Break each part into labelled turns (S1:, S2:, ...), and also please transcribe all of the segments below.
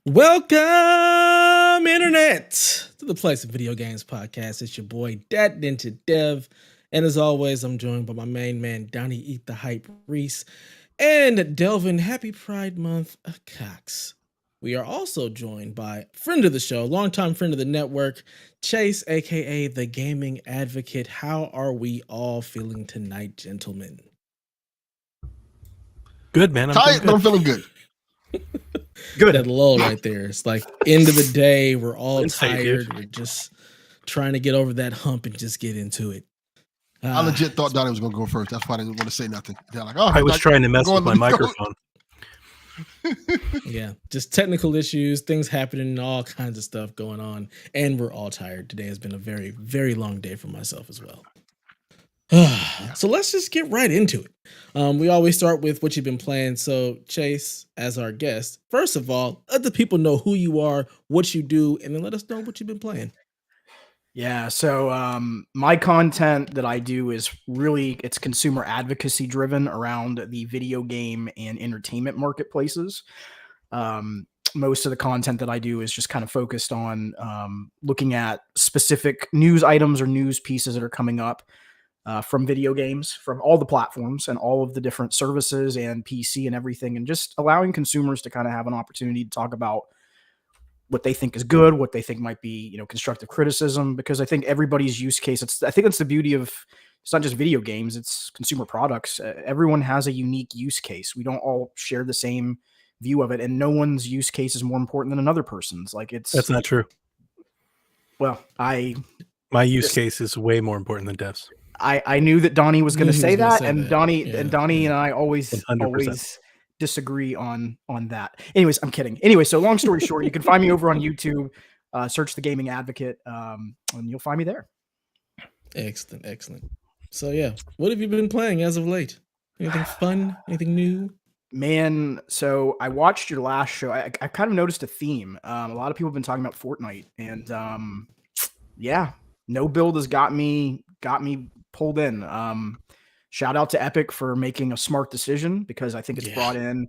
S1: Welcome, Internet, to the Place of Video Games podcast. It's your boy, Dat Ninja Dev. And as always, I'm joined by my main man, Donnie Eat the Hype Reese, and Delvin. Happy Pride Month, Cox. We are also joined by friend of the show, longtime friend of the network, Chase, aka the Gaming Advocate. How are we all feeling tonight, gentlemen?
S2: Good, man.
S3: Tired, but I'm feeling good.
S1: Good. That lull right there. It's like end of the day. We're all tired. We're just trying to get over that hump and just get into it.
S3: I legit thought Donnie was going to go first. That's why I didn't want to say nothing. They're like,
S2: I was trying to mess with my microphone.
S1: Yeah, just technical issues, things happening, all kinds of stuff going on. And we're all tired. Today has been a very, very long day for myself as well. So let's just get right into it. We always start with what you've been playing. So Chase, as our guest, first of all, let the people know who you are, what you do, and then let us know what you've been playing.
S4: Yeah, so my content that I do is it's consumer advocacy driven around the video game and entertainment marketplaces. Most of the content that I do is just kind of focused on looking at specific news items or news pieces that are coming up from video games, from all the platforms and all of the different services and PC and everything, and just allowing consumers to kind of have an opportunity to talk about what they think is good, what they think might be, constructive criticism, because I think everybody's use case, I think that's the beauty of, it's not just video games, it's consumer products. Everyone has a unique use case. We don't all share the same view of it, and no one's use case is more important than another person's.
S2: That's not true.
S4: Well,
S2: my use case is way more important than Dev's.
S4: I knew that Donnie was going to say that, and
S1: that.
S4: Donnie and I always disagree on that. Anyways, I'm kidding. Anyway, so long story short, you can find me over on YouTube. Search the Gaming Advocate, and you'll find me there.
S1: Excellent. So yeah, what have you been playing as of late? Anything fun? Anything new?
S4: Man, so I watched your last show. I kind of noticed a theme. A lot of people have been talking about Fortnite, and yeah, no build has got me pulled in. Shout out to Epic for making a smart decision, because I think it's brought in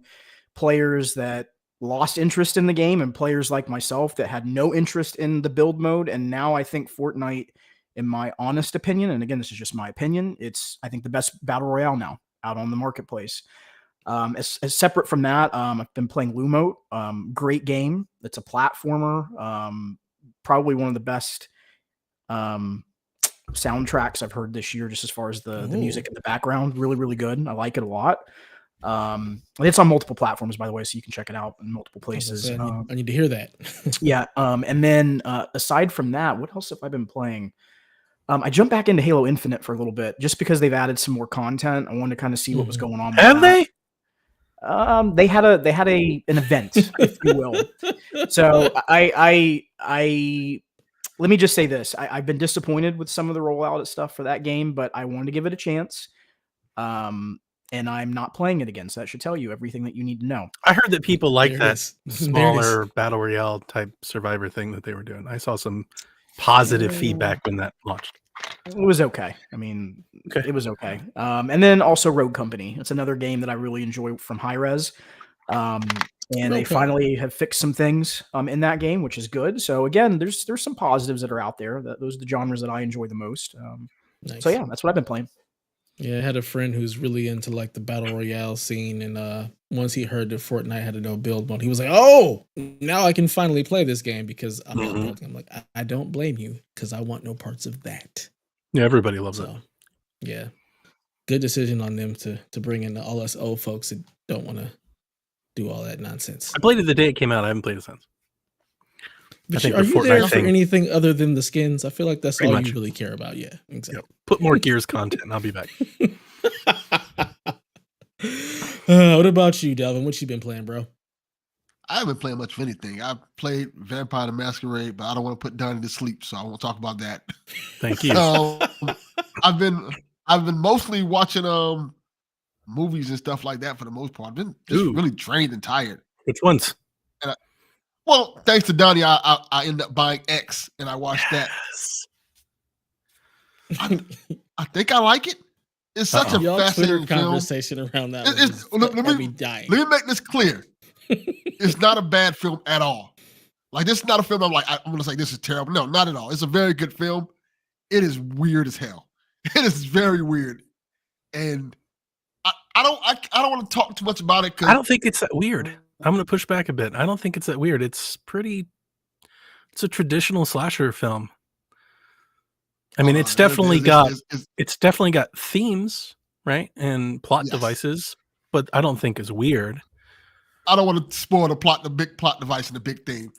S4: players that lost interest in the game and players like myself that had no interest in the build mode. And now I think Fortnite, in my honest opinion, and again, this is just my opinion, it's, I think, the best battle royale now out on the marketplace. As separate from that, I've been playing Lumo. Great game. It's a platformer. Probably one of the best soundtracks I've heard this year, just as far as the music in the background. Really, really good. I like it a lot. It's on multiple platforms, by the way, so you can check it out in multiple places.
S1: I need to hear that.
S4: Yeah. And then aside from that, what else have I been playing? I jumped back into Halo Infinite for a little bit, just because they've added some more content. I wanted to kind of see what was going on.
S2: Have they?
S4: They had an event, if you will. So I let me just say this. I've been disappointed with some of the rollout stuff for that game, but I wanted to give it a chance. And I'm not playing it again, so that should tell you everything that you need to know.
S2: I heard that people like that smaller battle royale type survivor thing that they were doing. I saw some positive feedback when that launched.
S4: It was okay. I mean, It was okay. And then also Rogue Company. It's another game that I really enjoy from Hi-Rez. And they finally have fixed some things in that game, which is good. So again, there's some positives that are out there. Those are the genres that I enjoy the most.
S1: Nice.
S4: So yeah, that's what I've been playing.
S1: Yeah, I had a friend who's really into like the battle royale scene, and once he heard that Fortnite had a no build mode, he was like, "Oh, now I can finally play this game because I'm not building." I'm like, I don't blame you, because I want no parts of that.
S2: Yeah, everybody loves it.
S1: Yeah, good decision on them to bring in all us old folks that don't want to do all that nonsense.
S2: I played it the day it came out. I haven't played it since.
S1: But are you there for anything other than the skins? I feel like that's all you really care about. Yeah, exactly.
S2: Yep. Put more Gears content and I'll be back.
S1: What about you, Delvin? What you been playing, bro?
S3: I haven't played much of anything. I played Vampire the Masquerade, but I don't want to put Donnie to sleep, so I won't talk about that.
S2: Thank you.
S3: I've been mostly watching movies and stuff like that for the most part. I've been just really drained and tired.
S2: Which ones?
S3: Well, thanks to Donnie, I ended up buying X, and I watched that. I think I like it. It's such a fascinating
S1: conversation around that.
S3: Let me make this clear. It's not a bad film at all. Like, this is not a film I'm gonna say this is terrible. No, not at all. It's a very good film. It is weird as hell. It is very weird, and I don't want to talk too much about it.
S2: I don't think it's that weird. I'm going to push back a bit. I don't think it's that weird. It's a traditional slasher film. I mean, it's definitely got themes, right, and plot devices, but I don't think it's weird.
S3: I don't want to spoil the big plot device and the big theme.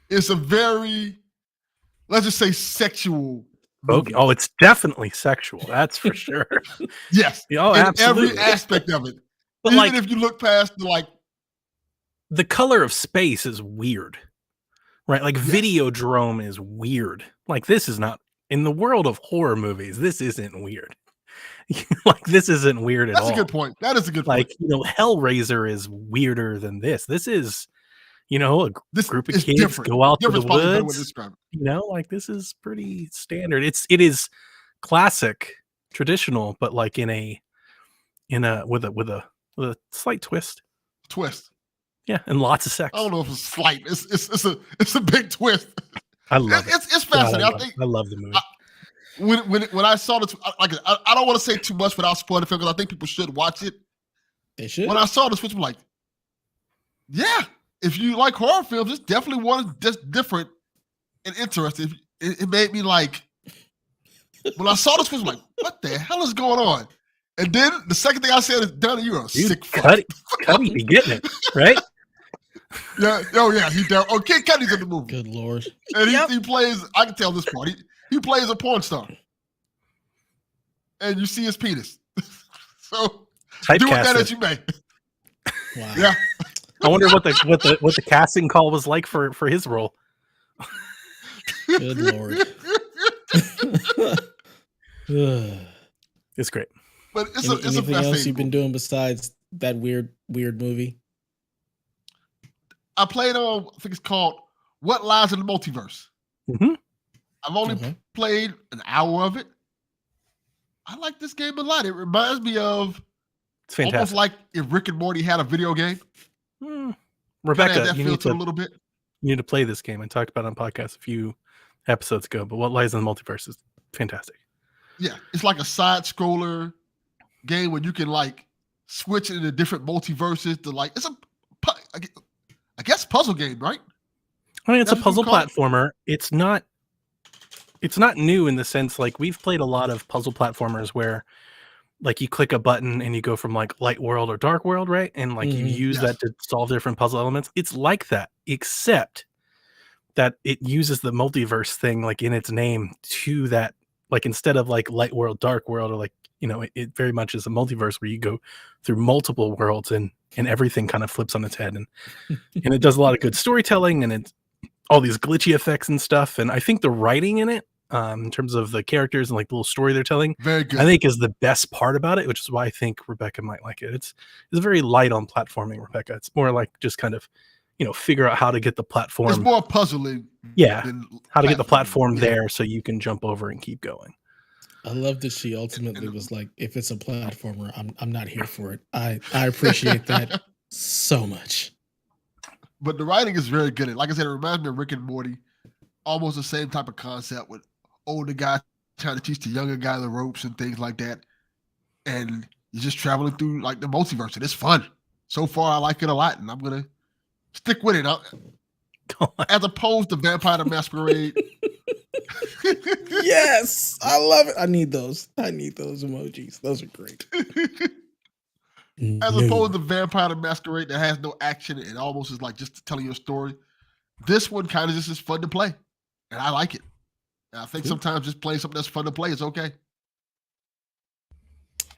S3: It's a very, let's just say, sexual movie.
S2: Okay. Oh, it's definitely sexual. That's for sure.
S3: Yes.
S2: Oh, absolutely.
S3: Every aspect of it.
S2: But
S3: even if you look past
S2: the color of space is weird, right? Like Videodrome is weird. Like, this is not in the world of horror movies. This isn't weird. Like, this isn't weird at all.
S3: That's a good point. That is a good point.
S2: Like, Hellraiser is weirder than this. This is, a group of kids
S3: different.
S2: go out to the
S3: woods.
S2: Like, this is pretty standard. It is classic, traditional, but like with a slight twist. Yeah, and lots of sex.
S3: I don't know if it's slight. It's a big twist.
S2: I love it.
S3: It's fascinating.
S2: I love the movie.
S3: When I saw this, I don't want to say too much without spoiling the film because I think people should watch it.
S1: They should.
S3: When I saw this, I'm like, yeah, if you like horror films, it's definitely one just different and interesting. It made me like, when I saw this, I'm like, what the hell is going on? And then the second thing I said is, Donnie, you're a sick fuck.
S2: Cuddy be getting it, right?
S3: Yeah. Oh, yeah. Kid Cudi's in the movie.
S1: Good Lord.
S3: And he plays, I can tell this part, he plays a porn star. And you see his penis. So do with that as you may.
S1: Wow.
S3: Yeah.
S2: I wonder what the casting call was like for his role.
S1: Good Lord.
S2: It's great.
S3: But
S1: anything else you've been doing besides that weird movie?
S3: I played on, I think it's called What Lies in the Multiverse.
S2: Mm-hmm.
S3: I've only played an hour of it. I like this game a lot. It reminds me of,
S2: it's fantastic.
S3: Almost like if Rick and Morty had a video game.
S2: Rebecca, you need to play this game. I talked about it on podcast a few episodes ago, but What Lies in the Multiverse is fantastic.
S3: Yeah, it's like a side scroller game where you can like switch into different multiverses to it's I guess puzzle game, right?
S2: I mean, it's a puzzle platformer. It's not new in the sense, like, we've played a lot of puzzle platformers where like you click a button and you go from like light world or dark world, right? And like you use that to solve different puzzle elements. It's like that, except that it uses the multiverse thing like in its name to that, like, instead of like light world, dark world, or like, it very much is a multiverse where you go through multiple worlds and everything kind of flips on its head, and and it does a lot of good storytelling, and it's all these glitchy effects and stuff. And I think the writing in it, in terms of the characters and like the little story they're telling,
S3: very good,
S2: I think is the best part about it, which is why I think Rebecca might like it. It's very light on platforming, Rebecca. It's more like just kind of, figure out how to get the platform.
S3: It's more puzzling.
S2: Yeah. How to get the platform there so you can jump over and keep going.
S1: I love that she ultimately was like, if it's a platformer, I'm not here for it. I appreciate that so much.
S3: But the writing is very good. Like I said, it reminds me of Rick and Morty. Almost the same type of concept with older guy trying to teach the younger guy the ropes and things like that. And you're just traveling through like the multiverse, and it's fun. So far, I like it a lot, and I'm gonna stick with it. As opposed to Vampire the Masquerade.
S1: Yes, I love it. I need those emojis. Those are great.
S3: As opposed to Vampire the Masquerade that has no action and almost is like just telling you a story. This one kind of just is fun to play, and I like it. And I think sometimes just playing something that's fun to play is okay.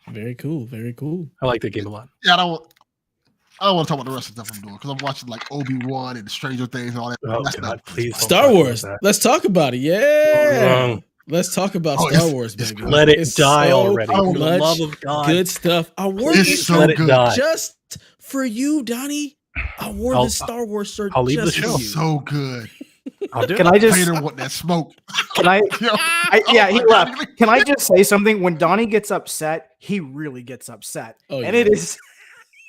S1: Very cool. Very cool.
S2: I like that game a lot.
S3: Yeah, I don't want to talk about the rest of the stuff I'm doing because I'm watching like Obi-Wan and Stranger Things and all that.
S2: Oh, God, please.
S1: Star Wars. Let's talk about it. Yeah. Let's talk about Star Wars, baby.
S2: Let it die already. For the love of God.
S1: Good stuff. I wore this shirt just for you, Donnie. I wore this Star Wars shirt.
S2: I'll leave the show.
S3: So good.
S2: I'll do
S4: Can
S2: it.
S4: I just
S3: Vader want that smoke?
S4: Can I? He left. Can I just say something? When Donnie gets upset, he really gets upset, and it is.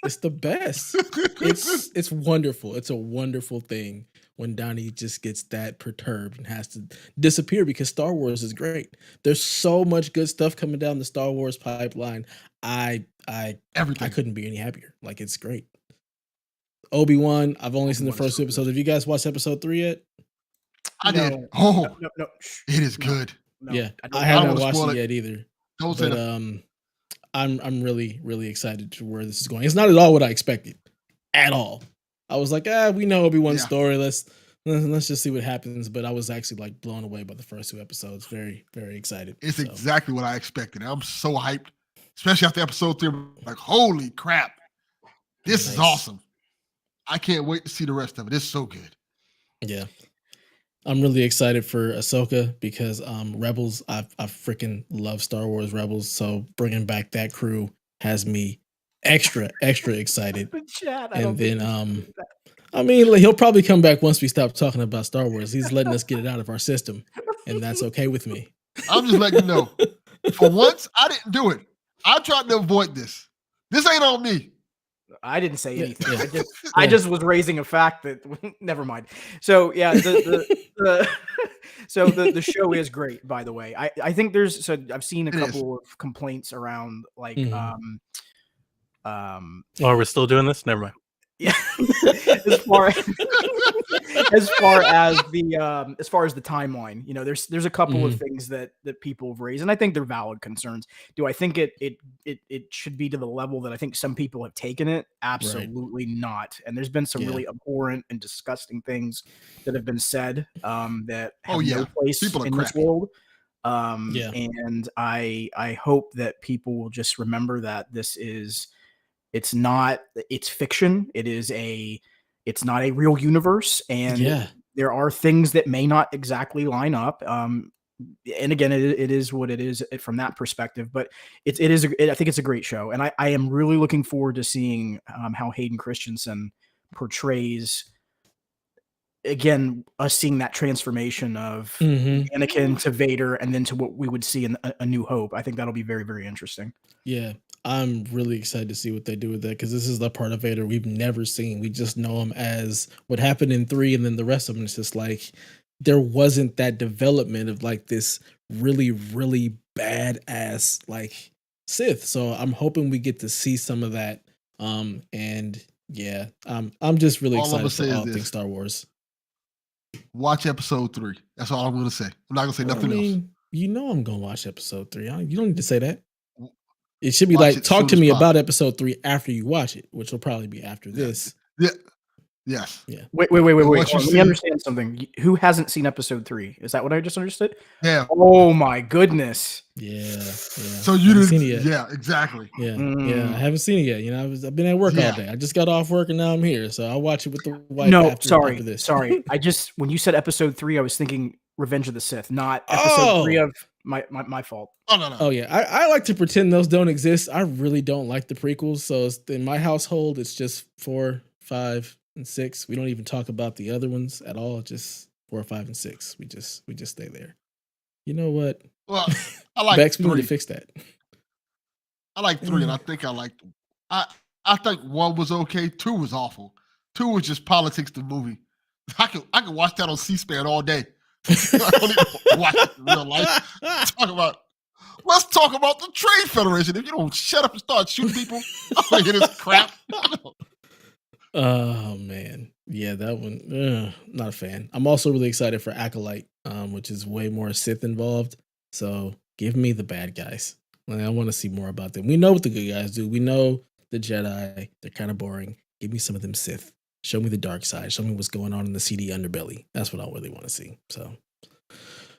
S1: It's the best. It's wonderful. It's a wonderful thing when Donnie just gets that perturbed and has to disappear because Star Wars is great. There's so much good stuff coming down the Star Wars pipeline. I
S3: Everything.
S1: couldn't be any happier. Like, it's great. Obi-Wan, I've only seen the
S3: Obi-Wan is
S1: first
S3: so
S1: two
S3: good.
S1: episodes. Have you guys watched episode 3 yet?
S3: I
S4: No,
S3: did. Oh,
S4: no. Shh.
S3: it is good.
S4: No,
S1: Yeah,
S4: don't-
S1: I haven't
S3: wanna
S1: watched
S3: spoil
S1: it
S3: it.
S1: yet either.
S3: Don't say
S1: But
S3: that.
S1: I'm really, really excited to where this is going. It's not at all what I expected. At all. I was like, we know Obi-Wan's
S3: Yeah.
S1: story. Let's just see what happens. But I was actually like blown away by the first 2 episodes. Very, very excited.
S3: It's
S1: So,
S3: exactly what I expected. I'm so hyped, especially after episode 3. I'm like, holy crap. This is
S1: Nice.
S3: awesome. I can't wait to see the rest of it. It's so good.
S1: yeah. I'm really excited for Ahsoka because Rebels, I freaking love Star Wars Rebels. So bringing back that crew has me extra excited.
S4: But Chad, I
S1: And
S4: don't think
S1: then
S4: you should do that.
S1: I mean, like, he'll probably come back once we stop talking about Star Wars. He's letting us get it out of our system, and that's okay with me.
S3: I'm just letting you know. For once, I didn't do it. I tried to avoid this. This ain't on me.
S4: I didn't say
S1: Yeah,
S4: anything.
S1: yeah.
S4: I just was raising a fact that never mind. So yeah, so the show is great, by the way. I think I've seen a
S3: It is.
S4: couple of complaints around like
S1: Mhm.
S2: Oh, we're still doing this? Never mind.
S4: yeah as far as the timeline, you know, there's a couple of things that people have raised, and I think they're valid concerns. Do I think it should be to the level that I think some people have taken it? Absolutely not. And there's been some
S1: Yeah.
S4: really abhorrent and disgusting things that have been said that have
S3: Oh, yeah.
S4: no place
S3: People are
S4: in this
S3: crappy.
S4: world.
S1: Yeah.
S4: And I hope that people will just remember that it's fiction. It's not a real universe, and
S1: Yeah.
S4: there are things that may not exactly line up. And again, it is what it is from that perspective. But I think it's a great show, and I am really looking forward to seeing how Hayden Christensen portrays. Again, us seeing that transformation of
S1: Mhm.
S4: Anakin to Vader, and then to what we would see in A New Hope. I think that'll be very, very interesting.
S1: Yeah. I'm really excited to see what they do with that because this is the part of Vader we've never seen. We just know him as what happened in 3, and then the rest of them is just like there wasn't that development of like this really, really badass like Sith. So I'm hoping we get to see some of that. And yeah, I'm just really
S3: All I'ma
S1: excited
S3: say
S1: for
S3: is
S1: all
S3: this.
S1: things Star Wars.
S3: Watch episode 3. That's all I'm going to say. I'm not going to say nothing else.
S1: You know I'm gonna watch episode 3. You don't need to say that.
S3: W-
S1: It should be
S3: Watch
S1: like
S3: it
S1: talk
S3: soon
S1: to
S3: as
S1: me
S3: possible.
S1: about episode 3 after you watch it, which will probably be after
S3: Yeah.
S1: this.
S3: Yeah. Yes.
S4: Wait.
S3: And
S4: Hold
S3: once you
S4: on, let me
S3: see-
S4: understand something. Who hasn't seen episode 3? Is that what I just understood?
S3: Yeah.
S4: Oh my goodness.
S1: Yeah.
S3: So you
S1: Haven't
S3: didn't.
S1: seen it yet.
S3: Yeah, exactly.
S1: Yeah,
S4: Mm.
S1: I haven't seen it yet. You know, I've been at work all
S3: Yeah.
S1: day. I just got off work and now I'm here, so I'll watch it with the wife.
S4: No,
S1: after this.
S4: sorry. I just when you said episode 3, I was thinking Revenge of the Sith, not episode 3
S1: Oh.
S4: of my fault.
S3: Oh, no.
S1: Oh yeah, I like to pretend those don't exist. I really don't like the prequels, so in my household, it's just 4, 5, and 6. We don't even talk about the other ones at all. Just 4, 5, and 6. We just stay there. You know what?
S3: Well, I like
S1: Bex, we need
S3: 3.
S1: to fix that.
S3: I like 3, and I think I liked. I think 1 was okay. 2 was awful. 2 was just politics. The movie. I could watch that on C-SPAN all day. I don't even watch it in real life. Let's talk about the Trade Federation. If you don't shut up and start shooting people, I'm gonna hear this crap.
S1: Oh man, yeah, that one. Not a fan. I'm also really excited for Acolyte, which is way more Sith involved. So give me the bad guys. Like, I want to see more about them. We know what the good guys do. We know the Jedi. They're kind of boring. Give me some of them Sith. Show me the dark side. Show me what's going on in the seedy underbelly. That's what I really want to see. So,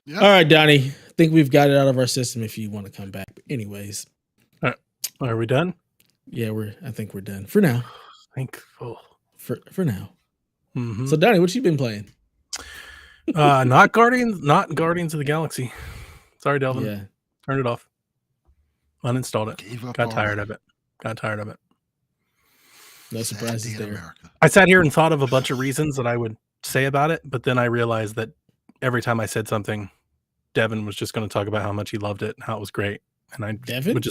S3: Yeah.
S1: all right, Donnie. I think we've got it out of our system. If you want to come back, but anyways,
S2: Are we done?
S1: yeah, I think we're done for now.
S2: Thankful.
S1: For now.
S2: Mhm.
S1: So, Donnie, what you been playing?
S2: Not Guardians of the Galaxy. Sorry, Delvin.
S1: Yeah.
S2: Turned it off. Uninstalled it.
S3: Gave up
S2: Got tired
S3: already.
S2: of it.
S1: No
S3: Sad
S1: surprises
S3: day in
S1: there.
S3: America.
S2: I sat here and thought of a bunch of reasons that I would say about it, but then I realized that every time I said something, Devin was just going to talk about how much he loved it and how it was great. And
S1: Devin?
S2: we'll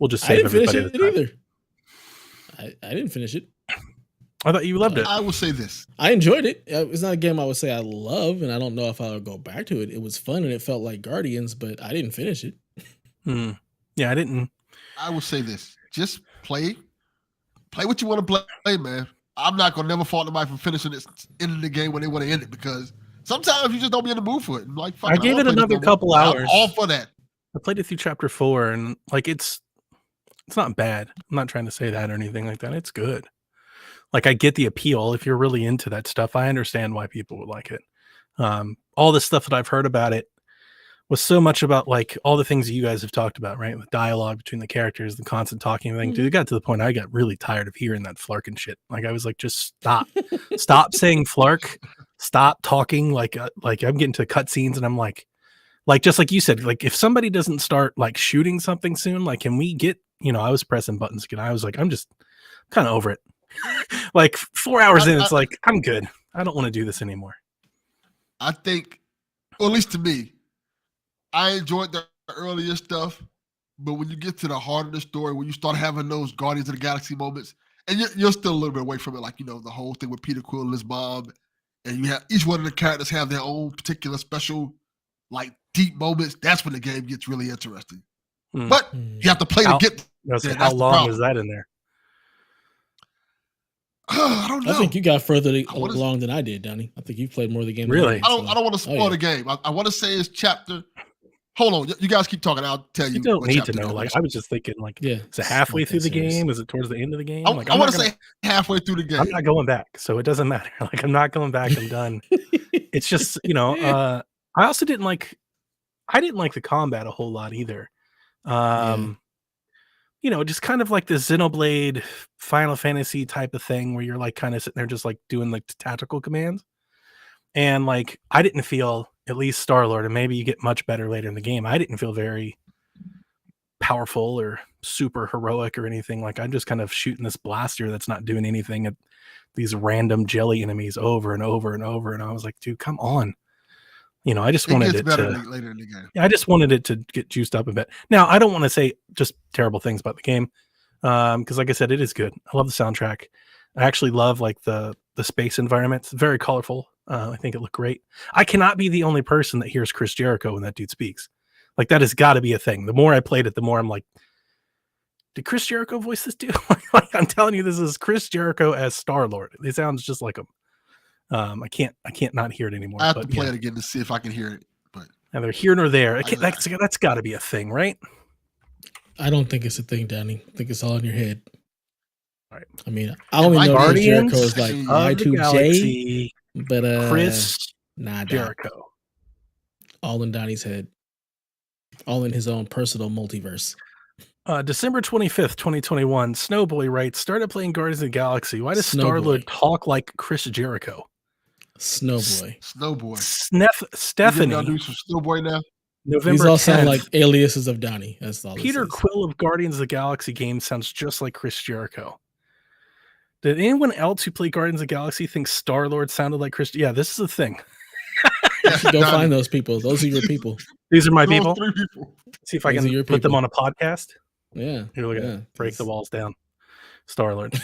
S2: just
S1: I
S2: save
S1: didn't finish
S2: everybody
S1: it
S2: the time.
S1: either. I didn't finish it.
S2: I thought you loved it.
S3: I will say this.
S1: I enjoyed it. It's not a game I would say I love, and I don't know if I would go back to it. It was fun and it felt like Guardians, but I didn't finish it.
S2: Yeah, I didn't.
S3: I will say this. Just play what you want to play, man. I'm not gonna never fault anybody for finishing it, ending the game when they want to end it, because sometimes you just don't be in the mood for it. I'm like, fuck
S2: I gave it another couple hours.
S3: I'm all for that.
S2: I played it through chapter 4, and like it's not bad. I'm not trying to say that or anything like that. It's good. Like, I get the appeal. If you're really into that stuff, I understand why people would like it. All the stuff that I've heard about it was so much about like all the things that you guys have talked about, right? The dialogue between the characters, the constant talking, everything. Dude, it got to the point I got really tired of hearing that flarking shit. Like, I was like, just stop. Stop saying flark. Stop talking. Like I'm getting to cutscenes and I'm like just like you said, like if somebody doesn't start like shooting something soon, like can we get, I was pressing buttons again. I was like, I'm just kind of over it. Like 4 hours in, it's like, I'm good. I don't want to do this anymore.
S3: I think, or at least to me, I enjoyed the earlier stuff, but when you get to the heart of the story, when you start having those Guardians of the Galaxy moments, and you're still a little bit away from it, like, the whole thing with Peter Quill and his mom, and you have each one of the characters have their own particular special, like, deep moments, that's when the game gets really interesting. But you have to play to get there.
S2: How long was that in there?
S3: I don't know.
S1: I think you got further along than I did, Donnie. I think you played more of the game.
S2: Really?
S3: I don't want to spoil the game. I want to say it's chapter. Hold on, you guys keep talking. I'll tell you.
S2: You don't need to know. Like, I was just thinking, like, is it halfway through the game? Is it towards the end of the game?
S3: I
S2: want to
S3: say halfway through the game.
S2: I'm not going back, so it doesn't matter. Like, I'm not going back. I'm done. It's just, I also didn't like. I didn't like the combat a whole lot either. Just kind of like the Xenoblade Final Fantasy type of thing where you're like kind of sitting there just like doing like tactical commands. And like, I didn't feel, at least Star-Lord, and maybe you get much better later in the game, I didn't feel very powerful or super heroic or anything. Like, I'm just kind of shooting this blaster that's not doing anything at these random jelly enemies over and over and over. And I was like, dude, come on. I just wanted it to
S3: later in the game.
S2: I just wanted it to get juiced up a bit. Now, I don't want to say just terrible things about the game, because like I said, it is good. I love the soundtrack. I actually love like the space environment. It's very colorful. I think it looked great. I cannot be the only person that hears Chris Jericho when that dude speaks. Like, that has got to be a thing. The more I played it, the more I'm like, did Chris Jericho voice this dude? Like, I'm telling you, this is Chris Jericho as Star-Lord. It sounds just like him. I can't not hear it anymore.
S3: I have to play it again to see if I can hear it. But
S2: neither here nor there. That's got to be a thing, right?
S1: I don't think it's a thing, Danny. I think it's all in your head.
S2: All right.
S1: I mean, I only know Chris Jericho is like Y2J, but
S2: Chris
S1: Jericho. All in Donnie's head. All in his own personal multiverse.
S2: December 25th, 2021, Snowboy writes, started playing Guardians of the Galaxy. Why does Star-Lord talk like Chris Jericho?
S1: Snowboy.
S2: Stephanie.
S3: You do some Snowboy now?
S1: November These all 10th. Sound like aliases of Donnie. That's all.
S2: Peter Quill of Guardians of the Galaxy game sounds just like Chris Jericho. Did anyone else who played Guardians of the Galaxy think Star-Lord sounded like Chris? Yeah, this is the thing.
S1: Go find those people. Those are your people.
S2: These are my people.
S3: 3 people.
S2: See if I can put them on a podcast.
S1: Yeah.
S2: Here, look at it. Break the walls down. Star-Lord.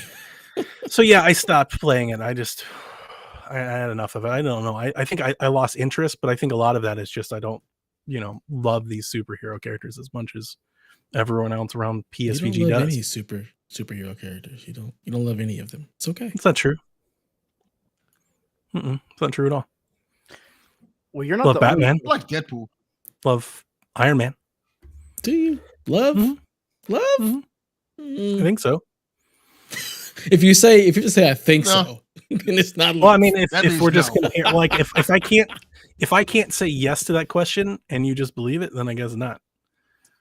S2: So yeah, I stopped playing it. I had enough of it. I don't know. I think I lost interest, but I think a lot of that is just I don't, love these superhero characters as much as everyone else around PSVG
S1: you don't love
S2: does.
S1: Any superhero characters. You don't love any of them. It's okay.
S2: It's not true. It's not true at all.
S4: Well, you're not
S2: love Batman.
S3: Like Deadpool.
S2: Love Iron Man.
S1: Do you love? Love?
S2: I think so.
S1: If you just say I think so, then it's not.
S2: Well, I mean, if we're just gonna hear, like, if I can't say yes to that question and you just believe it, then I guess not.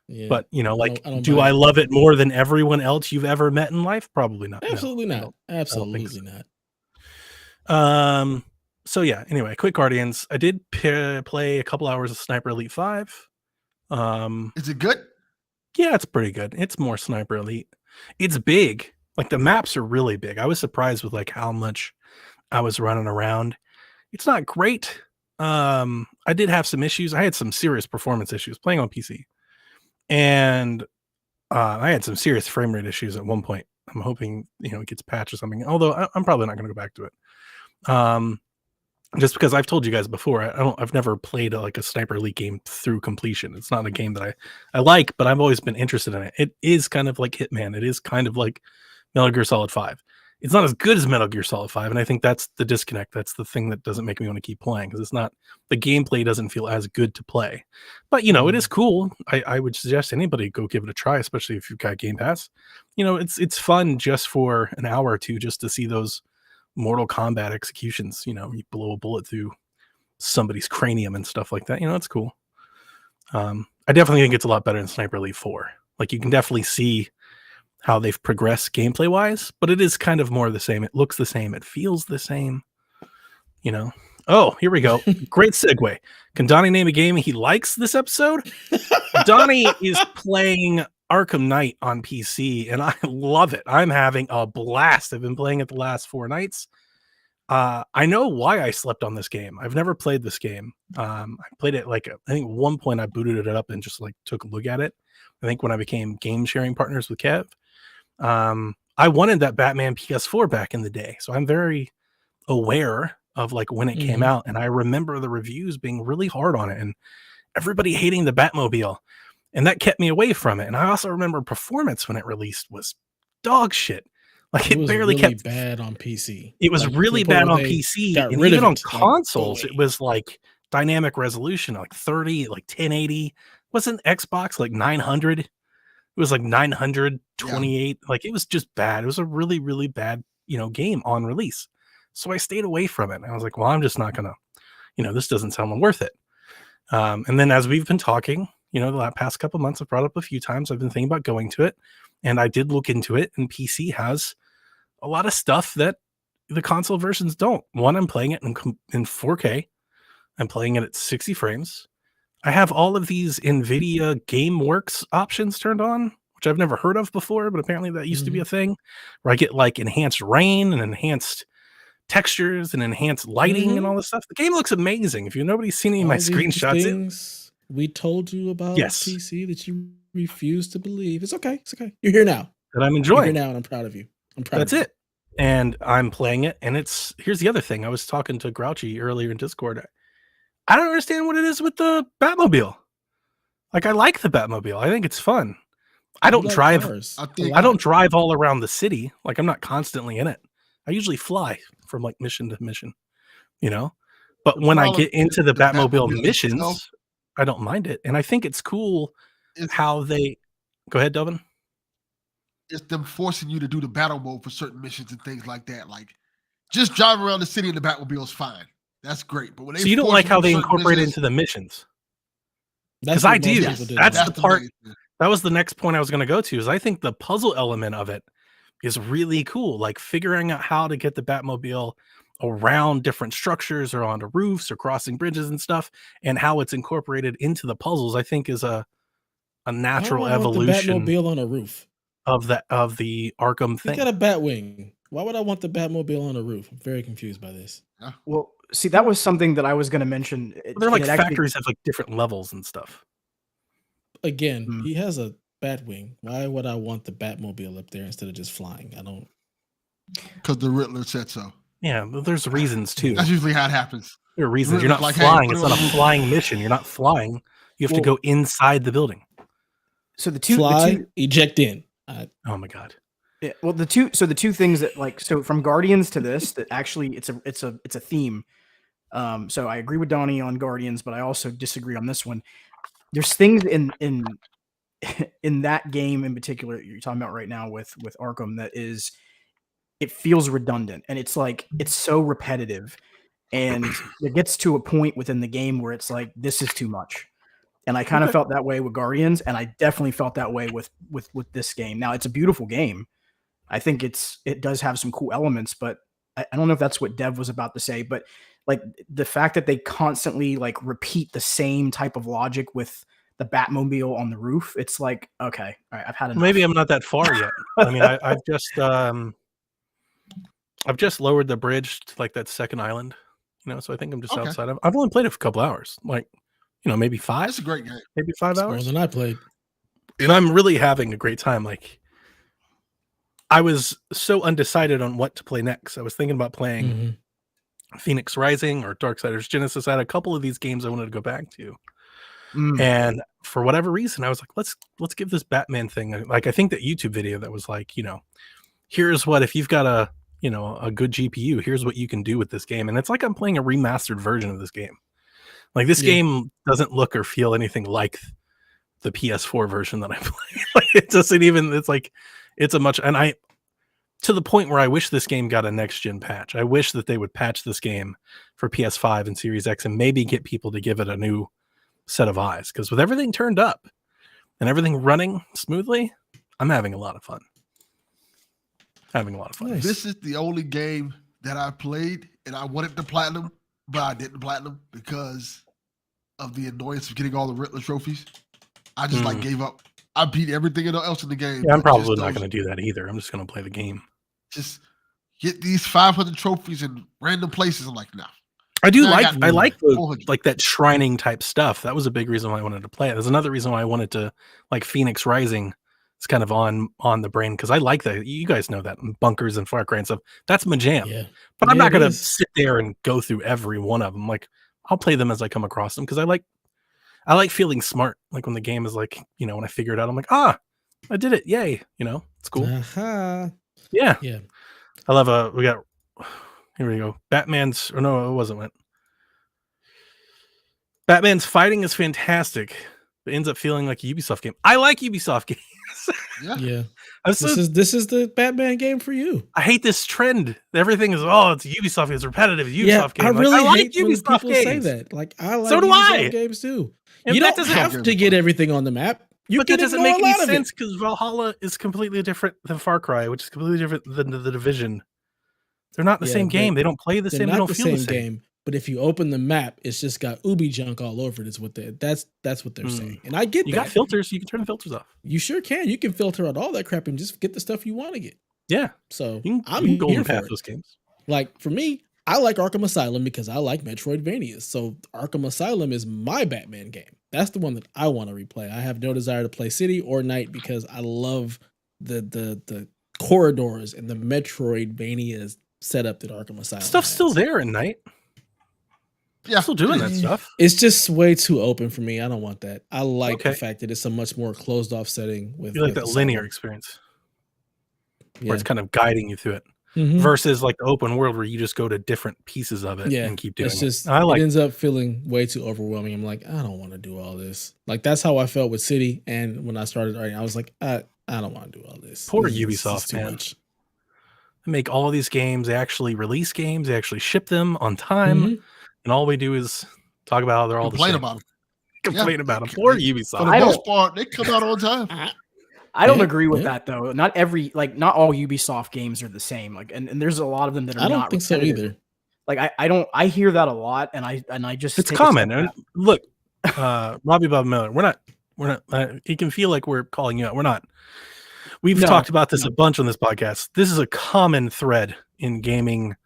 S2: Yeah, but do I love it more than everyone else you've ever met in life? Probably not.
S1: Absolutely not. Absolutely not.
S2: So yeah. Anyway, quick Guardians. I did play a couple hours of Sniper Elite 5.
S3: Is it good?
S2: Yeah, it's pretty good. It's more Sniper Elite. It's big. Like, the maps are really big. I was surprised with like how much I was running around. It's not great. I did have some issues. I had some serious performance issues playing on PC, and I had some serious frame rate issues at one point. I'm hoping it gets patched or something. Although I'm probably not going to go back to it. Just because I've told you guys before, I've never played a Sniper Elite game through completion. It's not a game that I like, but I've always been interested in it. It is kind of like Hitman. It is kind of like Metal Gear Solid 5. It's not as good as Metal Gear Solid 5, and I think that's the disconnect. That's the thing that doesn't make me want to keep playing, because the gameplay doesn't feel as good to play. But it is cool. I would suggest anybody go give it a try, especially if you've got Game Pass. It's fun just for an hour or two, just to see those Mortal Kombat executions. You blow a bullet through somebody's cranium and stuff like that. It's cool. I definitely think it's a lot better than Sniper Elite 4. Like, you can definitely see how they've progressed gameplay wise, but it is kind of more of the same. It looks the same. It feels the same. Oh, here we go. Great segue. Can Donnie name a game he likes this episode? Donnie is playing Arkham Knight on PC, and I love it. I'm having a blast. I've been playing it the last 4 nights. I know why I slept on this game. I've never played this game. I played it I think at one point I booted it up and just took a look at it. I think when I became game sharing partners with Kev. I wanted that Batman PS4 back in the day, so I'm very aware of when it came out, and I remember the reviews being really hard on it and everybody hating the Batmobile, and that kept me away from it. And I also remember performance when it released was dog shit. It
S1: was
S2: barely
S1: really
S2: kept
S1: bad on PC.
S2: It was really bad on PC, and even on consoles, it was dynamic resolution, 30, 1080. Wasn't Xbox 900? It was 928.
S3: Yeah.
S2: It was just bad. It was a really, really bad, game on release. So I stayed away from it. And I was like, well, I'm just not gonna, this doesn't sound worth it. And then as we've been talking, the past couple months, I've brought up a few times, I've been thinking about going to it, and I did look into it, and PC has a lot of stuff that the console versions don't. One, I'm playing it in 4K. I'm playing it at 60 frames. I have all of these NVIDIA GameWorks options turned on, which I've never heard of before, but apparently that used to be a thing, where I get enhanced rain and enhanced textures and enhanced lighting and all this stuff. The game looks amazing. If nobody's seen any of my screenshots,
S1: things we told you about
S2: Yes.
S1: PC that you refuse to believe. It's okay. It's okay. You're here now.
S2: that I'm
S1: You're
S2: enjoying.
S1: here now, and I'm proud of you. I'm proud.
S2: That's it. And I'm playing it, and here's the other thing. I was talking to Grouchy earlier in Discord. I don't understand what it is with the Batmobile. I like the Batmobile. I think it's fun. I don't drive. I don't drive all around the city. I'm not constantly in it. I usually fly from mission to mission, But when I get into the Batmobile missions, I don't mind it. And I think it's cool how they go ahead, Delvin.
S3: It's them forcing you to do the battle mode for certain missions and things like that. Just driving around the city in the Batmobile is fine. That's great. But when they
S2: so you don't like how they incorporate it into the missions? Because I do. That's the part. That was the next point I was going to go to. Is I think the puzzle element of it is really cool. Figuring out how to get the Batmobile around different structures or onto roofs or crossing bridges and stuff, and how it's incorporated into the puzzles, I think is a natural evolution.
S1: The Batmobile on a roof
S2: of the Arkham thing.
S1: You got a Batwing. Why would I want the Batmobile on a roof? I'm very confused by this.
S4: Well, see, that was something that I was going to mention.
S2: They're factories have different levels and stuff.
S1: Again, he has a Batwing. Why would I want the Batmobile up there instead of just flying? I don't.
S3: Because the Riddler said so.
S2: Yeah, but there's reasons too.
S3: That's usually how it happens.
S2: There are reasons. You're not flying. It's not a flying mission. You're not flying. You have to go inside the building.
S4: So the
S1: two eject in.
S2: Oh my god.
S4: Yeah, well, the two things that so from Guardians to this, that actually it's a theme. So I agree with Donnie on Guardians, but I also disagree on this one. There's things in that game in particular you're talking about right now with Arkham that it feels redundant, and it's so repetitive, and it gets to a point within the game where it's this is too much. And I kind of felt that way with Guardians, and I definitely felt that way with this game. Now, it's a beautiful game. I think it does have some cool elements, but I don't know if that's what Dev was about to say. But the fact that they constantly repeat the same type of logic with the Batmobile on the roof, it's okay, all right, I've had enough.
S2: Maybe I'm not that far yet. I mean, I've just lowered the bridge to that second island, so I think I'm just outside. I've only played it for a couple hours, maybe 5.
S3: It's a great game.
S2: Maybe 5 hours.
S1: More than I played.
S2: And I'm really having a great time. I was so undecided on what to play next. I was thinking about playing Phoenix Rising or Darksiders Genesis. I had a couple of these games I wanted to go back to. And for whatever reason, I was like, let's give this Batman thing. Like, I think that YouTube video that was like, here's what, if you've got a good GPU, here's what you can do with this game. And it's like I'm playing a remastered version of this game. Like, this game doesn't look or feel anything like the PS4 version that I play. Like, it doesn't even, it's like, it's a much, and to the point where I wish this game got a next gen patch. I wish that they would patch this game for PS5 and Series X and maybe get people to give it a new set of eyes. Because with everything turned up and everything running smoothly, I'm having a lot of fun.
S1: Nice.
S3: This is the only game that I played and I wanted to platinum, but I didn't platinum because of the annoyance of getting all the Riddler trophies. I just gave up. I beat everything else in the game.
S2: Yeah, I'm probably not going to do that either. I'm just going to play the game.
S3: Just get these 500 trophies in random places. I'm like, no.
S2: I like that shrining type stuff. That was a big reason why I wanted to play it. There's another reason why I wanted to like Phoenix Rising. It's kind of on the brain because I like that. You guys know that bunkers and Far Cry and stuff. That's my jam. Yeah. But I'm not going to sit there and go through every one of them. Like, I'll play them as I come across them because I like feeling smart. Like when the game is like, when I figure it out, I'm like, I did it. Yay. It's cool. Yeah.
S1: Yeah.
S2: I love here we go. Batman's fighting is fantastic, but ends up feeling like a Ubisoft game. I like Ubisoft games.
S1: Yeah. This is the Batman game for you.
S2: I hate this trend. Everything is it's Ubisoft. It's repetitive. It's Ubisoft game.
S1: I really hate
S2: Ubisoft
S1: when people
S2: games.
S1: say that. Like, I like
S2: so do
S1: Ubisoft games too.
S2: And
S1: you don't have to get everything on the map.
S2: But that doesn't make any sense because Valhalla is completely different than Far Cry, which is completely different than the Division. They're not the same game. They don't play the same. They don't feel the same
S1: game. But if you open the map, it's just got Ubi junk all over it. Is what that's what they're saying. And I get that.
S2: You got filters. You can turn the filters off.
S1: You sure can. You can filter out all that crap and just get the stuff you want to get.
S2: Yeah.
S1: So
S2: I'm here for those games.
S1: Like, for me, I like Arkham Asylum because I like Metroidvanias. So Arkham Asylum is my Batman game. That's the one that I want to replay. I have no desire to play City or Night because I love the corridors and the Metroidvanias setup that Arkham Asylum
S2: Stuff's still there at Night. Yeah, still doing that stuff.
S1: It's just way too open for me. I don't want that. I like the fact that it's a much more closed off setting. You
S2: like that linear experience where it's kind of guiding you through it versus like the open world where you just go to different pieces of it and keep doing it.
S1: It ends up feeling way too overwhelming. I'm like, I don't want to do all this. Like, that's how I felt with City. And when I started writing, I was like, I don't want to do all this.
S2: Poor Ubisoft, man.
S1: Much.
S2: They make all these games. They actually release games. They actually ship them on time. And all we do is talk about how they're all
S3: complain
S2: the
S3: about them.
S2: Complain about them. Poor Ubisoft.
S3: For the most part, they come out on time.
S4: I don't agree with that though. Not all Ubisoft games are the same. Like, and there's a lot of them that are not.
S1: I don't think so either.
S4: Like, I hear that a lot, and I just
S2: it's common. And look, Robbie Bob Miller, we're not. It can feel like we're calling you out. We're not. We've talked about this a bunch on this podcast. This is a common thread in gaming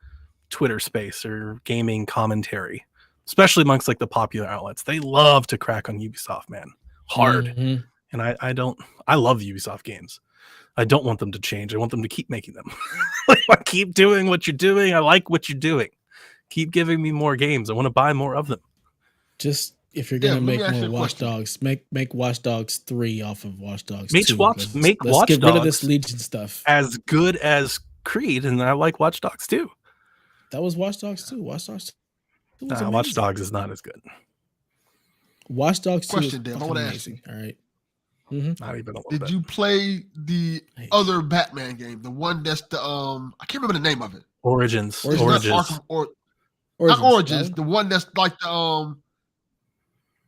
S2: Twitter space or gaming commentary, especially amongst like the popular outlets. They love to crack on Ubisoft, man, hard. And I love Ubisoft games. I don't want them to change. I want them to keep making them. Keep doing what you're doing. I like what you're doing. Keep giving me more games. I want to buy more of them.
S1: Just if you're gonna make more Watch Dogs, make Watch Dogs 3 off of Watch Dogs 2.
S2: Let's
S1: Watch get rid of this Legion stuff.
S2: As good as Creed, and I like Watch Dogs 2.
S1: That was Watch Dogs 2. Watch Dogs 2 was
S2: Watch Dogs is not as good.
S1: Watch Dogs 2
S3: question, Dan. I want to ask you.
S1: All right.
S2: Not even a little
S3: Did you play the other Batman game? The one that's the I can't remember the name of it.
S2: Origins.
S3: Not Origins. The one that's like the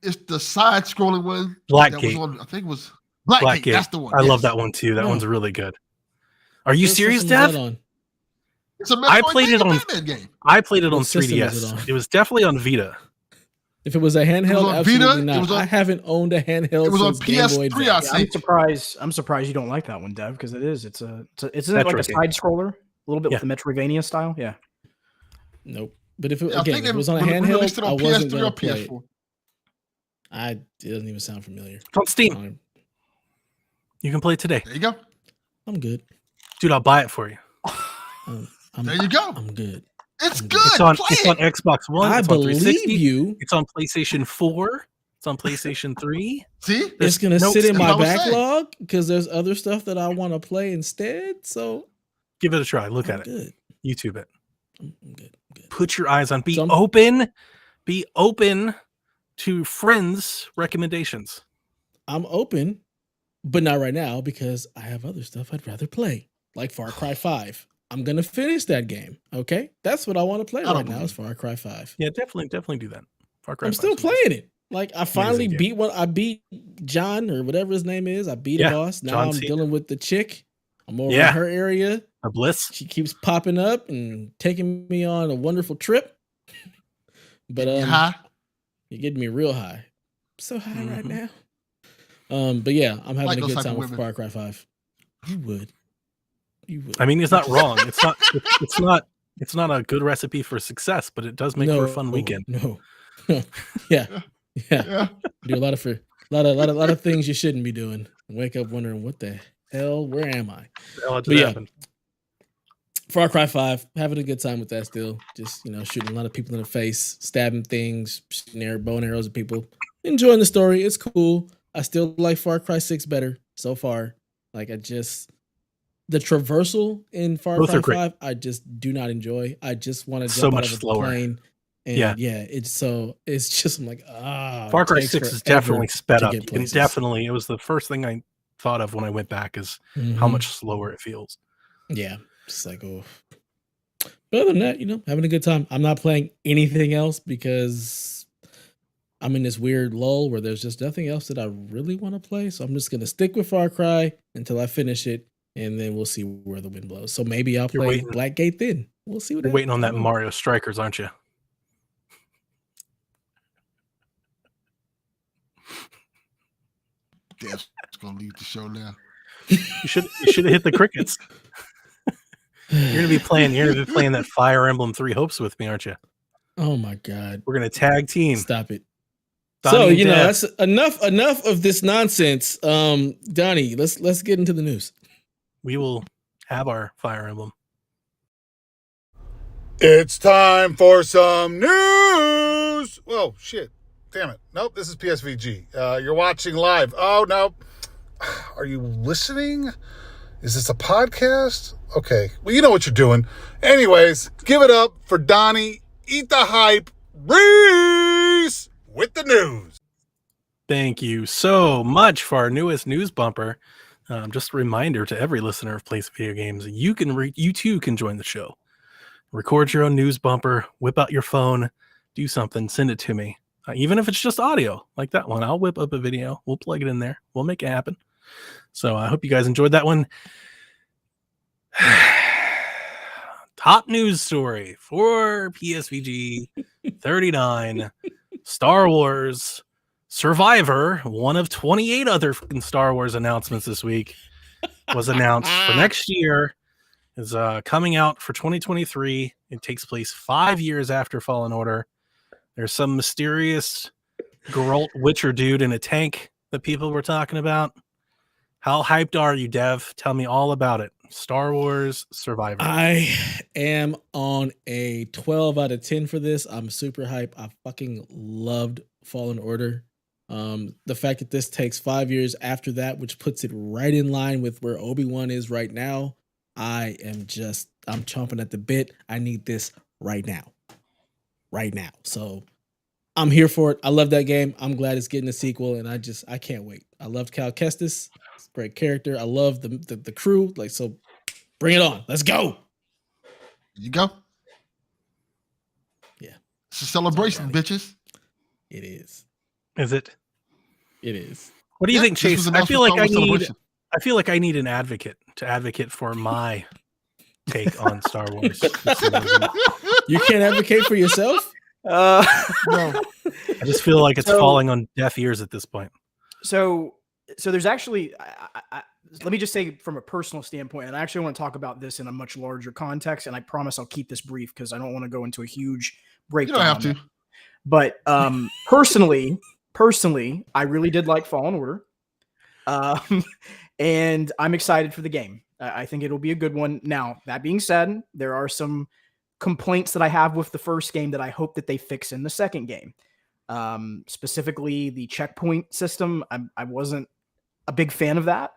S3: it's the side scrolling one.
S2: Blackgate.
S3: I think it was Blackgate. That's the one.
S2: I love that one too. That one's really good. Are you serious, Dev?
S3: It's a
S2: I played it on
S3: Batman game.
S2: I played it on 3DS. It was definitely on Vita.
S1: If it was a handheld, absolutely not. I haven't owned a handheld.
S3: It was on PS3.
S4: I'm surprised you don't like that one, Dev, because it's like a side scroller, a little bit with the Metroidvania style. Yeah.
S1: Nope. But if it was on a handheld, I wasn't going to play it. It doesn't even sound familiar.
S2: It's on Steam. You can play it today.
S3: There you go.
S1: I'm good.
S2: Dude, I'll buy it for you.
S3: There you go.
S1: I'm good.
S3: It's
S1: I'm
S3: good.
S1: good.
S2: It's on Xbox One.
S1: I
S2: It's on
S1: believe
S2: 360.
S1: you.
S2: It's on PlayStation 4. It's on PlayStation 3.
S3: See?
S1: It's gonna
S2: no
S1: sit in my
S3: that's what I'm saying.
S1: backlog because there's other stuff that I want to play instead. So
S2: Give it a try. Look
S1: I'm
S2: at it.
S1: good.
S2: YouTube it.
S1: I'm good. I'm good.
S2: Put your eyes on. Be
S1: So
S2: open. Be open to friends' recommendations.
S1: I'm open, but not right now because I have other stuff I'd rather play, like Far Cry 5. I'm gonna finish that game. Okay, that's what I want to play right now. Is Far Cry 5.
S2: Yeah, definitely do that. Far Cry
S1: I'm
S2: 5
S1: still
S2: is good.
S1: playing it. Like I finally
S2: game.
S1: beat one. I beat John or whatever his name is. I beat a boss. Now
S2: John
S1: I'm
S2: Cena.
S1: dealing with the chick. I'm over in
S2: Yeah.
S1: her area.
S2: A bliss.
S1: She keeps popping up and taking me on a wonderful trip. But you're getting me real high. I'm so high right now. But yeah, I'm having
S3: Like
S1: a
S3: those
S1: good
S3: type of
S1: time with
S3: women.
S1: Far Cry 5. You would.
S2: I mean, it's not wrong. It's not a good recipe for success, but it does make for a fun weekend.
S1: No. Yeah. Do a lot of things you shouldn't be doing. Wake up wondering what the hell, where am I?
S2: But
S1: yeah, Far Cry 5, having a good time with that still. Just, shooting a lot of people in the face, stabbing things, shooting bow and arrows at people. Enjoying the story. It's cool. I still like Far Cry 6 better so far. Like the traversal in Far Cry 5, I just do not enjoy. I just want to jump out of the plane. And it's just, I'm like,
S2: Far Cry 6 is definitely sped up. And definitely, it was the first thing I thought of when I went back is how much slower it feels.
S1: Yeah. Just like, oh. But other than that, having a good time. I'm not playing anything else because I'm in this weird lull where there's just nothing else that I really want to play. So I'm just going to stick with Far Cry until I finish it. And then we'll see where the wind blows. So maybe I'll play Blackgate then. We'll see what
S2: You're waiting on that Mario Strikers, aren't you?
S3: Dev's gonna leave the show now.
S2: You should have hit the crickets. You're gonna be playing that Fire Emblem 3 Hopes with me, aren't you?
S1: Oh my God.
S2: We're gonna tag team.
S1: Stop it.
S2: Donnie
S1: so, that's enough of this nonsense. Donnie, let's get into the news.
S2: We will have our Fire Emblem.
S5: It's time for some news. Whoa, shit. Damn it. Nope, this is PSVG. You're watching live. Oh, no. Are you listening? Is this a podcast? Okay. Well, you know what you're doing. Anyways, give it up for Donnie, Eat the Hype, Reese with the news.
S2: Thank you so much for our newest news bumper. Just a reminder to every listener of Plays Video Games, you too can join the show. Record your own news bumper, whip out your phone, do something, send it to me. Even if it's just audio, like that one, I'll whip up a video. We'll plug it in there. We'll make it happen. So I hope you guys enjoyed that one. Top news story for PSVG 39. Star Wars Survivor, one of 28 other Star Wars announcements this week, was announced for next year. Is coming out for 2023. It takes place 5 years after Fallen Order. There's some mysterious Geralt Witcher dude in a tank that people were talking about. How hyped are you, Dev? Tell me all about it. Star Wars Survivor.
S1: I am on a 12 out of 10 for this. I'm super hyped. I fucking loved Fallen Order. The fact that this takes 5 years after that, which puts it right in line with where Obi-Wan is right now. I'm chomping at the bit. I need this right now. So I'm here for it. I love that game. I'm glad it's getting a sequel, and I can't wait. I loved Cal Kestis. It's a great character. I love the crew. So bring it on. Let's go.
S3: You go.
S1: Yeah.
S3: It's a celebration, bitches.
S1: It is.
S2: Is it?
S1: It is.
S2: What do you think, Chase? I feel like I need an advocate to advocate for my take on Star Wars.
S1: You can't advocate for yourself?
S3: No.
S2: I just feel like it's falling on deaf ears at this point.
S4: So there's actually, let me just say from a personal standpoint, and I actually want to talk about this in a much larger context, and I promise I'll keep this brief because I don't want to go into a huge breakdown.
S3: You don't have to.
S4: But personally, I really did like Fallen Order. And I'm excited for the game. I think it'll be a good one. Now, that being said, there are some complaints that I have with the first game that I hope that they fix in the second game. Specifically, the checkpoint system. I wasn't a big fan of that.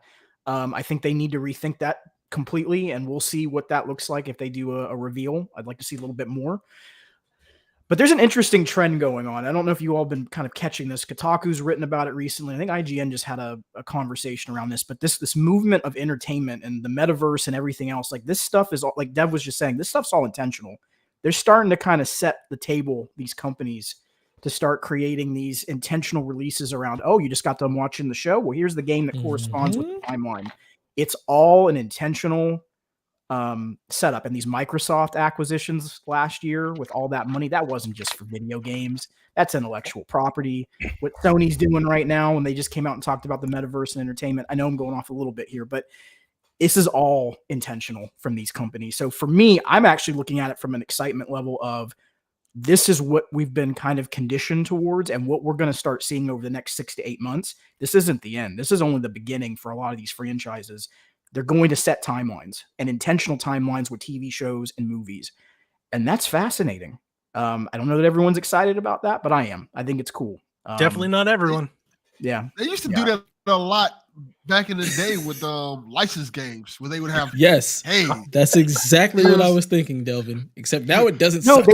S4: I think they need to rethink that completely, and we'll see what that looks like if they do a reveal. I'd like to see a little bit more. But there's an interesting trend going on. I don't know if you all been kind of catching this. Kotaku's written about it recently. I think IGN just had a conversation around this. But this movement of entertainment and the metaverse and everything else, like this stuff is all, like Dev was just saying, this stuff's all intentional. They're starting to kind of set the table, these companies, to start creating these intentional releases around, oh, you just got done watching the show? Well, here's the game that corresponds with the timeline. It's all an intentional setup. And these Microsoft acquisitions last year with all that money, that wasn't just for video games. That's intellectual property. What Sony's doing right now, when they just came out and talked about the metaverse and entertainment, I know I'm going off a little bit here, but this is all intentional from these companies. So for me, I'm actually looking at it from an excitement level of this is what we've been kind of conditioned towards and what we're going to start seeing over the next 6 to 8 months. This isn't the end. This is only the beginning for a lot of these franchises. They're going to set timelines and intentional timelines with TV shows and movies. And that's fascinating. I don't know that everyone's excited about that, but I am. I think it's cool.
S2: Definitely not everyone.
S4: Yeah.
S3: They used to do that a lot back in the day with licensed games where they would have,
S1: yes,
S3: hey,
S1: that's exactly what I was thinking, Delvin. Except now it doesn't.
S4: No,
S1: suck.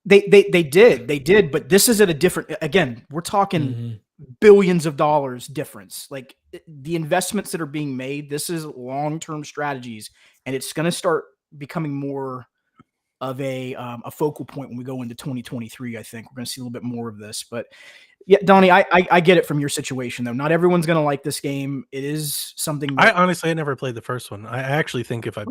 S4: They did, but this is at a different. Again, we're talking billions of dollars difference. Like the investments that are being made, this is long-term strategies, and it's going to start becoming more of a focal point when we go into 2023. I think we're going to see a little bit more of this. But yeah, Donnie, I get it from your situation though. Not everyone's going to like this game. It is something.
S2: I honestly, I never played the first one. I actually think if I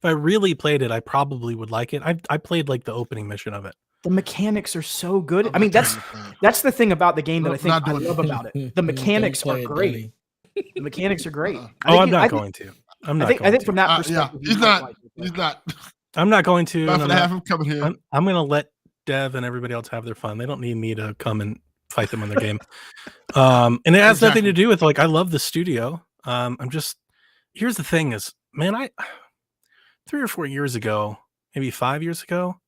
S2: really played it, I probably would like it. I played like the opening mission of it.
S4: The mechanics are so good. I mean, that's the thing about the game that I think I love about it. The mechanics are great. The mechanics are great.
S2: I'm not going to. I think
S4: from that perspective,
S3: he's not.
S2: I'm not going to.
S3: Not gonna have him coming here.
S2: I'm going to let Dev and everybody else have their fun. They don't need me to come and fight them on their game. And it has nothing to do with like I love the studio. Here's the thing is, man, 3 or 4 years ago, maybe 5 years ago,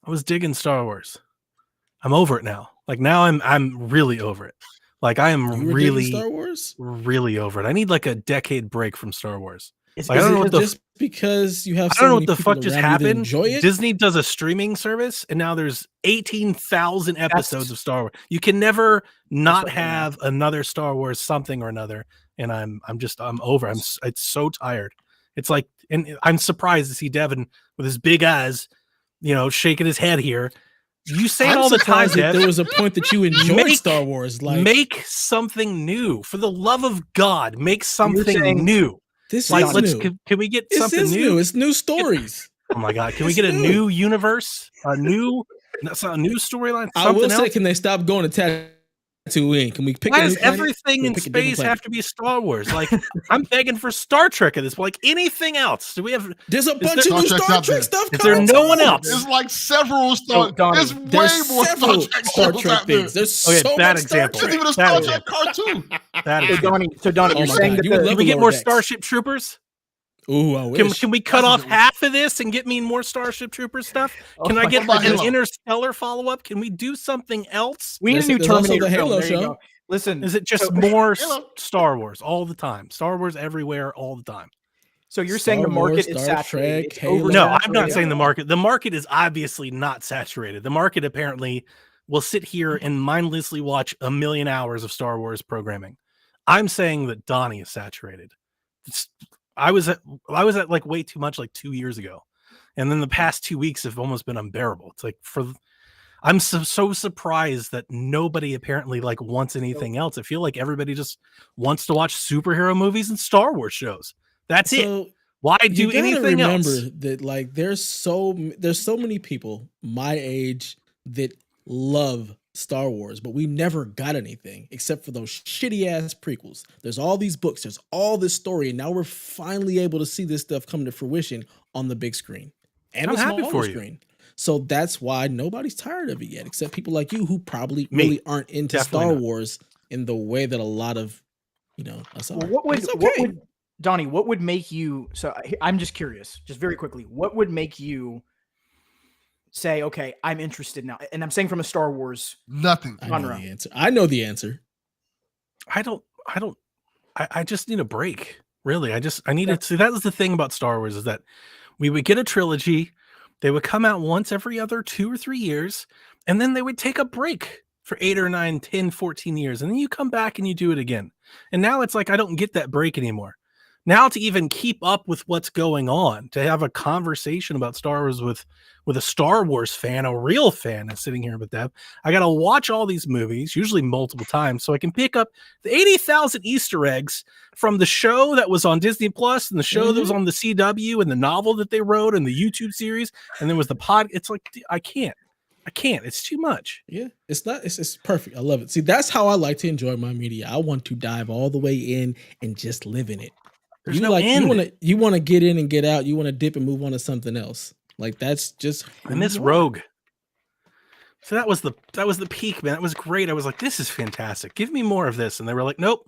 S2: I was digging Star Wars. I'm over it now. Like now I'm really over it. Like I am really
S1: Star Wars?
S2: Really over it. I need like a decade break from Star Wars.
S1: I don't know what just because you have.
S2: I don't know what the fuck just happened.
S1: Enjoy it?
S2: Disney does a streaming service, and now there's 18,000 episodes of Star Wars. You can never not have another Star Wars something or another. And I'm over. It's so tired. It's like, and I'm surprised to see Devin with his big eyes, shaking his head here. You say it all the time, Dev.
S1: There was a point that you enjoyed Star Wars. Like,
S2: make something new. For the love of God, make something new.
S1: This is new.
S2: Can we get something new?
S1: It's new stories.
S2: Oh my God! Can we get a new universe? A new storyline?
S1: I will say, can they stop going to Tatooine? Can we pick?
S2: Why does everything in space have to be Star Wars? Like I'm begging for Star Trek at this point. Like anything else? Do we have?
S1: There's a bunch of new Star Trek stuff.
S2: Is there no one else?
S3: There's like several Star. There's way more
S1: Star Trek things. There's so much Star Trek.
S3: Even a Star Trek cartoon.
S4: So Donnie, you're saying that
S2: can we get more Starship Troopers?
S1: Ooh, I wish.
S2: Can we cut off half of this and get me more Starship Troopers stuff? Can I get like an Interstellar follow-up? Can we do something else?
S4: We need a new Terminator
S1: the Halo show.
S4: Listen,
S2: is it just more Star Wars all the time? Star Wars everywhere all the time.
S4: So you're saying the market is saturated?
S2: No, I'm not saying the market. The market is obviously not saturated. The market apparently will sit here and mindlessly watch 1 million hours of Star Wars programming. I'm saying that Donnie is saturated. I was at like way too much like 2 years ago. And then the past 2 weeks have almost been unbearable. It's like I'm so surprised that nobody apparently like wants anything else. I feel like everybody just wants to watch superhero movies and Star Wars shows. That's it. Why do anything else?
S1: Remember that like there's so many people my age that love Star Wars, but we never got anything except for those shitty ass prequels. There's all these books, there's all this story, and now we're finally able to see this stuff come to fruition on the big screen and
S2: I'm
S1: the
S2: happy
S1: small
S2: for
S1: screen.
S2: You.
S1: So that's why nobody's tired of it yet, except people like you who probably really aren't into Star Wars in the way that a lot of us are.
S4: What Donnie, what would make you? So I'm just curious, just very quickly, what would make you say, okay, I'm interested now? And I'm saying from a Star Wars.
S3: Nothing.
S1: I know the answer. I know the answer.
S2: I just need a break. Really. I needed to. That was the thing about Star Wars, is that we would get a trilogy. They would come out once every other 2 or 3 years, and then they would take a break for 8 or 9, 10, 14 years. And then you come back and you do it again. And now it's like, I don't get that break anymore. Now to even keep up with what's going on, to have a conversation about Star Wars with a Star Wars fan, a real fan that's sitting here with Deb, I got to watch all these movies, usually multiple times, so I can pick up the 80,000 Easter eggs from the show that was on Disney Plus and the show that was on the CW and the novel that they wrote and the YouTube series. And there was the pod. It's like, I can't. It's too much.
S1: Yeah, it's perfect. I love it. See, that's how I like to enjoy my media. I want to dive all the way in and just live in it.
S2: There's no end.
S1: You want to get in and get out. You want to dip and move on to something else. Like that's just.
S2: And this Rogue. So that was the peak, man. That was great. I was like, this is fantastic. Give me more of this. And they were like, nope,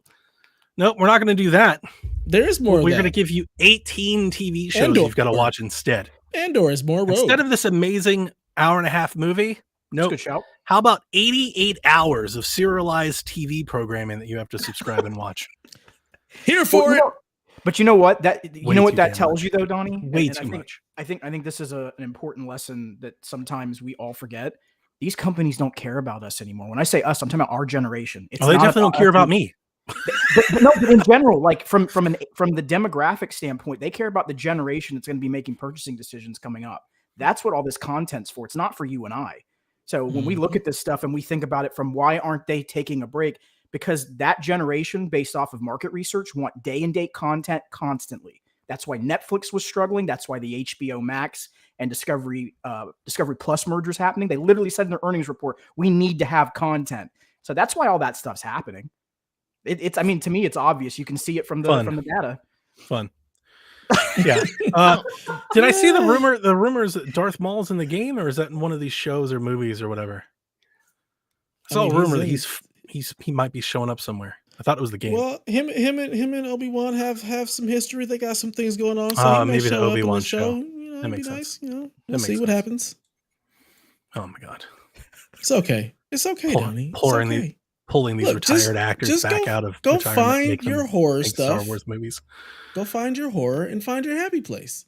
S2: we're not going to do that.
S1: There is more.
S2: We're going to give you 18 TV shows you've got to watch instead.
S1: Andor is more Rogue.
S2: Instead of this amazing hour-and-a-half movie. Nope.
S4: Good shout.
S2: How about 88 hours of serialized TV programming that you have to subscribe and watch?
S1: Here for it.
S4: But you know what? That
S2: Way
S4: tells you though, Donnie?
S2: Way too much.
S4: I think this is an important lesson that sometimes we all forget. These companies don't care about us anymore. When I say us, I'm talking about our generation.
S2: They definitely don't care about me.
S4: But in general, like from the demographic standpoint, they care about the generation that's going to be making purchasing decisions coming up. That's what all this content's for. It's not for you and I. So when we look at this stuff and we think about it from why aren't they taking a break? Because that generation, based off of market research, want day and date content constantly. That's why Netflix was struggling. That's why the HBO Max and Discovery Plus mergers happening. They literally said in their earnings report, we need to have content. So that's why all that stuff's happening. I mean, to me, it's obvious. You can see it from the data.
S2: Fun. Yeah. Did I see the rumors that Darth Maul's in the game, or is that in one of these shows or movies or whatever? I saw a rumor that he might be showing up somewhere. I thought it was the game.
S1: Well, him and Obi-Wan have some history. They got some things going on. So
S2: maybe the Obi-Wan show.
S1: That makes sense. We'll see what
S2: sense.
S1: Happens.
S2: Oh my god.
S1: It's okay. It's okay, Donnie.
S2: Pulling these retired actors back out of
S1: go find your horror stuff.
S2: Star Wars movies.
S1: Go find your horror and find your happy place.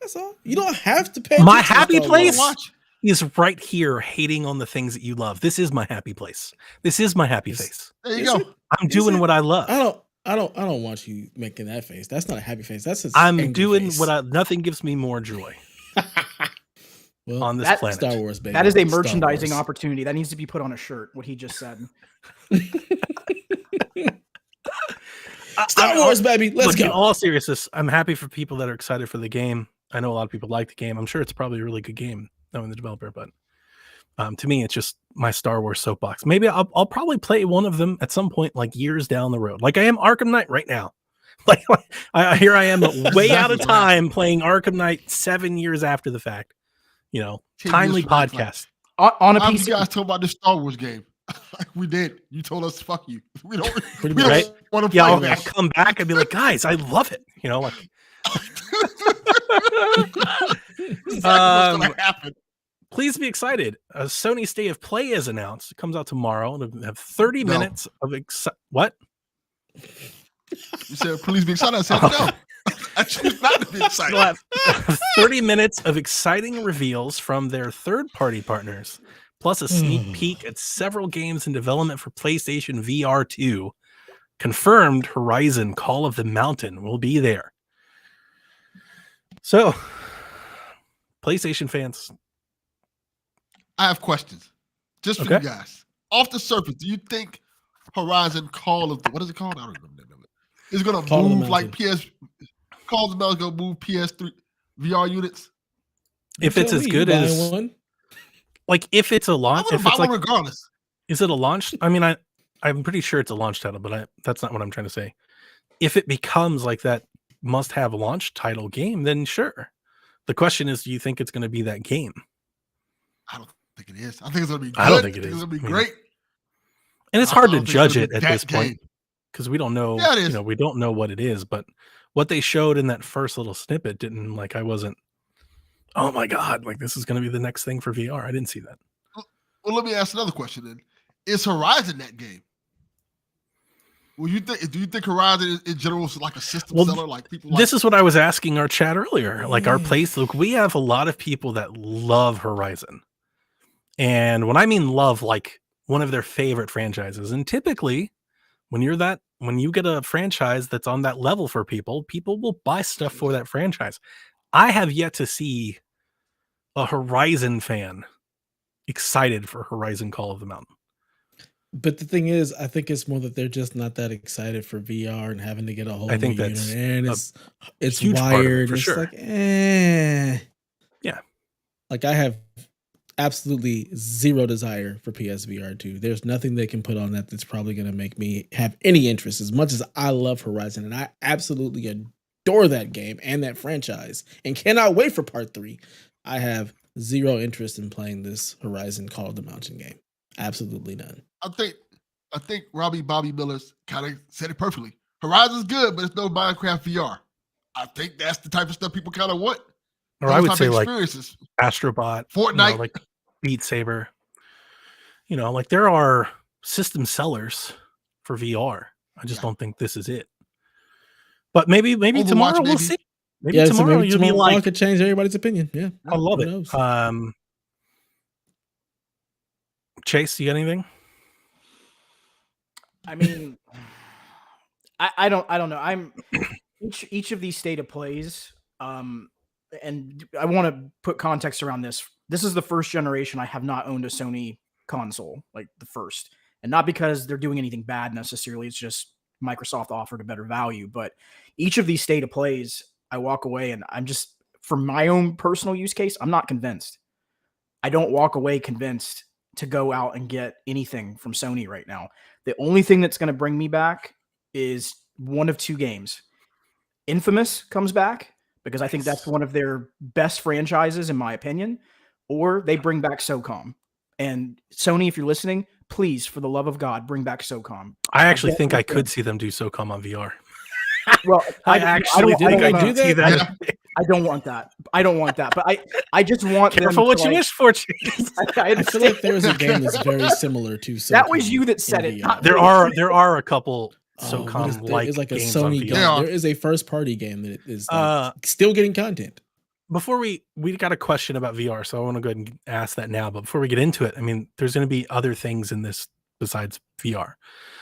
S1: That's all. You don't have to pay.
S2: My happy place is right here, hating on the things that you love. This is my happy place. This is my happy face.
S3: There you go.
S2: I'm doing what I love.
S1: I don't want you making that face. That's not a happy face. That's
S2: I'm doing face. Nothing gives me more joy.
S1: Well,
S2: on this planet.
S1: Star Wars, baby.
S4: That is a merchandising opportunity. That needs to be put on a shirt, what he just said.
S1: Star Wars, baby. Let's go.
S2: In all seriousness, I'm happy for people that are excited for the game. I know a lot of people like the game. I'm sure it's probably a really good game, knowing the developer, but to me, it's just my Star Wars soapbox. Maybe I'll probably play one of them at some point, like years down the road. Like I am Arkham Knight right now. Here I am way out of time playing Arkham Knight 7 years after the fact. Timely podcast.
S4: On a
S3: PC.
S4: PC.
S3: You guys talk about the Star Wars game. We did. You told us, fuck you. We don't want to play
S2: I'll
S3: that.
S2: come back and be like, guys, I love it.
S3: What's gonna happen?
S2: Please be excited. A Sony State of Play is announced. It comes out tomorrow. It'll have 30 minutes of what?
S3: You said, please be excited. I said, no. I choose not to be excited.
S2: You'll have 30 minutes of exciting reveals from their third-party partners, plus a sneak peek at several games in development for PlayStation VR 2. Confirmed Horizon Call of the Mountain will be there. So, PlayStation fans.
S3: I have questions. Just for you guys. Off the surface, do you think Horizon Call of what is it called? I don't remember that name. It's going to move like Call of the Mountain is going to move PS3 VR units?
S2: If it's as good as one? Like if it's a launch, if it's like,
S3: regardless.
S2: Is it a launch? I mean, I'm pretty sure it's a launch title, but that's not what I'm trying to say. If it becomes like that must-have launch title game, then sure. The question is, do you think it's going to be that game?
S3: I don't think it is. I think it's going to be good.
S2: I don't think it is.
S3: It's going to be great.
S2: And it's hard to judge it at this point because we don't know.
S3: Yeah, it is.
S2: We don't know what it is, but what they showed in that first little snippet didn't I wasn't, oh my God, like this is going to be the next thing for VR. I didn't see that.
S3: Well, let me ask another question then. Is Horizon that game? Well, do you think Horizon in general is like a system seller? Like people like,
S2: this is what I was asking our chat earlier. Like our place, look, we have a lot of people that love Horizon. And when I mean love, like one of their favorite franchises. And typically when you get a franchise that's on that level for people will buy stuff for that franchise. I have yet to see a Horizon fan excited for Horizon Call of the Mountain.
S1: But the thing is, I think it's more that they're just not that excited for VR and having to get a whole
S2: I think
S1: new
S2: that's
S1: unit. And it's
S2: huge part of it,
S1: wired.
S2: for
S1: It's
S2: sure.
S1: like,
S2: Yeah.
S1: Like I have absolutely zero desire for PSVR 2. There's nothing they can put on that that's probably going to make me have any interest. As much as I love Horizon and I absolutely adore that game and that franchise and cannot wait for part 3, I have zero interest in playing this Horizon Call of the Mountain game. Absolutely none.
S3: I think Bobby Miller's kind of said it perfectly. Horizon's good, but it's no Minecraft VR. I think that's the type of stuff people kind of want.
S2: Or I would say like
S3: experiences.
S2: Astrobot,
S3: Fortnite,
S2: like Beat Saber. Like there are system sellers for VR. I just don't think this is it. But maybe
S3: Overwatch,
S2: tomorrow we'll see. Maybe
S1: so
S2: tomorrow
S1: maybe
S2: you'll be
S1: tomorrow
S2: like,
S1: could change everybody's opinion. Yeah,
S2: I love
S1: who
S2: it.
S1: knows?
S2: Chase, you got anything?
S4: I mean, I don't know. I'm each of these state of plays, and I want to put context around this. This is the first generation I have not owned a Sony console, like the first, and not because they're doing anything bad necessarily. It's just Microsoft offered a better value. But each of these state of plays, I walk away and I'm just, for my own personal use case, I'm not convinced. I don't walk away convinced to go out and get anything from Sony right now. The only thing that's going to bring me back is one of two games. Infamous comes back because I think that's one of their best franchises, in my opinion, or they bring back SOCOM. And Sony, if you're listening, please, for the love of God, bring back SOCOM.
S2: I actually think I could see them do SOCOM on VR.
S4: Well,
S2: I actually think I could see that.
S4: I don't want that. But I just want
S2: Careful
S4: them
S2: what
S4: to,
S2: you
S4: like,
S2: wish for.
S1: I feel like there was a game that's very similar to SOCOM.
S4: That was you that said it.
S1: VR.
S2: There are a couple SOCOM like
S1: it's like a
S2: games on
S1: Sony
S2: VR.
S1: game. There is a first party game that is still getting content.
S2: Before we got a question about VR, so I want to go ahead and ask that now. But before we get into it, I mean, there's going to be other things in this besides VR.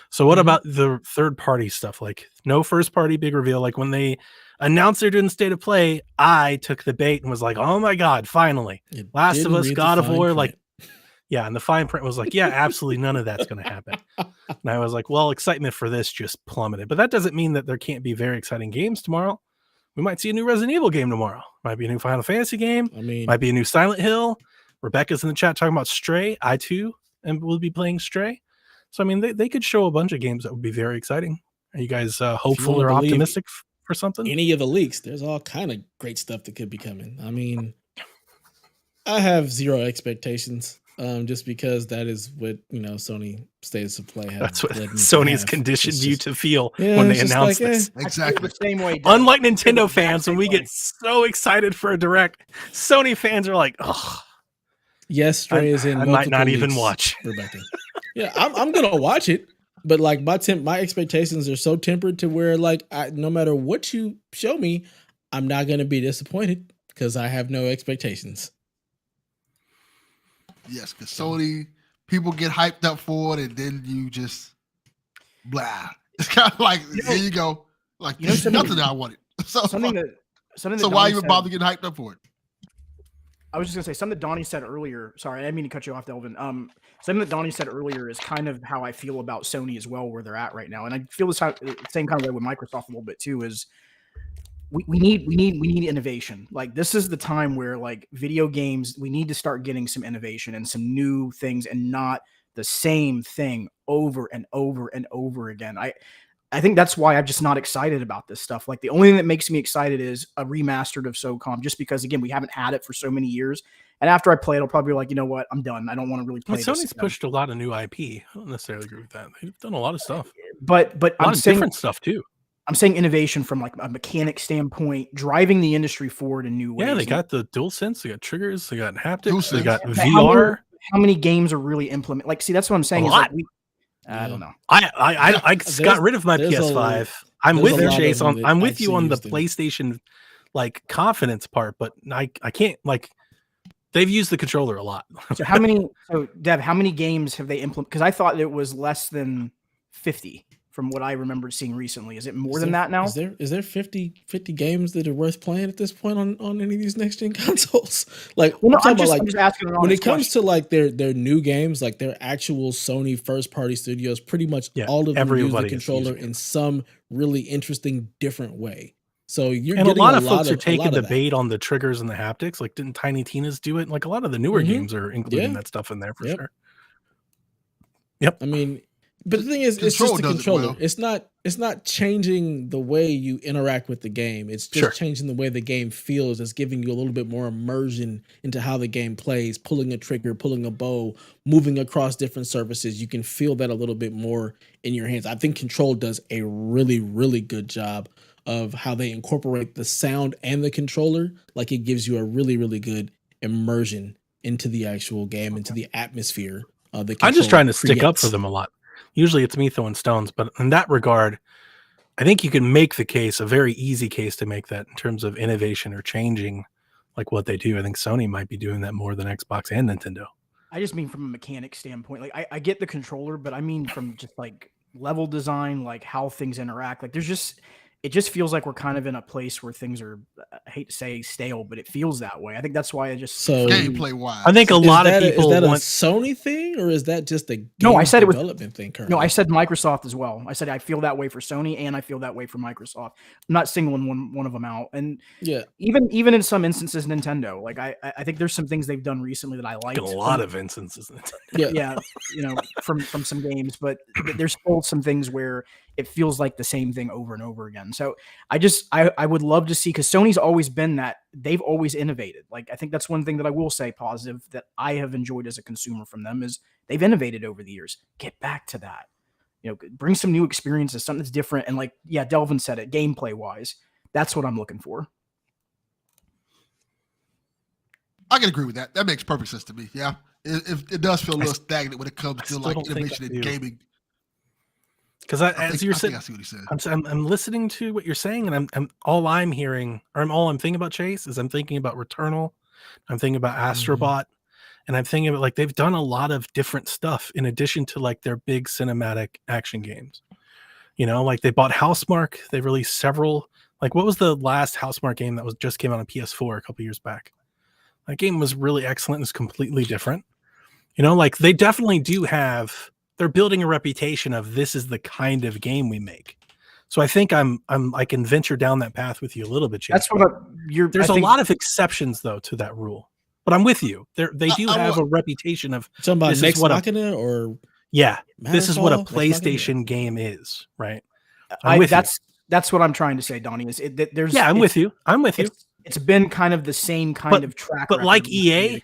S2: So what about the third party stuff? Like no first party big reveal. Like when they announced they're doing State of Play, I took the bait and was like, oh my God, finally. Last of Us, God of War, like, yeah. And the fine print was like, yeah, absolutely none of that's going to happen. And I was like, well, excitement for this just plummeted. But that doesn't mean that there can't be very exciting games tomorrow. We might see a new Resident Evil game tomorrow. Might be a new Final Fantasy game.
S1: I mean,
S2: might be a new Silent Hill. Rebecca's in the chat talking about Stray. I too will be playing Stray. So I mean, they could show a bunch of games that would be very exciting. Are you guys hopeful or optimistic for something?
S1: Any of the leaks, there's all kind of great stuff that could be coming. I mean, I have zero expectations, just because that is what Sony State of Play has.
S2: That's what Sony's conditioned you to feel when they announce this.
S3: Exactly.
S4: The same way.
S2: Unlike Nintendo fans, when we get so excited for a direct, Sony fans are like, oh.
S1: Yes, Stray is in.
S2: I might not
S1: leaks,
S2: even watch.
S1: Rebecca. Yeah, I'm gonna watch it, but like my expectations are so tempered to where like no matter what you show me, I'm not gonna be disappointed because I have no expectations.
S3: Yes, because Sony people get hyped up for it, and then you just blah. It's kind of like here you go, like there's nothing that I wanted. So why you bother getting hyped up for it?
S4: I was just gonna say something that Donnie said earlier. Sorry, I didn't mean to cut you off, Delvin. Something that Donnie said earlier is kind of how I feel about Sony as well, where they're at right now, and I feel the same kind of way with Microsoft a little bit too. Is we need innovation. Like this is the time where like video games, we need to start getting some innovation and some new things, and not the same thing over and over and over again. I think that's why I'm just not excited about this stuff. Like the only thing that makes me excited is a remastered of SOCOM, just because again we haven't had it for so many years. And after I play it, I'll probably be like, you know what, I'm done. I don't want to really play.
S2: Sony's pushed a lot of new IP. I don't necessarily agree with that. They've done a lot of stuff,
S4: but
S2: a lot of different stuff too.
S4: I'm saying innovation from like a mechanic standpoint, driving the industry forward in new ways.
S2: Yeah, they got the DualSense, they got triggers, they got haptics, they
S3: DualSense.
S2: got
S4: But
S2: VR.
S4: How many games are really implemented? Like, see, that's what I'm saying.
S2: A
S4: Is
S2: lot.
S4: like I don't know.
S2: I got rid of my
S1: there's
S2: PS5. I'm
S1: there's
S2: with
S1: a
S2: you,
S1: lot of
S2: Chase.
S1: them that
S2: I'm with
S1: I've
S2: you on the
S1: used them.
S2: PlayStation like confidence part, but I can't like they've used the controller a lot.
S4: So how many? So Dev, how many games have they implemented? Because I thought it was less than 50 from what I remember seeing recently. Is it more than that now?
S1: Is there 50 games that are worth playing at this point on any of these next gen consoles? Like,
S4: Well, no,
S1: I'm
S4: I'm
S1: talking
S4: just
S1: about,
S4: asking.
S1: when it comes to like their new games, like their actual Sony first party studios, pretty much all of them use the
S2: everybody is
S1: controller
S2: using it.
S1: in some really interesting different way. So you're
S2: And a
S1: getting
S2: lot of folks are taking the
S1: that.
S2: bait on the triggers and the haptics. Like, didn't Tiny Tina's do it? Like, a lot of the newer games are including that stuff in there for sure. Yep.
S1: I mean, but the thing is, it's just the controller. It's not changing the way you interact with the game. It's just changing the way the game feels. It's giving you a little bit more immersion into how the game plays, pulling a trigger, pulling a bow, moving across different surfaces. You can feel that a little bit more in your hands. I think Control does a really, really good job of how they incorporate the sound and the controller. Like, it gives you a really, really good immersion into the actual game, into the atmosphere.
S2: I'm just trying to stick up for them a lot. Usually it's me throwing stones, but in that regard, I think you can make the case, a very easy case to make that in terms of innovation or changing like what they do. I think Sony might be doing that more than Xbox and Nintendo.
S4: I just mean from a mechanic standpoint. Like, I get the controller, but I mean from just like level design, like how things interact. Like, it just feels like we're kind of in a place where things are, I hate to say stale, but it feels that way. I think that's why
S3: gameplay wise.
S2: I think a lot of people
S1: is that
S2: want
S1: a Sony thing, or is that just a game
S4: No, I said it was
S1: development thing currently?
S4: No, I said Microsoft as well. I said I feel that way for Sony and I feel that way for Microsoft. I'm not singling one of them out. And even in some instances, Nintendo. Like, I think there's some things they've done recently that I liked.
S2: a lot of instances.
S4: Yeah, from some games, but there's still some things where it feels like the same thing over and over again. So I would love to see, because Sony's always been that. They've always innovated. Like, I think that's one thing that I will say positive that I have enjoyed as a consumer from them is they've innovated over the years. Get back to that. Bring some new experiences, something that's different. And like, yeah, Delvin said it, gameplay wise, that's what I'm looking for.
S3: I can agree with that. That makes perfect sense to me. Yeah. It does feel a little stagnant when it comes to like innovation in gaming.
S2: Because as you're saying,
S3: I see what he said.
S2: I'm listening to what you're saying, and I'm all I'm hearing, or all I'm thinking about, Chase, is I'm thinking about Returnal, I'm thinking about Astrobot, and I'm thinking about like they've done a lot of different stuff in addition to like their big cinematic action games. Like they bought Housemarque, they released several. Like, what was the last Housemarque game that just came out on PS4 a couple years back? That game was really excellent. It's completely different. Like they definitely do have. They're building a reputation of this is the kind of game we make. So I think I can venture down that path with you a little bit, Chase.
S4: That's what
S2: there's a lot of exceptions though to that rule, but I'm with you. They do have a reputation of
S1: talking about
S2: this
S1: Next
S2: is what
S1: Machina or
S2: this is what a PlayStation game is, right?
S4: That's what I'm trying to say, Donnie.
S2: I'm with you.
S4: It's been kind of the same kind of track.
S2: But like EA,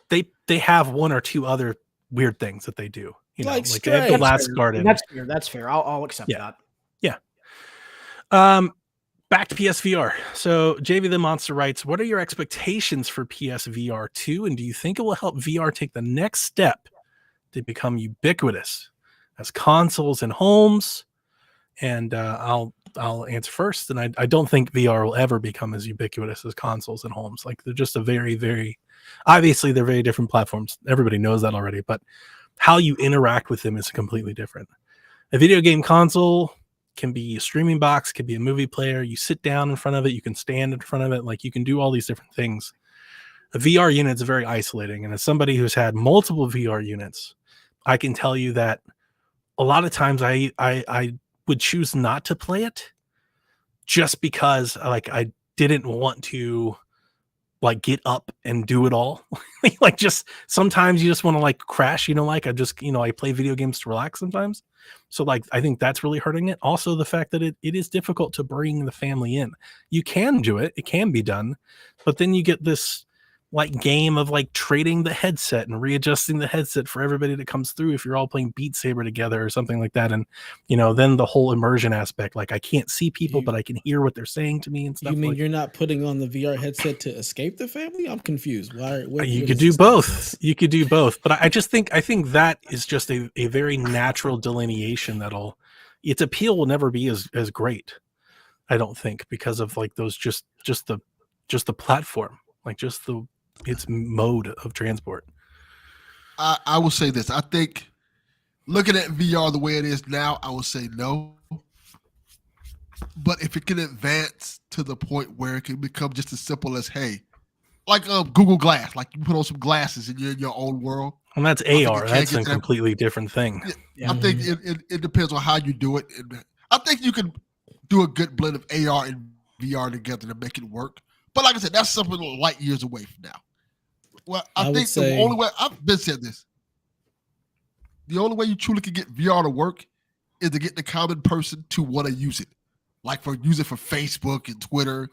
S2: they have one or two other weird things that they do. Like they have the Last Guardian.
S4: That's fair. I'll accept that.
S2: Yeah. Back to PSVR. So JV the Monster writes, what are your expectations for PSVR 2? And do you think it will help VR take the next step to become ubiquitous as consoles and homes? And I'll answer first. And I don't think VR will ever become as ubiquitous as consoles and homes. Like, they're just a very, very, obviously they're very different platforms. Everybody knows that already, but how you interact with them is completely different. A video game console can be a streaming box, can be a movie player. You sit down in front of it, you can stand in front of it, like you can do all these different things. A VR unit is very isolating. And as somebody who's had multiple VR units, I can tell you that a lot of times I would choose not to play it just because like I didn't want to like get up and do it all. Like, just sometimes you just want to like crash, like I play video games to relax sometimes. So like, I think that's really hurting it. Also the fact that it is difficult to bring the family in. You can do it. It can be done, but then you get this like game of like trading the headset and readjusting the headset for everybody that comes through if you're all playing Beat Saber together or something like that. And then the whole immersion aspect, like I can't see people but I can hear what they're saying to me and stuff.
S1: You mean you're not putting on the VR headset to escape the family? I'm confused.
S2: You could do both. You could do both, but I think that is just a very natural delineation its appeal will never be as great, I don't think, because of like those just the platform, like just its mode of transport.
S3: I will say this. I think looking at VR the way it is now, I would say no. But if it can advance to the point where it can become just as simple as, hey, like Google Glass, like you put on some glasses and you're in your own world.
S2: And that's AR. That's a completely different thing.
S3: Yeah. I think it depends on how you do it. I think you can do a good blend of AR and VR together to make it work. But like I said, that's something light years away from now. Well, I think the only way, I've been said this, the only way you truly can get VR to work is to get the common person to want to use it. Like use it for Facebook and Twitter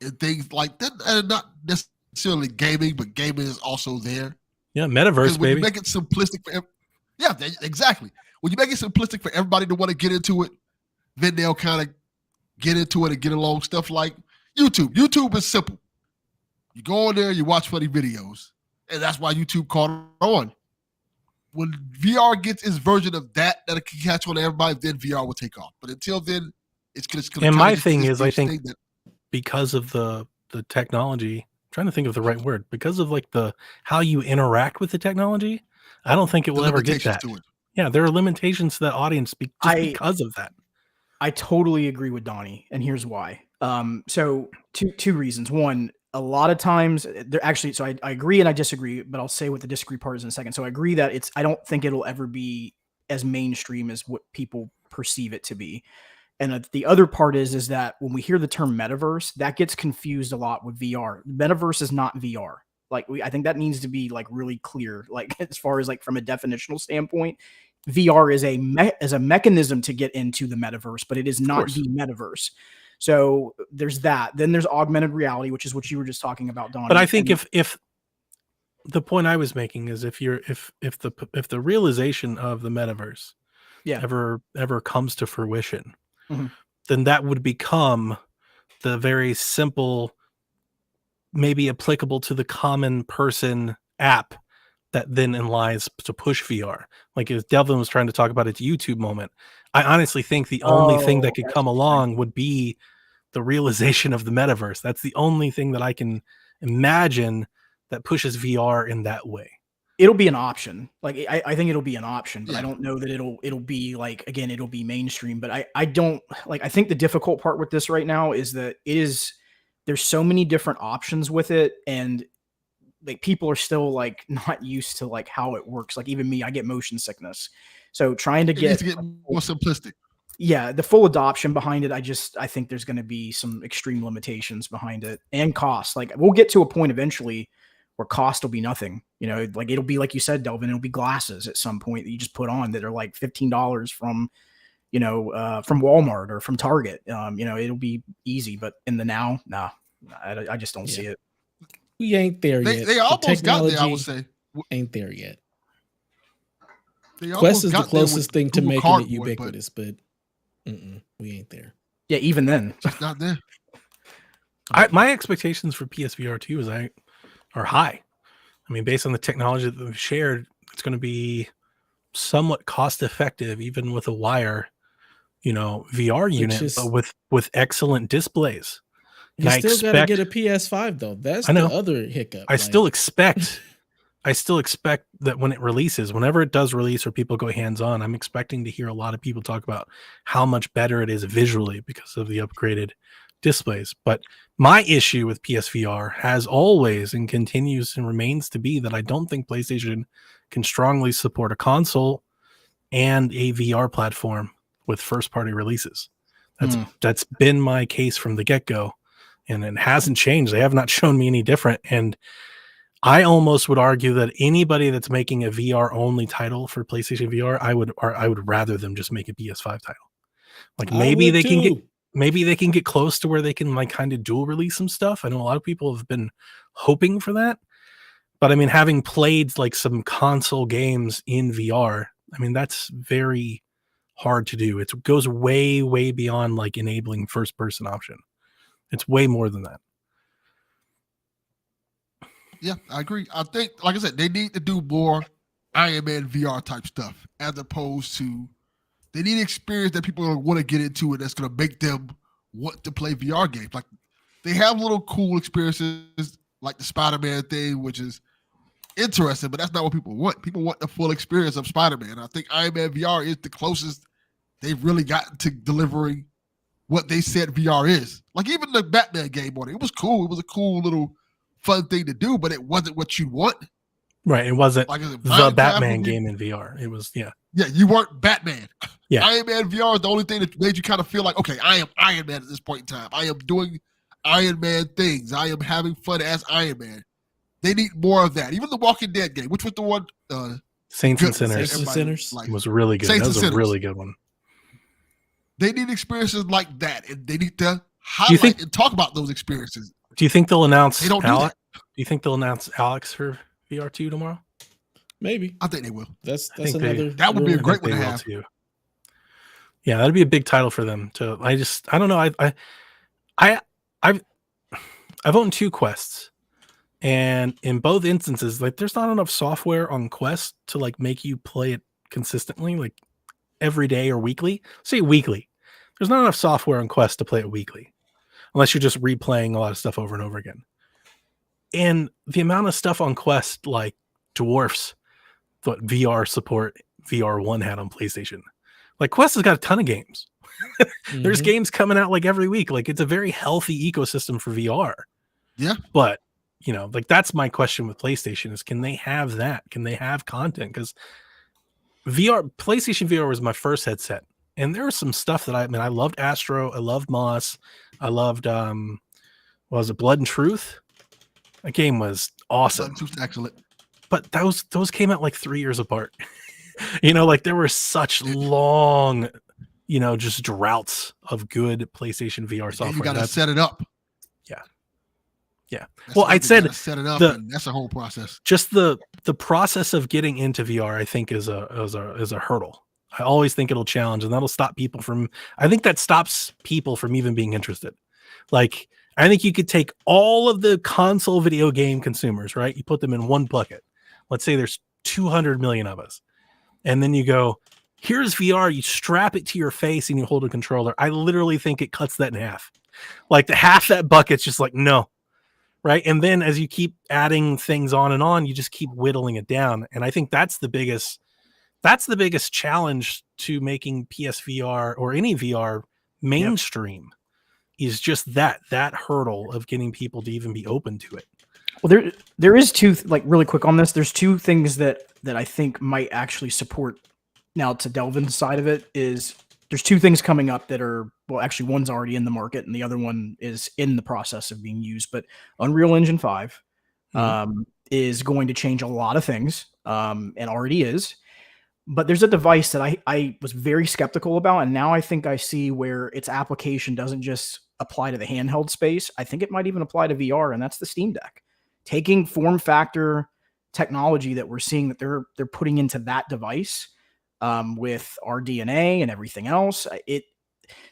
S3: and things like that. And not necessarily gaming, but gaming is also there.
S2: Yeah, metaverse, baby.
S3: You make it simplistic for exactly. When you make it simplistic for everybody to want to get into it, then they'll kind of get into it and get along. Stuff like YouTube. YouTube is simple. You go on there, you watch funny videos, and that's why YouTube caught on. When VR gets its version of that it can catch on to everybody, then VR will take off. But until then, it's going to.
S2: And my thing is, I think because of the technology, I'm trying to think of the right word, because of like how you interact with the technology, I don't think it will ever get that. Yeah, there are limitations to that audience because of that.
S4: I totally agree with Donnie, and here's why. So two reasons. One, a lot of times they're actually, so I agree and I disagree, but I'll say what the disagree part is in a second. So I agree that I don't think it'll ever be as mainstream as what people perceive it to be. And the other part is that when we hear the term metaverse, that gets confused a lot with VR. Metaverse is not VR. Like I think that needs to be like really clear. Like as far as like from a definitional standpoint, VR is a mechanism to get into the metaverse, but it is not the metaverse. So there's that. Then there's augmented reality, which is what you were just talking about, Donnie.
S2: But I think if the point I was making is if the realization of the metaverse ever comes to fruition, then that would become the very simple, maybe applicable to the common person app that then lies to push VR. Like as Delvin was trying to talk about its YouTube moment, I honestly think the only thing that could come along would be the realization of the metaverse. That's the only thing that I can imagine that pushes VR in that way.
S4: It'll be an option. Like I think it'll be an option, but I don't know that it'll be like, again, it'll be mainstream. But I don't like, I think the difficult part with this right now is that there's so many different options with it, and like people are still like not used to like how it works. Like even me, I get motion sickness. So trying to get
S3: more simplistic.
S4: Yeah, the full adoption behind it, I think there's going to be some extreme limitations behind it, and cost. Like we'll get to a point eventually where cost will be nothing. Like it'll be like you said, Delvin, it'll be glasses at some point that you just put on that are like $15 from Walmart or from Target. It'll be easy, but in the now, nah, I just don't see it.
S1: We ain't there yet.
S3: They almost got there, I would say.
S1: Ain't there yet. Quest is the closest thing to making it ubiquitous, but we ain't there.
S4: Yeah, even then.
S3: It's not there.
S2: My expectations for PSVR 2 are high. I mean, based on the technology that we've shared, it's going to be somewhat cost effective, even with a wire, VR unit, but with excellent displays.
S1: You still got to get a PS5 though. That's the other hiccup.
S2: I still expect that when it releases, whenever it does release or people go hands-on, I'm expecting to hear a lot of people talk about how much better it is visually because of the upgraded displays. But my issue with PSVR has always and continues and remains to be that I don't think PlayStation can strongly support a console and a VR platform with first-party releases. That's been my case from the get-go, and it hasn't changed. They have not shown me any different. And I almost would argue that anybody that's making a VR only title for PlayStation VR, I would rather them just make a PS5 title. Like maybe they can get close to where they can like kind of dual release some stuff. I know a lot of people have been hoping for that, But I mean, having played like some console games in VR, I mean, that's very hard to do. It goes way, way beyond like enabling first person option. It's way more than that.
S3: Yeah, I agree. I think, like I said, they need to do more Iron Man VR type stuff as opposed to they need experience that people want to get into it that's going to make them want to play VR games. Like they have little cool experiences like the Spider-Man thing, which is interesting, but that's not what people want. People want the full experience of Spider-Man. I think Iron Man VR is the closest they've really gotten to delivering what they said VR is. Like even the Batman game on it, it was cool. It was a cool little fun thing to do, but it wasn't what you want.
S2: Right. It wasn't
S3: like
S2: the Batman game in VR. It was, yeah.
S3: Yeah, you weren't Batman.
S2: Yeah.
S3: Iron Man VR is the only thing that made you kind of feel like, okay, I am Iron Man at this point in time. I am doing Iron Man things. I am having fun as Iron Man. They need more of that. Even the Walking Dead game, which was the one
S2: Saints and Sinners.
S1: Saints and Sinners.
S3: Like,
S2: It was really good.
S3: Saints
S2: That was
S3: and
S2: a really good one.
S3: they need experiences like that, and they need to highlight and talk about those experiences.
S2: Do you think they'll announce
S3: They don't do
S2: Alex?
S3: that.
S2: Do you think they'll announce Alex for VR2 tomorrow?
S1: Maybe.
S3: I think they will.
S1: That's
S2: think
S1: another.
S3: that would be a
S1: rumor.
S3: great
S2: They
S3: one to
S2: will
S3: have.
S2: too. Yeah, that'd be a big title for them. I don't know. I've owned 2 Quests, and in both instances, like there's not enough software on Quest to like make you play it consistently, like every day or weekly. Say weekly. There's not enough software on Quest to play it weekly, unless you're just replaying a lot of stuff over and over again. And the amount of stuff on Quest like dwarfs what VR support VR1 had on PlayStation. Like Quest has got a ton of games. There's games coming out like every week. Like it's a very healthy ecosystem for VR.
S3: Yeah.
S2: But you know, like that's my question with PlayStation is can they have that? Can they have content? Because PlayStation VR was my first headset. And there was some stuff that I loved Astro, I loved Moss, I loved what was it, Blood and Truth? That game was awesome.
S3: Excellent.
S2: But those came out like 3 years apart. You know, like there were such long, you know, just droughts of good PlayStation VR software.
S3: You got to set it up.
S2: Yeah.
S3: That's
S2: Well,
S3: right,
S2: I'd
S3: you
S2: said
S3: gotta set it up,
S2: the-
S3: and that's a whole process.
S2: just the process of getting into VR, I think is a hurdle. I always think it'll challenge, and that'll stop people from. I think that stops people from even being interested. Like I think you could take all of the console video game consumers, right? You put them in one bucket. Let's say there's 200 million of us, and then you go, here's VR. You strap it to your face and you hold a controller. I literally think it cuts that in half. Like the half that bucket's just like no. Right. And then as you keep adding things on, you just keep whittling it down. And I think that's the biggest challenge to making PSVR or any VR mainstream is just that hurdle of getting people to even be open to it.
S4: Well, there is like really quick on this. There's 2 things that I think might actually support. Now to Delvin's side of it is there's 2 things coming up that are, well, actually one's already in the market and the other one is in the process of being used. But Unreal Engine 5 is going to change a lot of things and already is. But there's a device that I was very skeptical about, and now I think I see where its application doesn't just apply to the handheld space. I think it might even apply to VR, and that's the Steam Deck. Taking form factor technology that we're seeing that they're putting into that device with our DNA and everything else,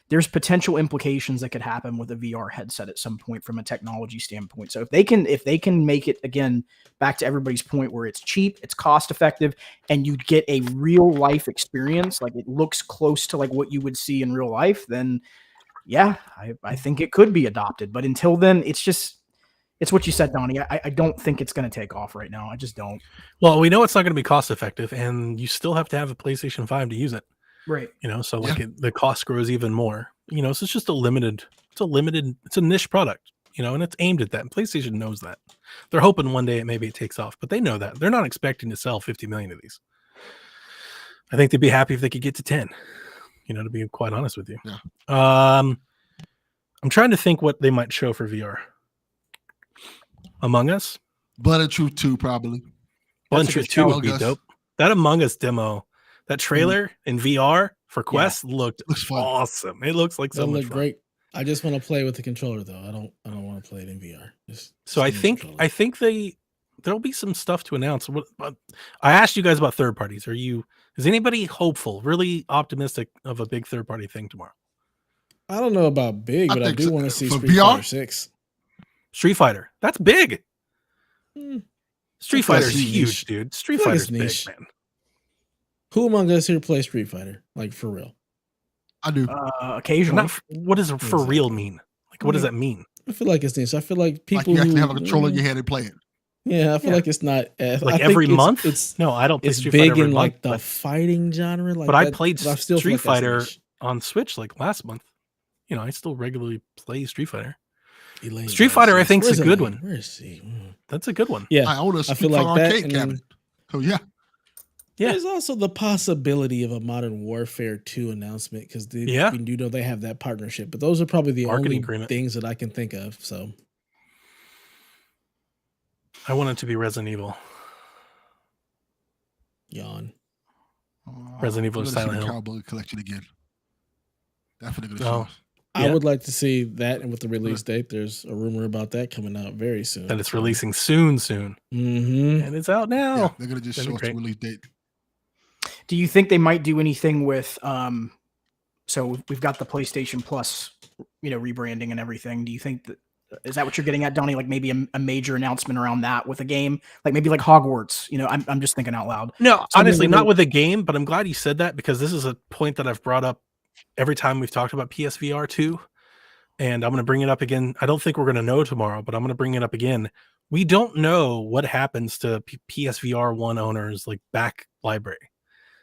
S4: there's potential implications that could happen with a VR headset at some point from a technology standpoint. So if they can make it, again, back to everybody's point where it's cheap, it's cost effective, and you get a real life experience, like it looks close to like what you would see in real life, then yeah, I think it could be adopted. But until then, it's what you said, Donnie. I don't think it's going to take off right now. I just don't.
S2: Well, we know it's not going to be cost effective, and you still have to have a PlayStation 5 to use it.
S4: Right.
S2: You know, so like the cost grows even more. You know, so it's just it's a niche product, you know, and it's aimed at that. And PlayStation knows that. They're hoping one day maybe it takes off, but they know that. They're not expecting to sell 50 million of these. I think they'd be happy if they could get to 10, you know, to be quite honest with you.
S3: Yeah.
S2: I'm trying to think what they might show for VR. Among Us?
S3: Blood and Truth 2, probably.
S2: Blood and Truth 2 would be
S3: Among Us.
S2: dope. That Among Us demo, that trailer in VR for Quest looks
S3: fun.
S2: awesome. It looks like so
S1: That'll
S2: much
S1: look
S2: fun.
S1: great. I just want to play with the controller though. I don't want to play it in VR.
S2: So I think there'll be some stuff to announce. I asked you guys about third parties. Is anybody hopeful, really optimistic of a big third party thing tomorrow?
S1: I don't know about big, but I
S3: think
S1: do
S3: so.
S1: want to see
S3: For
S1: Street
S3: VR?
S1: Fighter 6.
S2: Street Fighter. That's big.
S1: Hmm.
S2: Street
S1: I feel like
S2: Fighter's
S1: it's
S2: huge,
S1: niche.
S2: dude. Street
S1: I feel like
S2: Fighter's
S1: it's
S2: big,
S1: niche.
S2: man.
S1: Who among us here play Street Fighter? Like for real?
S3: I do.
S4: Occasionally.
S2: What does for real
S1: Exactly.
S2: mean? Like, what does that mean?
S1: I feel like it's niche. I feel like people
S3: Like you have to
S1: who
S3: have a controller in your hand and play it.
S1: Yeah, I feel
S2: Yeah.
S1: like it's not
S2: Like
S1: I
S2: every
S1: think
S2: month?
S1: It's
S2: No, I don't play
S1: it's
S2: Street Fighter
S1: big
S2: every
S1: in like
S2: month,
S1: the
S2: but-
S1: fighting genre. Like,
S2: but I
S1: that-
S2: played
S1: but I still feel
S2: Street
S1: like that's
S2: Fighter
S1: niche.
S2: on Switch like last month. You know, I still regularly play Street Fighter.
S1: Elaine
S2: Street
S1: does,
S2: Fighter, I
S1: yes.
S2: think, is
S1: Where's
S2: a good
S1: Elaine?
S2: one.
S1: Where is he?
S2: That's a good one.
S1: Yeah,
S3: I own a
S1: I
S3: Street
S1: feel like
S3: Fighter
S1: that.
S3: arcade
S1: And
S3: cabinet. So yeah.
S2: Yeah.
S1: there's also the possibility of a Modern Warfare 2 announcement because
S2: Yeah.
S1: we do know they have that partnership. But those are probably the
S2: Marketing
S1: only
S2: agreement.
S1: things that I can think of. So
S2: I want it to be Resident Evil.
S1: yawn.
S2: Resident Evil
S3: We're
S2: or
S3: gonna see
S2: Silent
S3: the
S2: Hill.
S3: Cowboy Collection again. Definitely gonna
S2: Oh.
S3: show us.
S1: I
S2: Yeah.
S1: would like to see that, and with the release date, there's a rumor about that coming out very soon.
S2: That it's releasing soon,
S1: Mm-hmm.
S2: and it's out
S3: Yeah,
S2: now.
S3: they're gonna just
S2: That'd be
S3: show us the
S2: great.
S3: release date.
S4: Do you think they might do anything with so we've got the PlayStation Plus, rebranding and everything. Do you think that is that what you're getting at, Donnie? Like maybe a major announcement around that with a game, like maybe like Hogwarts. I'm just thinking out loud.
S2: No,
S4: Something
S2: honestly,
S4: really-
S2: not with the game, but I'm glad you said that because this is a point that I've brought up every time we've talked about PSVR 2. And I'm going to bring it up again. I don't think we're going to know tomorrow, but I'm going to bring it up again. We don't know what happens to PSVR 1 owners, like back library.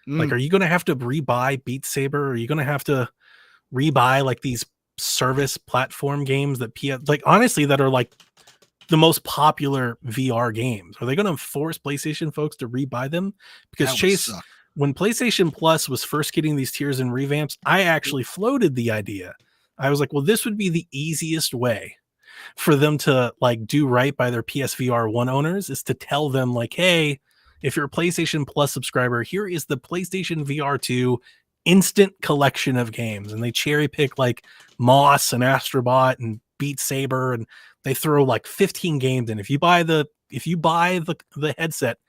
S2: Like, are you going to have to rebuy Beat Saber? Are you going to have to rebuy like these service platform games that honestly, that are like the most popular VR games? Are they going to force PlayStation folks to rebuy them? Because
S3: That would
S2: Chase,
S3: suck.
S2: when PlayStation Plus was first getting these tiers and revamps, I actually floated the idea. I was like, well, this would be the easiest way for them to like do right by their PSVR 1 owners is to tell them like, hey, if you're a PlayStation Plus subscriber, here is the PlayStation VR 2 instant collection of games. And they cherry pick like Moss and Astrobot and Beat Saber, and they throw like 15 games in. If you buy the headset,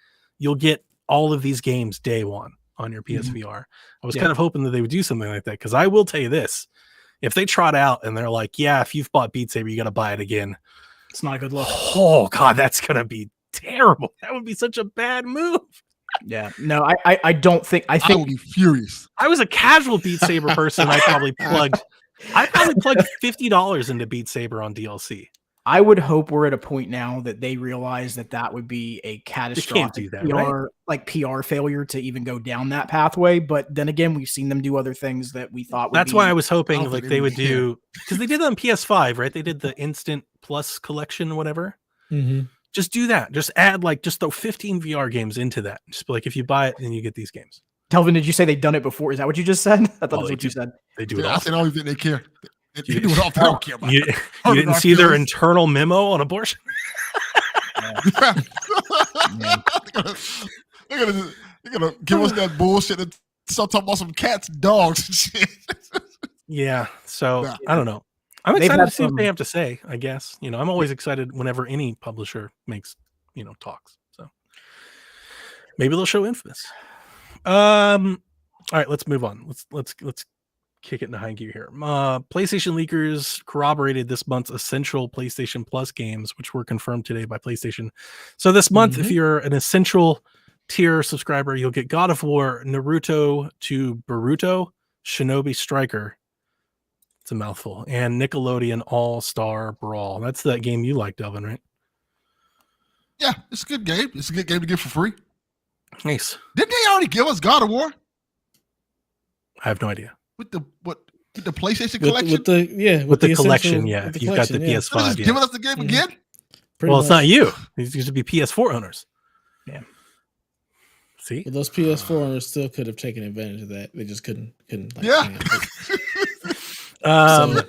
S2: you'll get all of these games day one on your PSVR. I was kind of hoping that they would do something like that, because I will tell you this. If they trot out and they're like, yeah, if you've bought Beat Saber, you got to buy it again.
S4: It's not a good look.
S2: Oh, God, that's going to be terrible. That would be such a bad move.
S4: Yeah. No, I don't think. I
S3: I
S4: think
S3: would be furious.
S2: I was a casual Beat Saber person. I probably plugged $50 into Beat Saber on DLC.
S4: I would hope we're at a point now that they realize that would be a catastrophic
S2: do that,
S4: PR, like PR failure to even go down that pathway. But then again, we've seen them do other things that we thought would
S2: That's
S4: be,
S2: why I was hoping
S3: don't
S2: like
S3: think
S2: they
S3: they
S2: would
S3: would
S2: do, because they did that on PS5, right? They did the Instant Plus collection, whatever.
S1: Mm-hmm.
S2: Just do that. Just add just throw 15 VR games into that. Just be like, if you buy it, then you get these games.
S4: Delvin, did you say they've done it before? Is that what you just said? I thought
S2: Oh,
S4: that's
S2: they
S4: what you
S2: do.
S4: said.
S2: They do it
S3: Yeah, I
S2: all.
S3: said I don't even think they care. They
S2: You-
S3: do it off. They don't care about
S2: You,
S3: it.
S2: you didn't
S3: Hurt
S2: see their
S3: our
S2: internal memo on abortion?
S3: They're gonna give us that bullshit and start talking about some cats, and dogs, and shit.
S2: Yeah. So
S3: Yeah.
S2: I don't know. I'm
S4: They've
S2: excited
S4: had
S2: to see what they
S4: some-
S2: have to say, I guess. I'm always excited whenever any publisher makes, talks. So maybe they'll show Infamous. All right, let's move on. Let's kick it into high gear here. PlayStation leakers corroborated this month's essential PlayStation Plus games, which were confirmed today by PlayStation. So this month, if you're an essential tier subscriber, you'll get God of War, Naruto to Boruto, Shinobi Striker. It's a mouthful. And Nickelodeon All-Star Brawl. That's that game you like, Delvin, right?
S3: Yeah, it's a good game. It's a good game to get for free.
S2: Nice.
S3: Didn't they already give us God of War
S2: I have no idea.
S3: with the PlayStation
S1: With
S3: collection?
S2: With the
S1: essential-
S2: collection, yeah.
S1: with
S2: If you've got the
S1: collection, yeah.
S3: So they're
S2: PS5,
S3: just
S2: yeah.
S3: giving us the game
S1: Mhm.
S3: again?
S1: Pretty
S2: Well, it's
S1: much.
S2: not you. These used to be PS4 owners.
S4: Yeah.
S2: See?
S1: But those PS4 owners still could have taken advantage of that. They just couldn't. Like,
S3: Yeah.
S2: Um,
S1: So-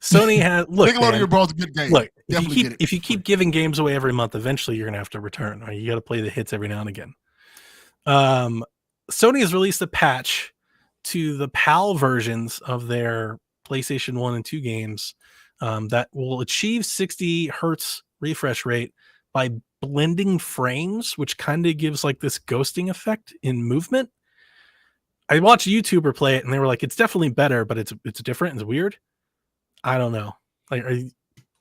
S2: Sony has look.
S3: Nickelodeon
S2: Man,
S3: Brawl's a good game.
S2: look,
S3: Definitely get it.
S2: if you keep giving games away every month, eventually you're gonna have to return. Right? You got to play the hits every now and again. Sony has released a patch to the PAL versions of their PlayStation 1 and 2 games that will achieve 60 hertz refresh rate by blending frames, which kind of gives like this ghosting effect in movement. I watched a YouTuber play it and they were like, it's definitely better, but it's different. It's weird. I don't know. Like,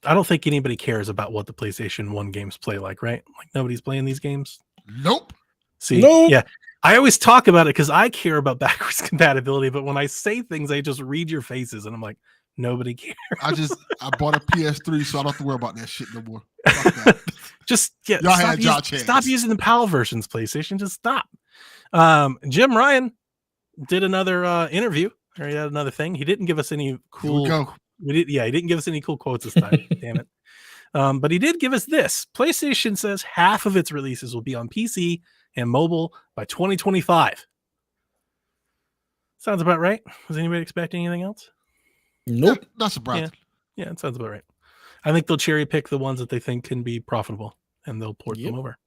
S2: I don't think anybody cares about what the PlayStation 1 games play like, right? Like nobody's playing these games.
S3: Nope.
S2: See,
S1: Nope.
S2: yeah. I always talk about it because I care about backwards compatibility, but when I say things, I just read your faces and I'm like, nobody cares.
S3: I bought a PS3, so I don't have to worry about that shit no more. Fuck that.
S2: Just yeah,
S3: Y'all had y'all chance.
S2: Stop using the PAL versions, PlayStation. Just stop. Jim Ryan did another interview. Or he had another thing. He didn't give us any cool. He didn't give us any cool quotes this time. Damn it. But he did give us this. PlayStation says half of its releases will be on PC and mobile by 2025. Sounds about right. Was anybody expecting anything else?
S1: Nope.
S3: Yeah, not surprising.
S2: Yeah, it sounds about right. I think they'll cherry pick the ones that they think can be profitable and they'll port them over.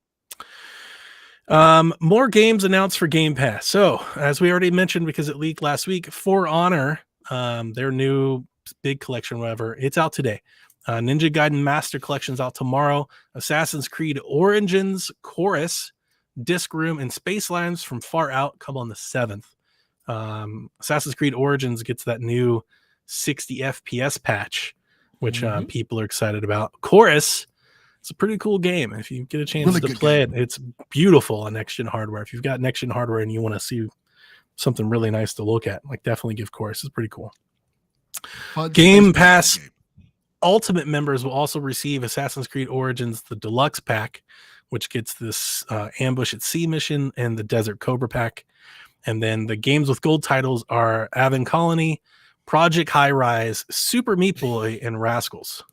S2: More games announced for Game Pass. So, as we already mentioned, because it leaked last week, For Honor, their new big collection, whatever, it's out today. Ninja Gaiden Master Collection's out tomorrow. Assassin's Creed Origins, Chorus, Disc Room, and Space Lands from Far Out come on the 7th. Assassin's Creed Origins gets that new 60 FPS patch, which people are excited about. Chorus, it's a pretty cool game. If you get a chance to play it, it's beautiful on next-gen hardware. If you've got next-gen hardware and you want to see something really nice to look at, like definitely give Chorus. It's pretty cool. Game Pass Ultimate members will also receive Assassin's Creed Origins, the Deluxe pack, which gets this Ambush at Sea mission and the Desert Cobra pack. And then the games with gold titles are Avon Colony, Project High Rise, Super Meat Boy, and Rascals.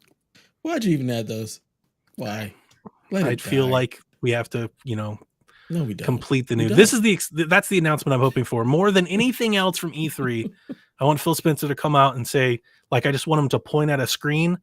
S1: Why'd you even add those? Why?
S2: I feel like we have to, no,
S1: we don't.
S2: Complete the new. This is that's the announcement I'm hoping for. More than anything else from E3, I want Phil Spencer to come out and say, like, I just want him to point at a screen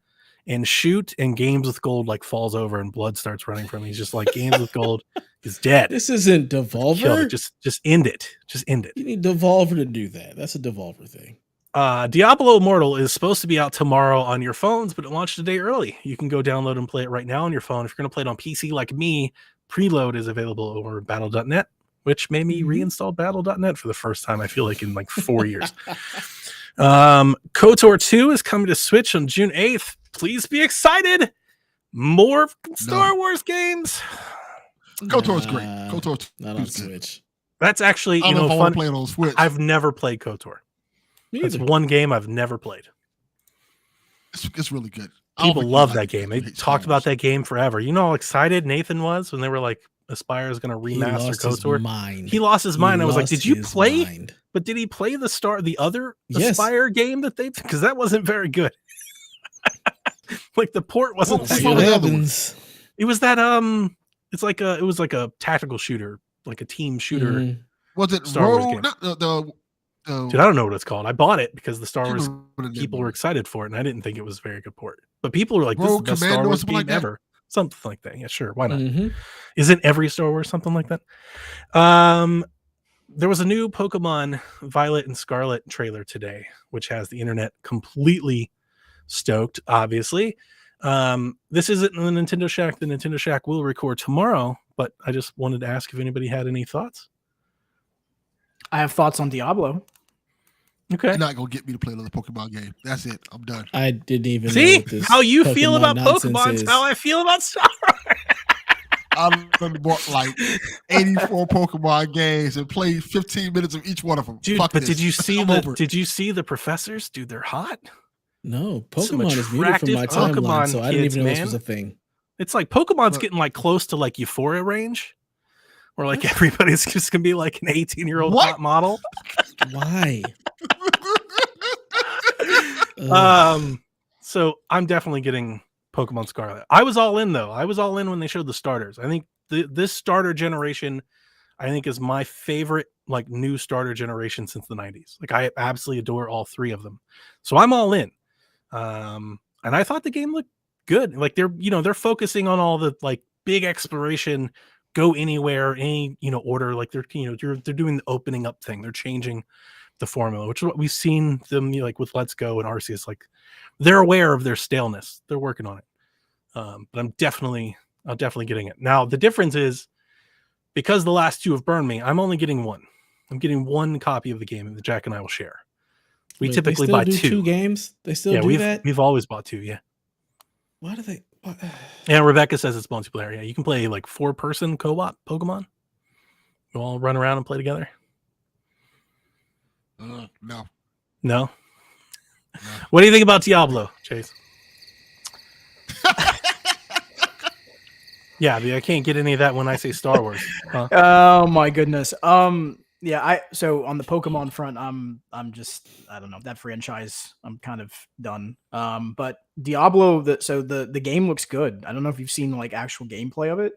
S2: and shoot, and Games with Gold like falls over and blood starts running from him. He's just like, Games with Gold is dead.
S1: This isn't Devolver.
S2: Just end it. Just end it.
S1: You need Devolver to do that. That's a Devolver thing.
S2: Diablo Immortal is supposed to be out tomorrow on your phones, but it launched a day early. You can go download and play it right now on your phone. If you're going to play it on PC like me, preload is available over battle.net, which made me reinstall battle.net for the first time, I feel like, in like 4 years. KOTOR 2 is coming to Switch on June 8th. Please be excited. More Star Wars games.
S3: KOTOR is great. KOTOR
S1: not on Switch.
S2: That's actually, fun.
S3: Playing on Switch.
S2: I've never played KOTOR. That's one game I've never played.
S3: It's really good.
S2: People love that game. They talked about that game forever. You know how excited Nathan was when they were like, Aspire is going to remaster KOTOR? He lost his mind. I was like, did you play? Mind. But did he play the other Aspire game that they? Because that wasn't very good. Like the port wasn't that good. It was that it was like a tactical shooter, like a team shooter.
S3: Was it
S2: Star Wars game? Dude, I don't know what it's called. I bought it because the Star Wars people were excited for it, and I didn't think it was a very good port. But people were like, "This is the best Star Wars game ever." Something like that. Yeah, sure. Why not? Isn't every Star Wars something like that? There was a new Pokemon Violet and Scarlet trailer today, which has the internet completely stoked. Obviously, this isn't the Nintendo Shack. The Nintendo Shack will record tomorrow, but I just wanted to ask if anybody had any thoughts.
S4: I have thoughts on Diablo.
S2: Okay.
S3: You're not gonna get me to play another Pokemon game. That's it. I'm done.
S1: I didn't even
S2: see how you feel about Pokemon. How I feel about Star Wars.
S3: I've bought like 84 Pokemon games and played 15 minutes of each one of them.
S2: Dude, but did you see the professors? Dude, they're hot.
S1: No, Pokemon is muted from my timeline, so I didn't even know this was a thing.
S2: It's like Pokemon's getting like close to like Euphoria range. Or like everybody's just gonna be like an 18-year-old hot model.
S1: Why?
S2: So I'm definitely getting Pokemon Scarlet. I was all in though. I was all in when they showed the starters. I think this starter generation, I think, is my favorite like new starter generation since the 90s. Like I absolutely adore all three of them. So I'm all in. And I thought the game looked good. Like they're focusing on all the like big exploration. Go anywhere, any order. Like they're doing the opening up thing. They're changing the formula, which is what we've seen them like with Let's Go and Arceus. Like they're aware of their staleness. They're working on it. but I'll definitely getting it. Now the difference is because the last two have burned me, I'm only getting one. I'm getting one copy of the game that Jack and I will share. We
S1: Wait,
S2: typically
S1: they still
S2: buy
S1: do
S2: 2
S1: games. They still do that.
S2: We've always bought 2. Yeah.
S1: Why do they? What?
S2: Yeah, Rebecca says it's multiplayer. Yeah, you can play like 4-person co-op Pokemon. You all run around and play together.
S3: No.
S2: No. What do you think about Diablo, Chase? Yeah, I can't get any of that when I say Star Wars. Huh?
S4: Oh my goodness. Yeah, so on the Pokemon front, I'm just, I don't know, that franchise, I'm kind of done. But Diablo, the game looks good. I don't know if you've seen like actual gameplay of it.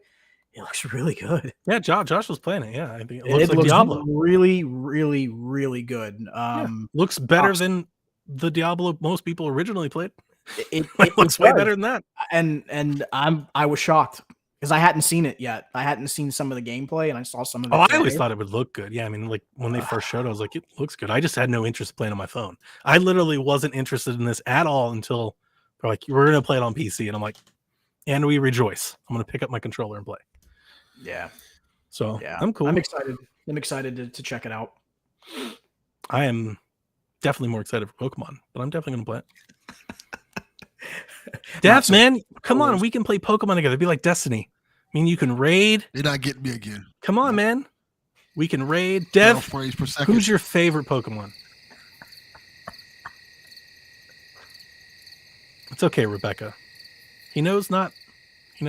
S4: It looks really good.
S2: Yeah, Josh was playing it. Yeah, I think
S4: It
S2: looks like Diablo.
S4: really, really, really good.
S2: Looks better than the Diablo most people originally played.
S4: It
S2: looks way better than that.
S4: And I was shocked because I hadn't seen it yet. I hadn't seen some of the gameplay, and I saw some of it.
S2: I always thought it would look good. Yeah, I mean, like when they first showed it, I was like, it looks good. I just had no interest playing on my phone. I literally wasn't interested in this at all until they're like, we're going to play it on PC. And I'm like, and we rejoice. I'm going to pick up my controller and play.
S4: Yeah.
S2: So
S4: yeah,
S2: I'm cool.
S4: I'm excited. I'm excited to check it out.
S2: I am definitely more excited for Pokemon, but I'm definitely going to play it. Death, man, come on. We can play Pokemon together. It'd be like Destiny. I mean, you can raid.
S3: You're not getting me again.
S2: Come on, man. We can raid. Dev,
S3: frames per second.
S2: Who's your favorite Pokemon? It's okay, Rebecca. He knows not. He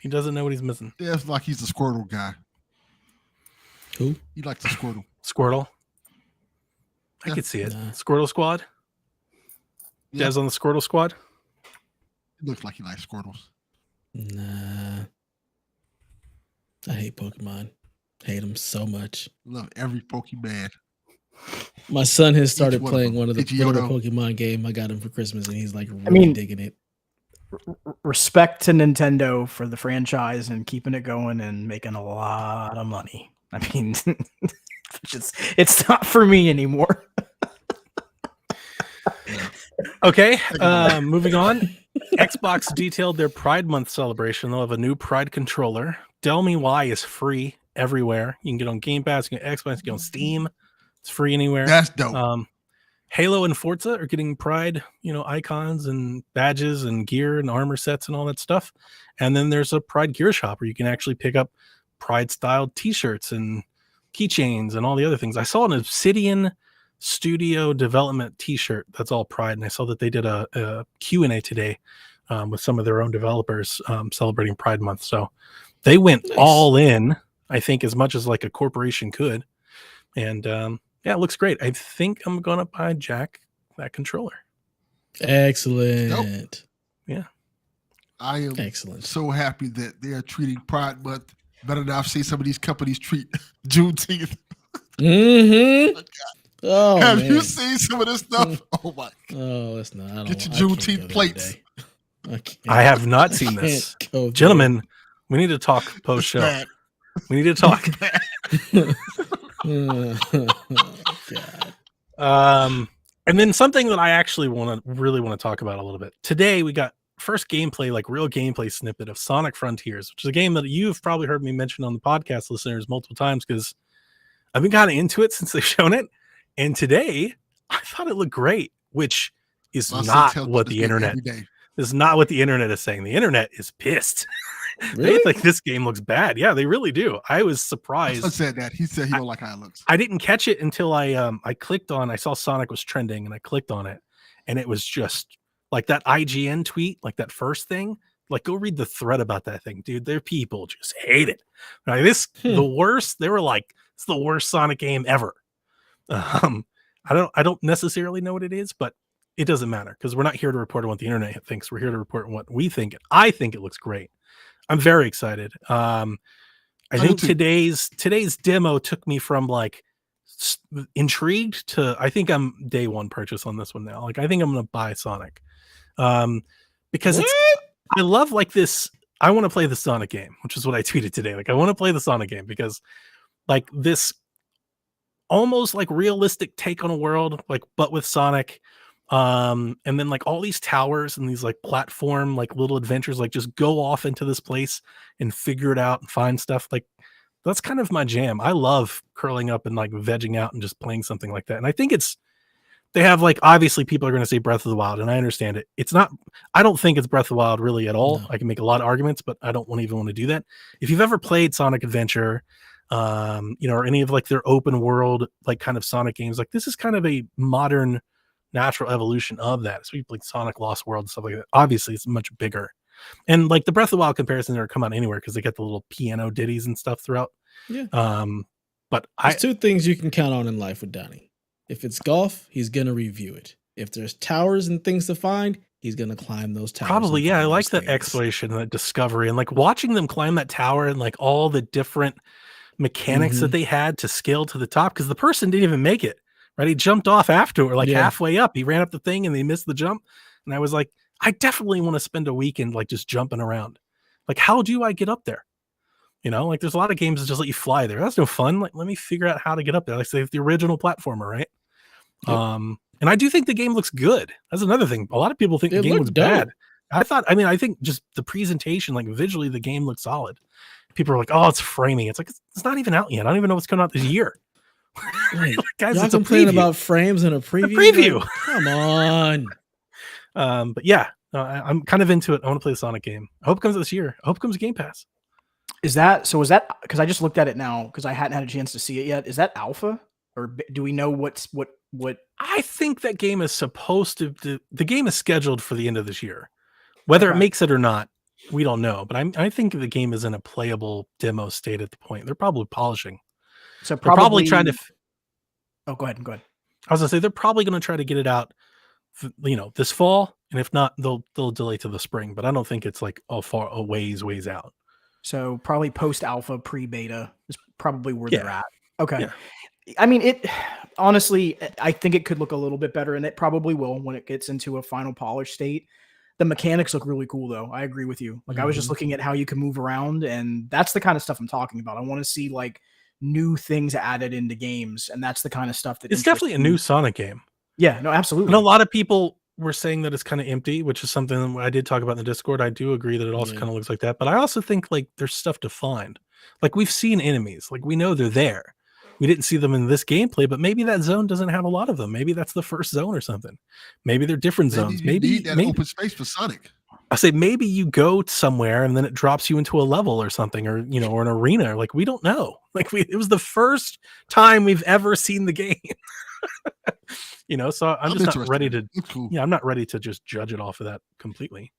S2: doesn't know what he's missing.
S3: Dev's like he's the Squirtle guy.
S1: Who?
S3: He likes the Squirtle.
S2: Squirtle. I could see it. Nah. Squirtle Squad. Yeah. Dev's on the Squirtle Squad.
S3: It looks like he likes Squirtles.
S1: Nah. I hate Pokemon. Hate them so much.
S3: Love every Pokemon.
S1: My son has started playing one of the Pokemon game I got him for Christmas, and he's like really digging it.
S4: Respect to Nintendo for the franchise and keeping it going and making a lot of money. I mean, it's not for me anymore.
S2: Okay, moving on. Xbox detailed their Pride Month celebration. They'll have a new Pride controller. Tell Me Why is free everywhere. You can get on Game Pass, you can get Xbox, you can get on Steam. It's free anywhere.
S3: That's dope.
S2: Halo and Forza are getting Pride, icons and badges and gear and armor sets and all that stuff. And then there's a Pride gear shop where you can actually pick up Pride-styled T-shirts and keychains and all the other things. I saw an Obsidian Studio Development T-shirt that's all Pride, and I saw that they did a Q&A today with some of their own developers celebrating Pride Month. So they went all in, I think, as much as like a corporation could. And yeah, it looks great. I think I'm going to buy Jack that controller.
S1: Excellent.
S3: Nope.
S2: Yeah.
S3: I am so happy that they are treating Pride Month better than I've seen some of these companies treat Juneteenth.
S1: Mm-hmm. Oh,
S3: have you seen some of this stuff? Oh my!
S1: Oh, it's not.
S3: Get your Juneteenth plates.
S2: I have not seen this, gentlemen. We need to talk post show. We need to talk.
S1: God.
S2: And then something that I actually really want to talk about a little bit today. We got first gameplay, like real gameplay snippet of Sonic Frontiers, which is a game that you've probably heard me mention on the podcast, listeners, multiple times because I've been kind of into it since they've shown it. And today, I thought it looked great, which is not what the internet is. Not what the internet is saying. The internet is pissed.
S1: Really?
S2: They think this game looks bad. Yeah, they really do. I was surprised.
S3: I said that. He said he don't like how it looks.
S2: I didn't catch it until I clicked on. I saw Sonic was trending, and I clicked on it, and it was just like that IGN tweet, like that first thing. Like, go read the thread about that thing, dude. Their people just hate it. Like the worst. They were like, it's the worst Sonic game ever. I don't necessarily know what it is, but it doesn't matter because we're not here to report on what the internet thinks. We're here to report on what we think. I think it looks great. I'm very excited. I think today's demo took me from like intrigued to I think I'm day one purchase on this one now. Like I think I'm gonna buy Sonic because I love like this. I want to play the Sonic game, which is what I tweeted today. Like I want to play the Sonic game because like this almost like realistic take on a world, like but with Sonic. And then like all these towers and these like platform, like little adventures, like just go off into this place and figure it out and find stuff. Like that's kind of my jam. I love curling up and like vegging out and just playing something like that. And I think they have like, obviously people are going to say Breath of the Wild, and I understand it. It's not, I don't think it's Breath of the Wild really at all.
S1: No.
S2: I can make a lot of arguments, but I don't even want to do that. If you've ever played Sonic Adventure, or any of like their open world, like kind of Sonic games, like this is kind of a modern natural evolution of that. So you play Sonic Lost World and stuff like that. Obviously it's much bigger. And like the Breath of the Wild comparison never come out anywhere because they get the little piano ditties and stuff throughout.
S1: Yeah.
S2: But
S1: There's two things you can count on in life with Donnie. If it's golf, he's gonna review it. If there's towers and things to find, he's gonna climb those towers.
S2: Probably, yeah. I like
S1: that
S2: the exploration and the discovery, and like watching them climb that tower and like all the different mechanics that they had to scale to the top, because the person didn't even make it. Right, he jumped off afterward, like halfway up. He ran up the thing and he missed the jump. And I was like, I definitely want to spend a weekend like just jumping around. Like, how do I get up there? Like there's a lot of games that just let you fly there. That's no fun. Like, let me figure out how to get up there. Like say the original platformer, right? Yep. And I do think the game looks good. That's another thing. A lot of people think the game was bad. I think just the presentation, like visually, the game looks solid. People are like, oh, it's framing. It's like, it's not even out yet. I don't even know what's coming out this year.
S1: Right.
S2: Guys,
S1: y'all
S2: it's a
S1: complaining
S2: preview.
S1: about frames in a preview.
S2: Preview.
S1: Like, come on.
S2: But yeah, I'm kind of into it. I want to play the Sonic game. I hope it comes this year. I hope it comes Game Pass.
S4: Is that because I just looked at it now because I hadn't had a chance to see it yet. Is that alpha, or do we know what?
S2: I think that game is supposed to. The game is scheduled for the end of this year. Whether it makes it or not, we don't know. But I think the game is in a playable demo state at the point. They're probably polishing.
S4: So
S2: they're probably trying to.
S4: Oh, go ahead.
S2: I was gonna say they're probably going to try to get it out, this fall, and if not, they'll delay to the spring. But I don't think it's like a ways out.
S4: So probably post alpha, pre beta is probably where they're at. Okay.
S2: Yeah.
S4: I mean, it honestly, I think it could look a little bit better, and it probably will when it gets into a final polish state. The mechanics look really cool, though. I agree with you. Like I was just looking at how you can move around, and that's the kind of stuff I'm talking about. I want to see like new things added into games, and that's the kind of stuff that
S2: it's definitely a new Sonic game.
S4: Yeah, no, absolutely.
S2: And a lot of people were saying that it's kind of empty, which is something I did talk about in the Discord. I do agree that it also kind of looks like that, but I also think like there's stuff to find. Like we've seen enemies, like we know they're there. We didn't see them in this gameplay, but maybe that zone doesn't have a lot of them. Maybe that's the first zone or something. Maybe they're different zones. Maybe
S3: need that open space for Sonic.
S2: I say maybe you go somewhere and then it drops you into a level or something, or or an arena. Like we don't know. Like it was the first time we've ever seen the game. So I'm just not ready to.
S3: Cool.
S2: Yeah, I'm not ready to just judge it off of that completely.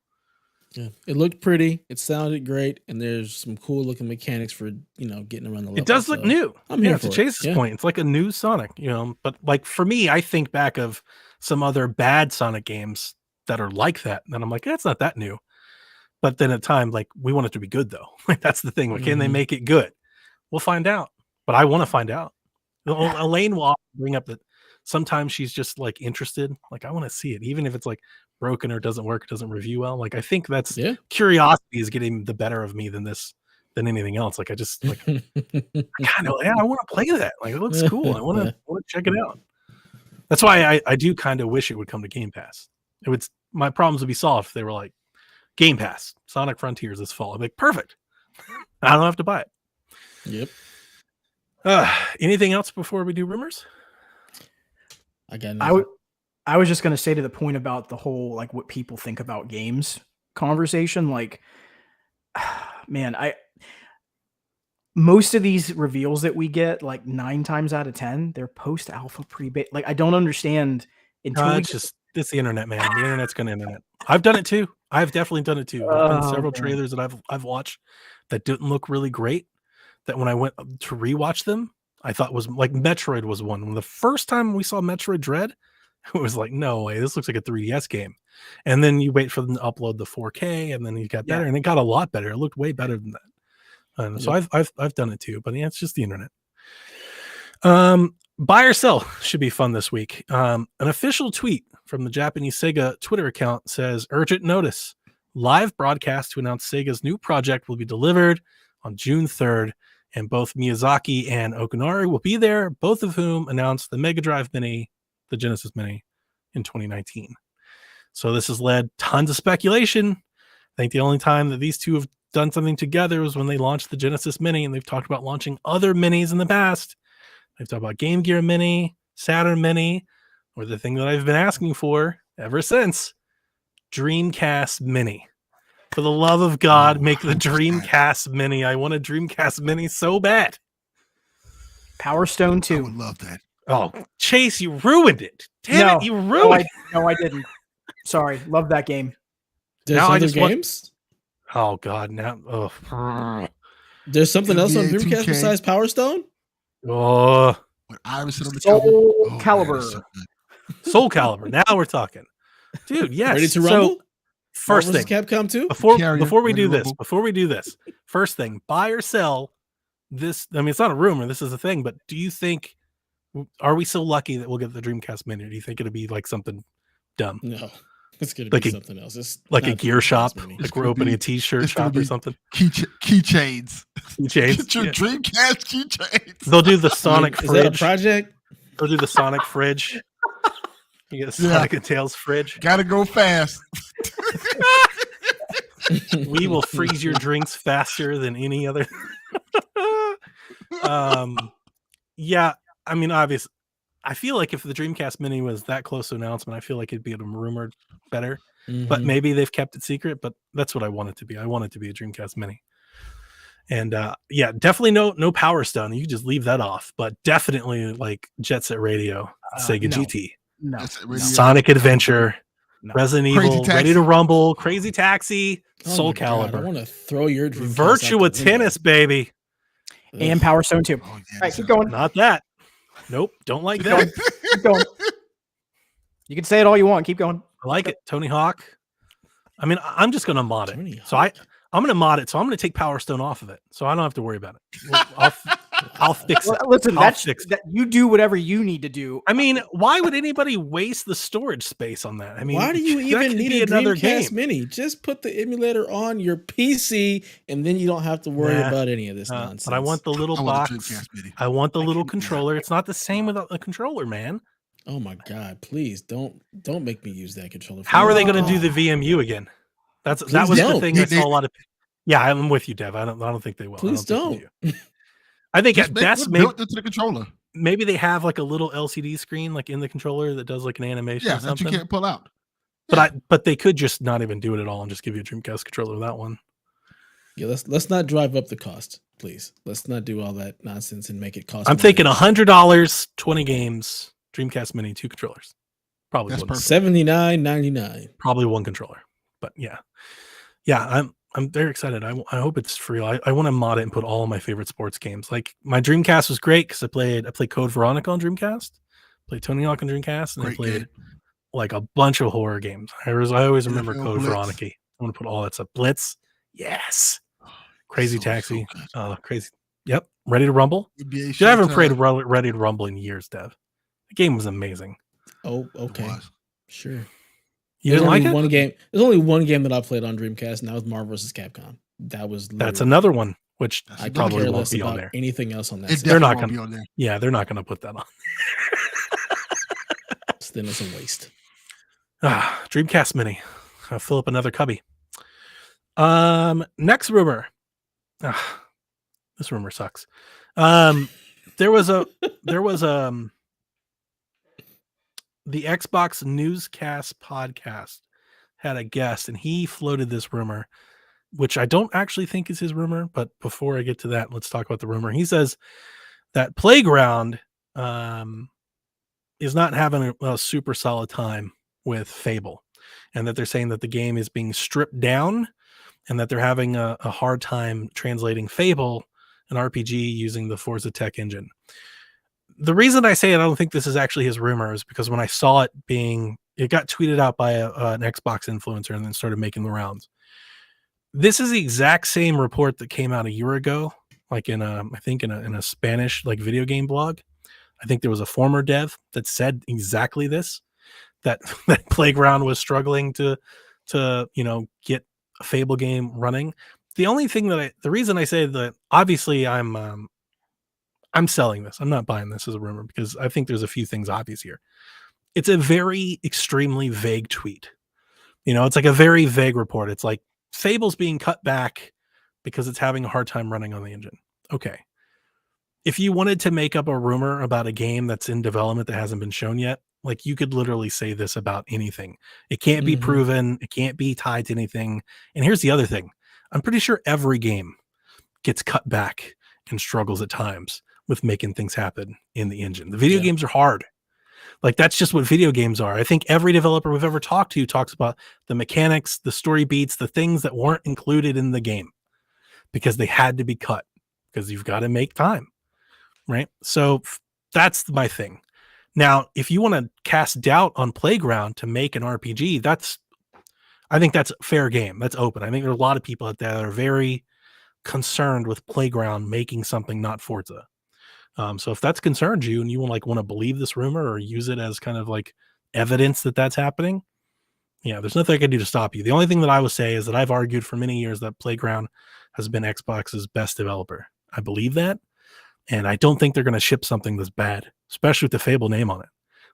S1: Yeah, it looked pretty. It sounded great, and there's some cool looking mechanics for getting around the level.
S2: It does look new.
S1: I'm here for
S2: to Chase's point. It's like a new Sonic, But like for me, I think back of some other bad Sonic games that are like that, and I'm like, it's not that new. But then at time, like we want it to be good though. Like that's the thing. Like, can they make it good? We'll find out. But I want to find out. Elaine will bring up that sometimes she's just like interested. Like I want to see it, even if it's like broken or doesn't work, doesn't review well. Like I think that's curiosity is getting the better of me than anything else. Like I just like I want to play that. Like it looks cool. I want to check it out. That's why I do kind of wish it would come to Game Pass. My problems would be solved if they were like Game Pass, Sonic Frontiers this fall. I'm like, perfect. I don't have to buy it.
S1: Yep.
S2: Anything else before we do rumors?
S1: I got nothing.
S4: I was just going to say to the point about the whole, like what people think about games conversation. Like, man, most of these reveals that we get, like 9 times out of 10, they're post alpha pre-beta. Like, I don't understand.
S2: It's the internet, man. The internet's going to internet. I've done it too. I've definitely done it too. There's been several trailers that I've watched that didn't look really great. That when I went to rewatch them, I thought was like Metroid was one. When the first time we saw Metroid Dread, it was like, no way, this looks like a 3DS game. And then you wait for them to upload the 4K, and then it got better, and it got a lot better. It looked way better than that. So I've done it too, but yeah, it's just the internet. Buy or sell should be fun this week. An official tweet from the Japanese Sega Twitter account says, urgent notice, live broadcast to announce Sega's new project will be delivered on June 3rd. And both Miyazaki and Okunari will be there, both of whom announced the Mega Drive Mini, the Genesis Mini, in 2019. So this has led tons of speculation. I think the only time that these two have done something together was when they launched the Genesis Mini, and they've talked about launching other minis in the past. They've talked about Game Gear Mini, Saturn Mini, or the thing that I've been asking for ever since, Dreamcast Mini. For the love of God, make the Dreamcast Mini. I want a Dreamcast Mini so bad.
S4: Power Stone
S3: I
S4: 2.
S3: would love that.
S2: Oh, Chase, you ruined it. Damn it, you ruined it.
S4: No, I didn't. Sorry. Love that game.
S1: There's
S2: Now I
S1: other
S2: just want-
S1: games.
S2: Oh, God. Now.
S1: There's something else on
S3: NBA
S1: Dreamcast
S3: 2K.
S1: besides Power Stone.
S2: Oh,
S3: With Iverson on the
S4: Soul
S3: cover. Oh, man,
S4: Calibur.
S3: that's so good.
S2: Soul Calibur. Now we're talking. Dude, yes.
S1: Ready to
S2: So,
S1: rumble?
S2: first
S1: Marvel
S2: thing.
S1: vs. Capcom 2.
S3: Carrier,
S2: Before we
S3: ready
S2: do
S3: to
S2: this,
S3: rumble.
S2: first thing, buy or sell this. I mean, it's not a rumor. This is a thing, but do you think, are we so lucky that we'll get the Dreamcast Mini? Or do you think it'll be like something dumb?
S1: No, it's gonna
S2: Like
S1: be
S2: a-
S1: something else. It's
S2: Like a
S1: not
S2: gear
S1: Dreamcast
S2: shop?
S1: Mini.
S2: Like we're
S3: gonna
S2: opening
S3: be-
S2: a t-shirt
S3: it's gonna
S2: shop or
S3: be-
S2: something?
S3: Keychains.
S2: Keychains?
S3: Get your
S2: Yeah.
S3: Dreamcast keychains.
S2: They'll do the Sonic
S1: Is that a
S2: fridge.
S1: project?
S2: They'll do the Sonic fridge. You get a
S3: Yeah.
S2: Sonic and Tails fridge.
S3: Gotta go fast.
S2: We will freeze your drinks faster than any other. Yeah, I mean, obviously, I feel like if the Dreamcast Mini was that close to announcement, I feel like it'd be rumored better. But
S1: Mhm.
S2: maybe they've kept it secret. But that's what I want it to be. I want it to be a Dreamcast Mini. And yeah, definitely no Power Stone. You can just leave that off. But definitely like Jet Set Radio, Sega
S4: No.
S2: GT,
S4: No.
S3: That's it, radio.
S2: Sonic Adventure,
S4: No.
S2: Resident
S3: Crazy
S2: Evil,
S3: Taxi.
S2: Ready to Rumble, Crazy Taxi,
S1: Oh
S2: Soul
S1: my God, I
S2: Calibur,
S1: want to throw your Dreamcast out the
S2: Virtua
S1: window.
S2: Tennis, baby.
S4: And
S1: Ugh.
S4: Power Stone 2.
S3: Oh, yeah,
S4: All right,
S3: that's
S4: keep
S3: it.
S4: going.
S2: Not that. Nope, don't like
S4: Keep
S2: that.
S4: going. Keep going. You can say it all you want. Keep going.
S2: I like it. Tony Hawk. I mean, I'm just gonna mod
S1: Tony
S2: it. So
S1: Hawk.
S2: I'm gonna mod it. So I'm gonna take Power Stone off of it. So I don't have to worry about it. I'll fix it.
S4: Listen,
S2: I'll
S4: that's
S2: fix it.
S4: that you do whatever you need to do.
S2: I mean, why would anybody waste the storage space on that? I mean,
S1: Why do you
S2: that
S1: even
S2: could
S1: need
S2: be
S1: a
S2: another
S1: Dreamcast
S2: game?
S1: Mini? Just put the emulator on your PC, and then you don't have to worry
S2: Nah,
S1: about any of this nonsense.
S2: But I want the little
S3: I want a
S2: box.
S3: Dreamcast Mini.
S2: I want the
S4: I
S2: little
S4: can-
S2: controller. It's not the same without the controller, man.
S1: Oh my God! Please don't make me use that controller.
S2: How are they
S1: going
S2: going to do the VMU again? That was
S1: Please
S2: the
S1: don't.
S2: thing I
S3: They-
S2: saw a lot of. Yeah, I'm with you, Dev. I don't think they will.
S1: Please
S2: I don't. think they
S1: don't.
S2: do. I think
S3: Just
S2: at
S3: make
S2: best,
S3: one
S2: maybe,
S3: built into the controller.
S2: maybe they have like a little LCD screen like in the controller that does like an animation
S3: Yeah,
S2: or
S3: that
S2: something.
S3: you can't pull out.
S2: But they could just not even do it at all and just give you a Dreamcast controller with that one.
S1: Yeah, let's not drive up the cost, please. Let's not do all that nonsense and make it cost.
S2: I'm
S1: more
S2: thinking
S1: than
S2: $100, 20 games, Dreamcast Mini, 2 controllers. Probably
S3: That's
S2: one,
S3: perfect.
S1: $79.99.
S2: probably one controller. But yeah, I'm very excited. I hope it's free. I want to mod it and put all of my favorite sports games. Like my Dreamcast was great because I played Code Veronica on Dreamcast, played Tony Hawk on Dreamcast, and I
S3: Great
S2: played
S3: game.
S2: like a bunch of horror games. I always remember
S3: NFL
S2: Code
S3: Blitz.
S2: Veronica. I want to put all that stuff. Blitz, yes. Crazy
S3: So
S2: Taxi,
S3: good.
S2: crazy. Yep, Ready to Rumble.
S3: NBA
S2: Dude, I haven't
S3: Showtime.
S2: played Ready to Rumble in years, Dev. The game was amazing.
S1: Oh,
S3: It
S1: okay,
S3: was.
S1: sure.
S2: You didn't like it?
S1: One game. There's only one game that I played on Dreamcast, and that was Marvel vs. Capcom. That was
S2: That's
S1: literally-
S2: another one, which
S3: That's
S1: I
S3: another
S2: probably
S1: care
S3: game.
S2: won't
S1: less
S2: be on
S1: about
S2: there.
S1: anything else on that.
S3: It
S1: system.
S2: They're not
S3: definitely
S2: gonna-
S3: won't be on there.
S2: Yeah, they're not going to put that on.
S1: Then it's a waste.
S2: Dreamcast Mini. I'll fill up another cubby. Next rumor. This rumor sucks. There was the Xbox Newscast podcast had a guest, and he floated this rumor, which I don't actually think is his rumor. But before I get to that, let's talk about the rumor. He says that Playground is not having a super solid time with Fable, and that they're saying that the game is being stripped down, and that they're having a hard time translating Fable, an RPG, using the Forza Tech engine. The reason I say it, I don't think this is actually his rumor, is because when I saw it got tweeted out by an Xbox influencer and then started making the rounds. This is the exact same report that came out a year ago, like in a Spanish like video game blog. I think there was a former dev that said exactly this, that Playground was struggling to get a Fable game running. The only thing the reason I say that, obviously I'm selling this. I'm not buying this as a rumor because I think there's a few things obvious here. it's a very extremely vague tweet. It's like a very vague report. It's like Fable's being cut back because it's having a hard time running on the engine. Okay. If you wanted to make up a rumor about a game that's in development that hasn't been shown yet, like you could literally say this about anything. It can't be proven. It can't be tied to anything. And here's the other thing. I'm pretty sure every game gets cut back and struggles at times with making things happen in the engine. The video games are hard. Like that's just what video games are. I think every developer we've ever talked to talks about the mechanics, the story beats, the things that weren't included in the game because they had to be cut because you've got to make time. Right. So that's my thing. Now, if you want to cast doubt on Playground to make an RPG, I think that's fair game. That's open. I think there are a lot of people out there that are very concerned with Playground making something not Forza. So if that's concerned you and you want to believe this rumor or use it as kind of like evidence that that's happening, there's nothing I can do to stop you. The only thing that I would say is that I've argued for many years that Playground has been Xbox's best developer. I believe that. And I don't think they're going to ship something that's bad, especially with the Fable name on it.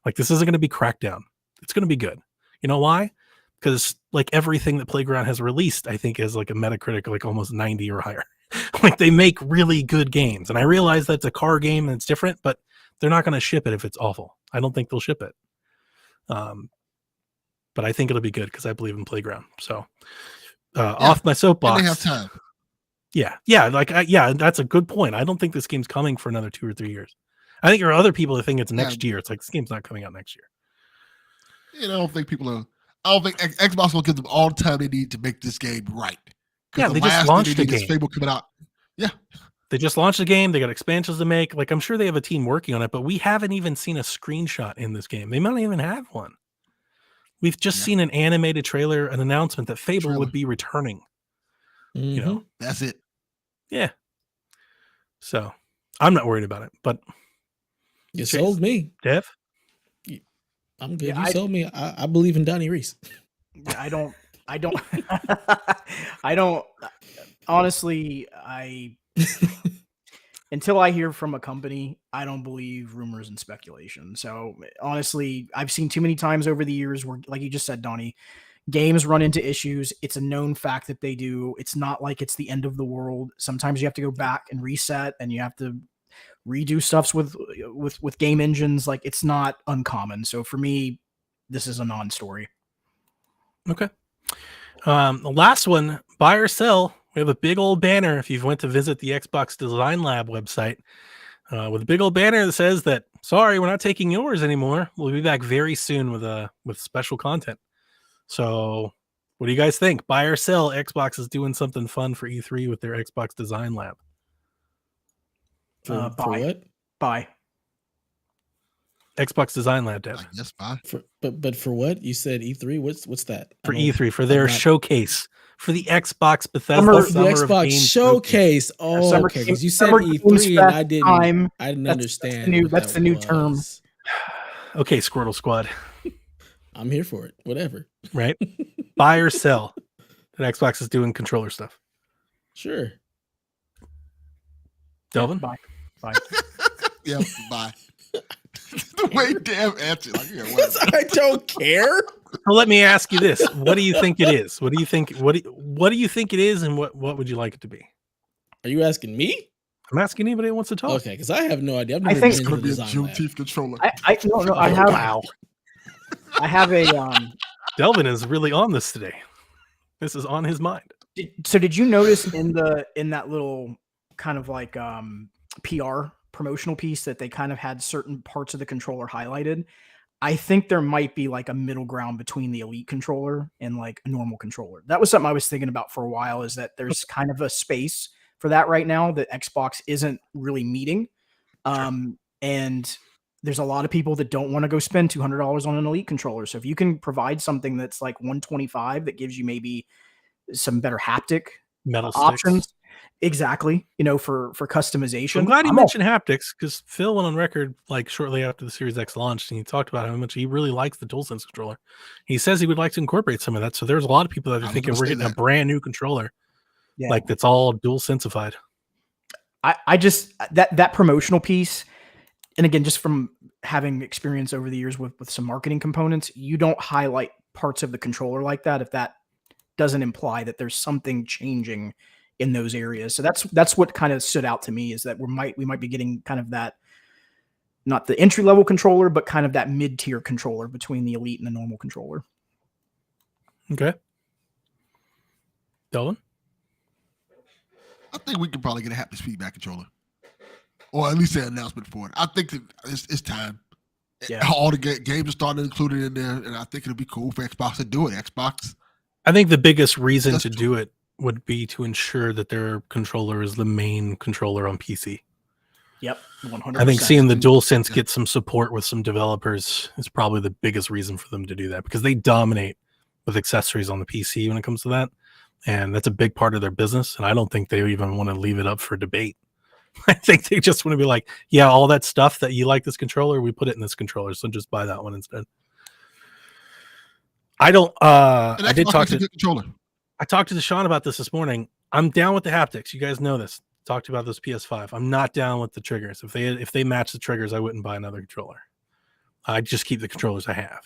S2: Like this isn't going to be Crackdown. It's going to be good. You know why? Because like everything that Playground has released, I think is like a Metacritic, like almost 90 or higher. Like they make really good games. And I realize that's a car game and it's different, but they're not going to ship it if it's awful. I don't think they'll ship it. But I think it'll be good because I believe in Playground. So off my soapbox.
S3: And they have time.
S2: Yeah. That's a good point. I don't think this game's coming for another 2 or 3 years. I think there are other people that think it's next year. It's like this game's not coming out next year.
S3: I don't think Xbox will give them all the time they need to make this game right.
S2: Yeah, they just launched the game.
S3: Fable coming out. Yeah.
S2: They just launched the game. They got expansions to make. Like I'm sure they have a team working on it, but we haven't even seen a screenshot in this game. They might not even have one. We've just seen an animated trailer, an announcement that Fable would be returning.
S3: That's it.
S2: Yeah. So I'm not worried about it, but
S1: you sold me,
S2: Dev.
S1: I'm good. You sold me. I believe in Donnie Reese.
S4: I don't I don't honestly, until I hear from a company, I don't believe rumors and speculation. So honestly, I've seen too many times over the years where, like you just said, Donnie, games run into issues. It's a known fact that they do. It's not like it's the end of the world. Sometimes you have to go back and reset and you have to redo stuffs with game engines. Like it's not uncommon. So for me, this is a non-story.
S2: Okay. The last one, buy or sell. We have a big old banner if you've went to visit the Xbox Design Lab website with a big old banner that says that, sorry, we're not taking yours anymore. We'll be back very soon with special content. So what do you guys think? Buy or sell? Xbox is doing something fun for E3 with their Xbox Design Lab.
S1: For what?
S4: Buy.
S2: Xbox Design Lab, Dev.
S3: Yes, buy.
S1: But for what? You said E3? What's that?
S2: For E3, for their showcase. For the Xbox Bethesda Summer
S1: the Xbox
S2: of Games
S1: Showcase. Oh, okay. Because you said E3 and I didn't understand.
S4: That's the new term.
S2: Okay, Squirtle Squad.
S1: I'm here for it. Whatever.
S2: Right? Buy or sell that Xbox is doing controller stuff.
S1: Sure.
S2: Delvin?
S4: Bye.
S3: Yeah, bye. The way Dev answered, like,
S1: I don't care.
S2: Well, let me ask you this: what do you think it is? What do you think? What do you think it is, and what would you like it to be?
S1: Are you asking me?
S2: I'm asking anybody who wants to talk.
S1: Okay, because I have no idea. I've never
S4: think
S1: been
S3: it's
S1: to
S3: going to
S1: the
S3: be a
S1: design
S3: Juneteenth controller.
S4: I have. Wow. I have a.
S2: Delvin is really on this today. This is on his mind.
S4: Did you notice in that little kind of like PR promotional piece that they kind of had certain parts of the controller highlighted? I think there might be like a middle ground between the Elite controller and like a normal controller. That was something I was thinking about for a while, is that there's kind of a space for that right now that Xbox isn't really meeting. And there's a lot of people that don't want to go spend $200 on an Elite controller. So if you can provide something that's like $125 that gives you maybe some better haptic
S2: metal
S4: options.
S2: sticks.
S4: Exactly. For customization.
S2: I'm glad you mentioned haptics, because Phil went on record like shortly after the Series X launched, and he talked about how much he really likes the DualSense controller. He says he would like to incorporate some of that. So there's a lot of people that are thinking we're getting a brand new controller, like that's all DualSensified.
S4: I just that promotional piece, and again, just from having experience over the years with some marketing components, you don't highlight parts of the controller like that if that doesn't imply that there's something changing in those areas. So that's what kind of stood out to me, is that we might be getting kind of that, not the entry level controller, but kind of that mid tier controller between the Elite and the normal controller.
S2: Okay. Delvin?
S3: I think we could probably get a haptic feedback controller, or at least an announcement for it. I think that it's time.
S4: Yeah.
S3: All the games are starting to include it in there, and I think it'll be cool for Xbox to do it. Xbox.
S2: I think the biggest reason to do it would be to ensure that their controller is the main controller on PC.
S4: Yep, 100%.
S2: I think seeing the DualSense get some support with some developers is probably the biggest reason for them to do that, because they dominate with accessories on the PC when it comes to that. And that's a big part of their business. And I don't think they even want to leave it up for debate. I think they just want to be like, yeah, all that stuff that you like this controller, we put it in this controller. So just buy that one instead. I talked to Sean about this morning. I'm down with the haptics. You guys know this. Talked about this PS5. I'm not down with the triggers. If they match the triggers, I wouldn't buy another controller. I'd just keep the controllers I have.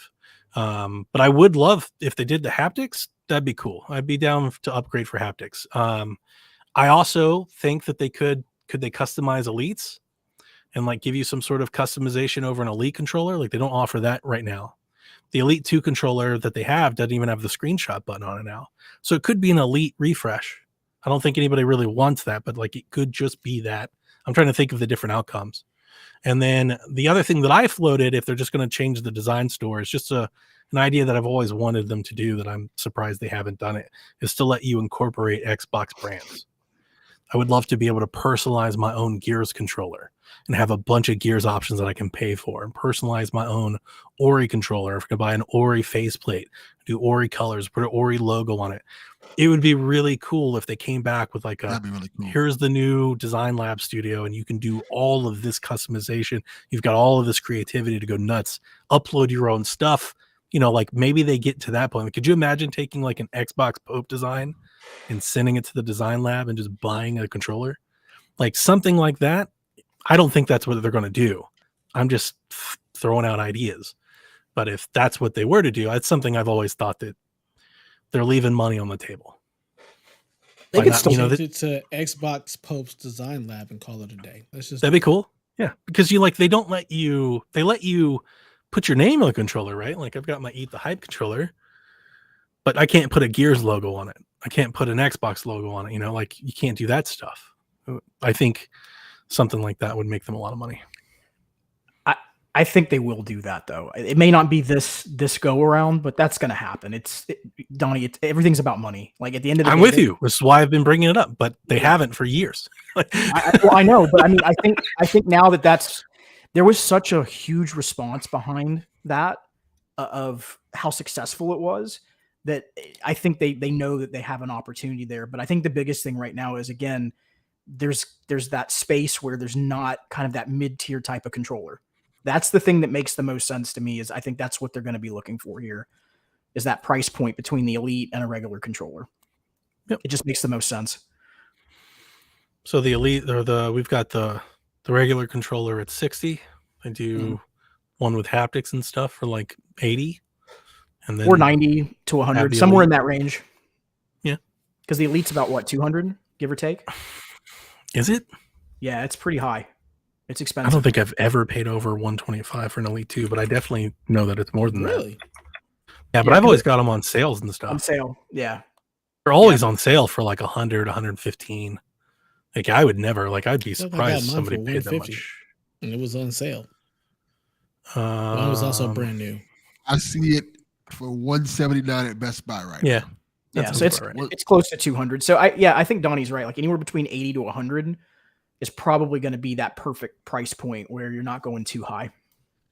S2: But I would love if they did the haptics. That'd be cool. I'd be down to upgrade for haptics. I also think that could they customize Elites and like give you some sort of customization over an Elite controller? Like they don't offer that right now. The Elite 2 controller that they have doesn't even have the screenshot button on it now. So it could be an Elite refresh. I don't think anybody really wants that, but like it could just be that. I'm trying to think of the different outcomes. And then the other thing that I floated, if they're just going to change the design store, is just an idea that I've always wanted them to do that I'm surprised they haven't done it, is to let you incorporate Xbox brands. I would love to be able to personalize my own Gears controller and have a bunch of Gears options that I can pay for, and personalize my own Ori controller. If I could buy an Ori faceplate, do Ori colors, put an Ori logo on it. It would be really cool if they came back with like
S3: That'd be really cool.
S2: Here's the new Design Lab studio, and you can do all of this customization. You've got all of this creativity to go nuts. Upload your own stuff. You know, like maybe they get to that point. Could you imagine taking like an Xbox Pope design and sending it to the Design Lab and just buying a controller? Like something like that. I don't think that's what they're going to do. I'm just throwing out ideas. But if that's what they were to do, it's something I've always thought that they're leaving money on the table.
S1: They could still change it to Xbox Pope's Design Lab and call it a day.
S2: That'd be cool. Yeah, because they let you put your name on the controller, right? Like I've got my Eat the Hype controller, but I can't put a Gears logo on it. I can't put an Xbox logo on it. You know, like you can't do that stuff. I think something like that would make them a lot of money.
S4: I think they will do that, though. It may not be this go around, but that's going to happen. Donnie, everything's about money. Like at the end of the day,
S2: I'm with you. This is why I've been bringing it up, but they haven't for years.
S4: I know, but I mean, I think now that there was such a huge response behind that of how successful it was, that I think they know that they have an opportunity there. But I think the biggest thing right now is, again, there's that space where there's not kind of that mid-tier type of controller. That's the thing that makes the most sense to me, is I think that's what they're going to be looking for here, is that price point between the Elite and a regular controller. Yep. It just makes the most sense.
S2: So the Elite, we've got the regular controller at 60. I do one with haptics and stuff for like 80. And then
S4: or 90 to 100, somewhere in that range.
S2: Yeah.
S4: Because the Elite's about what, 200, give or take?
S2: Is it?
S4: Yeah, it's pretty high. It's expensive.
S2: I don't think I've ever paid over 125 for an Elite 2, but I definitely know that it's more than that. Yeah, but I've always got them on sales and stuff.
S4: On sale, yeah.
S2: They're always on sale for like 100, 115. Like I would never, like I'd be surprised if somebody paid that much.
S1: And it was on sale. But it was also brand new.
S3: I see it for $179 at Best Buy right now.
S4: Yeah, so it's close to 200. So I think Donnie's right. Like anywhere between 80 to 100 is probably going to be that perfect price point where you're not going too high.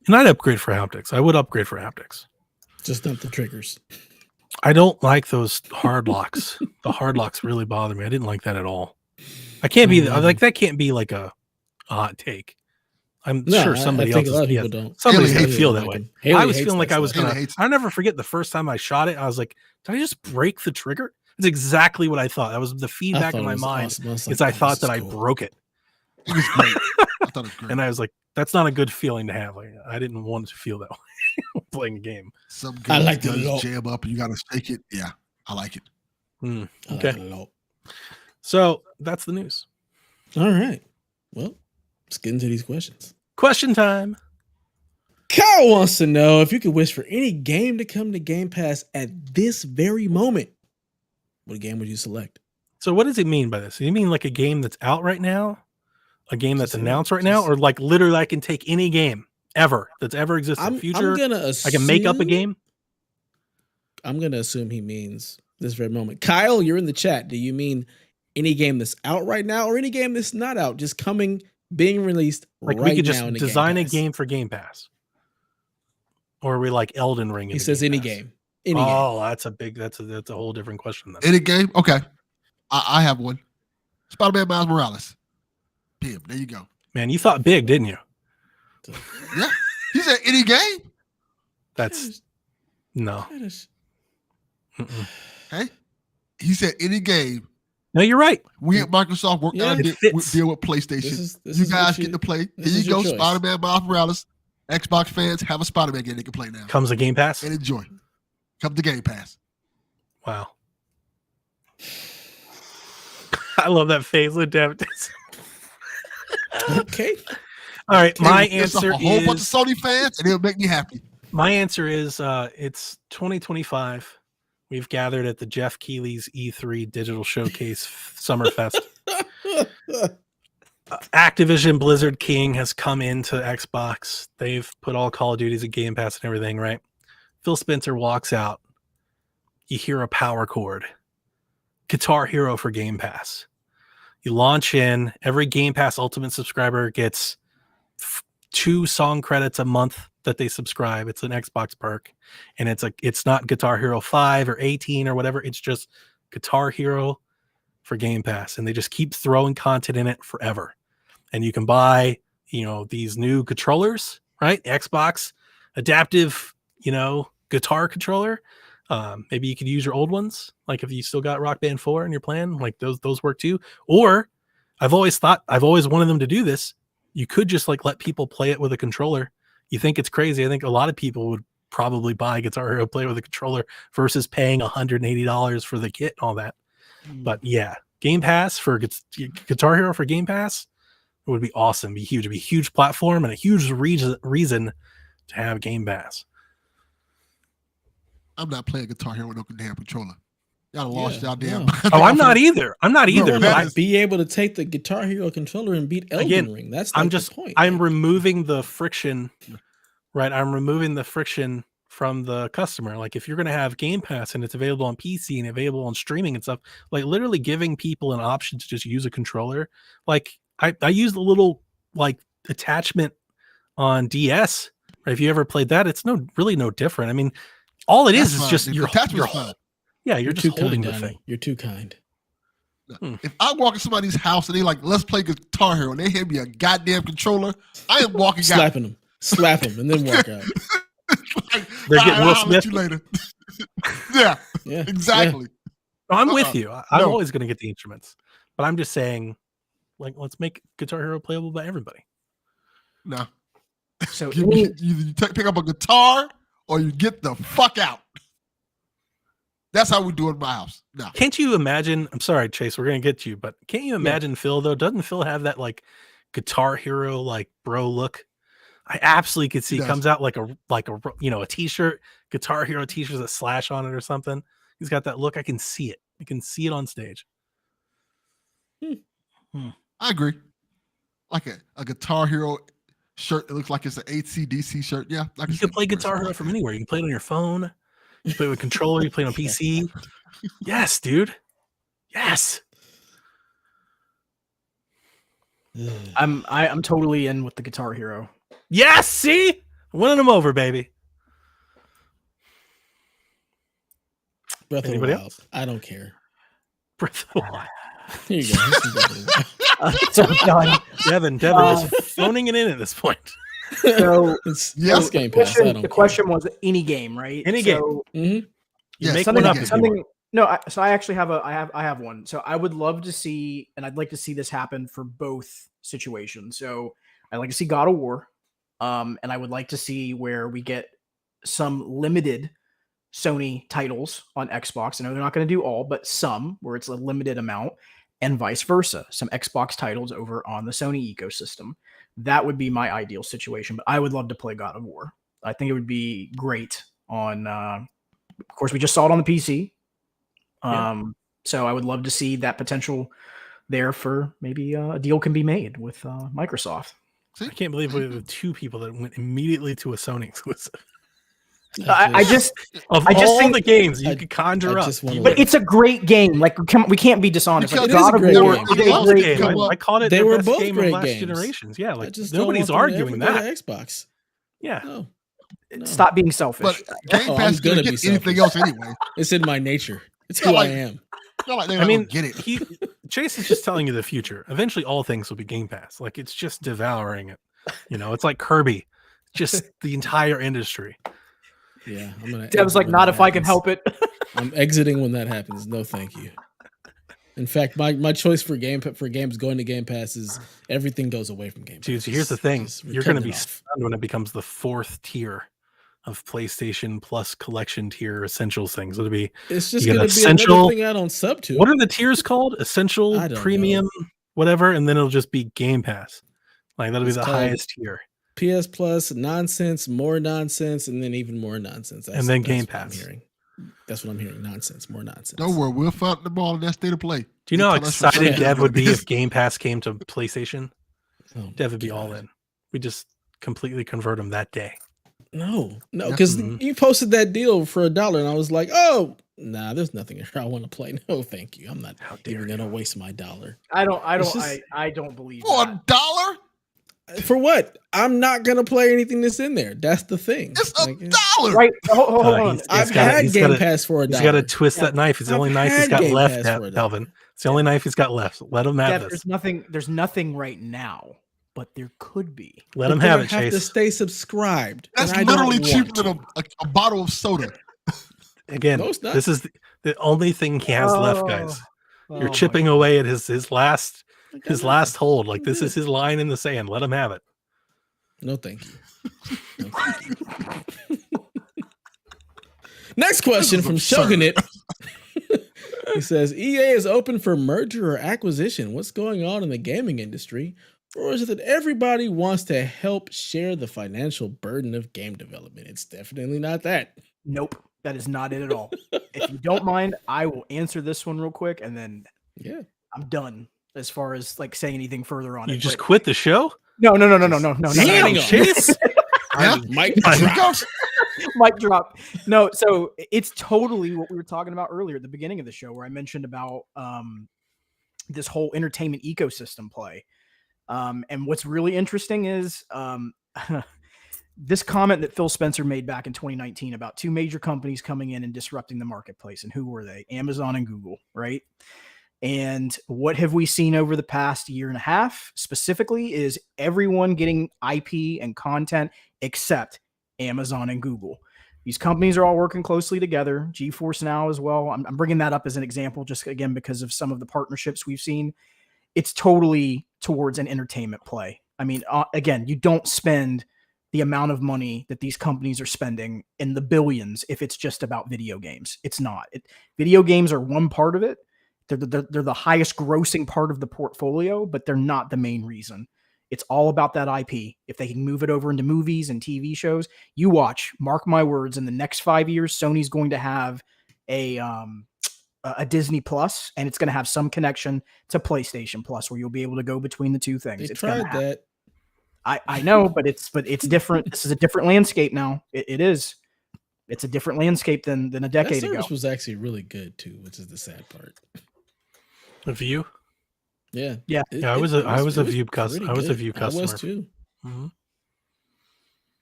S2: And I'd upgrade for haptics. I would upgrade for haptics.
S1: Just not the triggers.
S2: I don't like those hard locks. The hard locks really bother me. I didn't like that at all. I can't be like that. Can't be like a hot take. I'm sure somebody else. Somebody's gonna feel that way. I was feeling like I was gonna. I'll never forget the first time I shot it. I was like, "Did I just break the trigger?" It's exactly what I thought. That was the feedback in my mind. Is I thought that I broke it.
S3: It was great. I thought it was great.
S2: And I was like, that's not a good feeling to have. Like, I didn't want to feel that way playing a game.
S3: Some
S1: I like
S3: guns
S1: it a lot.
S3: jam up and you got to shake it. Yeah, I like it.
S1: I like
S2: Okay.
S1: it a lot.
S2: So that's the news.
S1: All right. Well, let's get into these questions.
S2: Question time.
S1: Kyle wants to know if you could wish for any game to come to Game Pass at this very moment, what game would you select?
S2: So what does he mean by this? Do you mean like a game that's out right now? A game that's
S1: Just-
S2: announced right now? Or like literally I can take any game ever that's ever existed?
S1: I'm
S2: Future,
S1: gonna assume,
S2: I can make up a game?
S1: I'm gonna assume he means this very moment. Kyle, you're in the chat. Do you mean any game that's out right now or any game that's not out, just coming, being released
S2: Like
S1: right
S2: we could
S1: now
S2: just
S1: in the
S2: design a
S1: Game Pass?
S2: game for Game Pass. Or are we like Elden Ring? in
S1: He
S2: the
S1: says
S2: Game
S1: any
S2: Pass?
S1: game. Any game.
S2: Oh, that's a whole different question then.
S3: Any game? Okay. I have one. Spider-Man Miles Morales. Pim, there you go.
S2: Man, you thought big, didn't you?
S3: Yeah. He said any game.
S2: That's no.
S1: That is-
S2: Mm-mm.
S3: Hey, he said any game.
S2: No, you're right.
S3: We at Microsoft work
S1: Yeah.
S3: out
S2: It
S3: a
S2: fits.
S3: deal with PlayStation.
S1: This
S3: You
S1: is
S3: guys
S1: what
S3: get to play. Here
S1: this is
S3: you go,
S1: your choice.
S3: Spider-Man Miles Morales. Xbox fans have a Spider-Man game they can play now
S2: Comes a Game Pass.
S3: and enjoy. Come to Game Pass.
S2: Wow. I love that phase with David.
S1: Okay.
S2: All right, my
S3: It's
S2: answer
S3: a whole bunch of
S2: is
S3: Sony fans, and it'll make me happy.
S2: it's 2025. We've gathered at the Jeff Keighley's E3 Digital Showcase Summerfest. Activision Blizzard King has come into Xbox. They've put all Call of Duties at Game Pass and everything, right? Phil Spencer walks out. You hear a power chord. Guitar Hero for Game Pass. You launch in. Every Game Pass Ultimate subscriber gets 2 song credits a month that they subscribe. It's an Xbox perk, and it's not Guitar Hero 5 or 18 or whatever. It's just Guitar Hero for Game Pass, and they just keep throwing content in it forever. And you can buy, these new controllers, right? Xbox adaptive, guitar controller. Maybe you could use your old ones, like if you still got Rock Band 4 in your plan, like those work too. Or I've always wanted them to do this. You could just like let people play it with a controller. You think it's crazy. I think a lot of people would probably buy Guitar Hero, play with a controller versus paying $180 for the kit and all that. But yeah, Game Pass for Guitar Hero for Game Pass, it would be awesome. It'd be huge. It'd be a huge platform and a huge reason to have Game Pass.
S3: I'm not playing Guitar Hero with no damn controller. Y'all lost y'all damn.
S1: no.
S2: Oh, I'm not either. I'm not either.
S1: You
S2: But
S1: might be able to take the Guitar Hero controller and beat Elden
S2: Again,
S1: Ring. That's
S2: I'm
S1: like
S2: just
S1: the point.
S2: I'm removing the friction, right? I'm removing the friction from the customer. Like if you're going to have Game Pass and it's available on PC and available on streaming and stuff, like literally giving people an option to just use a controller. Like I use the little like attachment on DS. Right? If you ever played that, it's really no different. I mean, all it is
S3: That's
S2: just
S3: fine.
S2: you're
S3: Attachment's fine.
S2: yeah, you're
S1: too
S2: just holding
S1: kind,
S2: the
S1: Donnie.
S2: thing.
S1: You're too kind.
S3: If I walk in somebody's house and they like, let's play Guitar Hero, and they hand me a goddamn controller, I am walking out.
S1: Slapping them. Slap them and then walk out.
S3: Like,
S2: They're getting
S3: "All
S2: Will
S3: right, I'll let
S2: Smith."
S3: you later. Yeah,
S1: Yeah.
S3: exactly.
S2: No, I'm with you. I'm
S3: No.
S2: always going to get the instruments, but I'm just saying, like, let's make Guitar Hero playable by everybody.
S3: No.
S4: So
S3: You pick up a guitar or you get the fuck out. That's how we do it in my house. No.
S2: Can't you imagine? I'm sorry, Chase, we're going to get you, but can't you imagine Phil though? Doesn't Phil have that like Guitar Hero like bro look? I absolutely could see
S3: He
S2: it
S3: does.
S2: comes out like a t-shirt, Guitar Hero t-shirt with a slash on it or something. He's got that look. I can see it. I can see it on stage.
S3: I agree. Like a Guitar Hero shirt that looks like it's an AC/DC shirt. Yeah. I
S2: You can play Guitar Hero from anywhere. You can play it on your phone. You play it with a controller. You play it on PC. Yes, dude. Yes.
S4: I'm totally in with the Guitar Hero.
S2: Yes. See, winning them over, baby.
S1: Breath of the
S2: Anybody
S1: Wild.
S2: else?
S1: I don't care.
S2: Breath of the Wild.
S1: Here you go. This is Breath of the Wild.
S4: So done.
S2: Devin is phoning it in at this point.
S4: So
S1: It's
S3: Yes.
S1: Game Pass. I don't
S4: the question was any game, right?
S2: Any
S4: So,
S1: care. Mhm.
S2: You
S3: Yeah,
S2: make
S3: something
S2: one up
S3: like
S2: if you want.
S4: So I actually have I have one. So I would love to see, and I'd like to see this happen for both situations. So I'd like to see God of War. And I would like to see where we get some limited Sony titles on Xbox. I know they're not going to do all, but some where it's a limited amount, and vice versa. Some Xbox titles over on the Sony ecosystem. That would be my ideal situation, but I would love to play God of War. I think it would be great on, of course, we just saw it on the PC. So I would love to see that potential there for maybe a deal can be made with Microsoft.
S2: I can't believe we're the two people that went immediately to a Sony exclusive.
S4: I just
S2: think the games you could conjure up,
S4: but it's a great game. Like we can't be dishonest. Like, God of War is a great game.
S2: I called it.
S1: They were both
S2: game
S1: great
S2: of last
S1: games.
S2: generations. Yeah, like
S1: nobody's
S2: arguing that.
S1: Xbox.
S2: Yeah.
S1: No.
S4: Stop being selfish.
S3: But Game Pass is gonna get anything else anyway.
S1: It's in my nature. It's who I am.
S3: I mean, get it.
S2: Chase is just telling you the future. Eventually, all things will be Game Pass. Like it's just devouring it. It's like Kirby, just the entire industry.
S1: Yeah, I'm gonna.
S4: Dev's like, not if I can help it.
S1: I'm exiting when that happens. No, thank you. In fact, my choice for games going to Game Pass is everything goes away from Game Pass.
S2: Dude, so here's the thing: you're going to be stunned when it becomes the 4th tier of PlayStation Plus collection tier essentials things.
S1: It's just going to be another thing I don't sub to.
S2: What are the tiers called? Essential, Premium, whatever, and then it'll just be Game Pass. Like that'll be the highest tier.
S1: PS Plus, nonsense, more nonsense, and then even more nonsense.
S2: And then Game Pass.
S1: That's what I'm hearing. Nonsense, more nonsense.
S3: Don't worry, we'll find the ball in that state of play.
S2: Do you know how excited Dev would be if Game Pass came to PlayStation? Dev would be all in. We just completely convert him that day.
S1: No, because you posted that deal for $1, and I was like, oh, nah, there's nothing here I want to play. No, thank you. I'm not even gonna waste my $1.
S4: I don't believe
S3: for
S4: that.
S3: $1.
S1: For what? I'm not gonna play anything that's in there. That's the thing.
S3: It's $1,
S4: right? Hold on.
S1: I've had Game Pass for $1.
S2: He's got to twist that knife. It's the only knife he's got left, Delvin. It's the only knife he's got left. Let him have this.
S4: There's nothing right now, but there could be.
S2: Let him have it,
S1: Chase.
S2: Chase.
S1: To stay subscribed.
S3: That's literally cheaper than a bottle of soda.
S2: Again, this is the only thing he has left, guys. You're chipping away at his last hold. Like this is his line in the sand. Let him have it.
S1: No, thank you. No, thank you. Next question from Shogunate. He says, EA is open for merger or acquisition. What's going on in the gaming industry? Or is it that everybody wants to help share the financial burden of game development? It's definitely not that.
S4: Nope. That is not it at all. If you don't mind, I will answer this one real quick, and then I'm done as far as like saying anything further on it.
S2: You just quit the show?
S4: No.
S2: Damn, Chase.
S1: Mic drop.
S4: Mic drop. No, so it's totally what we were talking about earlier at the beginning of the show, where I mentioned about this whole entertainment ecosystem play. And what's really interesting is this comment that Phil Spencer made back in 2019 about 2 major companies coming in and disrupting the marketplace. And who were they? Amazon and Google, right? And what have we seen over the past year and a half specifically is everyone getting IP and content except Amazon and Google. These companies are all working closely together. GeForce Now as well. I'm bringing that up as an example, just again, because of some of the partnerships we've seen. It's totally towards an entertainment play. I mean, again, you don't spend the amount of money that these companies are spending in the billions if it's just about video games. It's not. Video games are one part of it. They're the highest grossing part of the portfolio, but they're not the main reason. It's all about that IP. If they can move it over into movies and TV shows, you watch, mark my words, in the next 5 years, Sony's going to have a Disney Plus, and it's going to have some connection to PlayStation Plus, where you'll be able to go between the two things.
S1: They tried that.
S4: I know, but it's different. This is a different landscape now. It is. It's a different landscape than a decade ago.
S1: This was actually really good too, which is the sad part.
S2: A View?
S1: Yeah.
S2: I was a View customer. I was a View customer.
S1: I was too.
S2: Mm-hmm.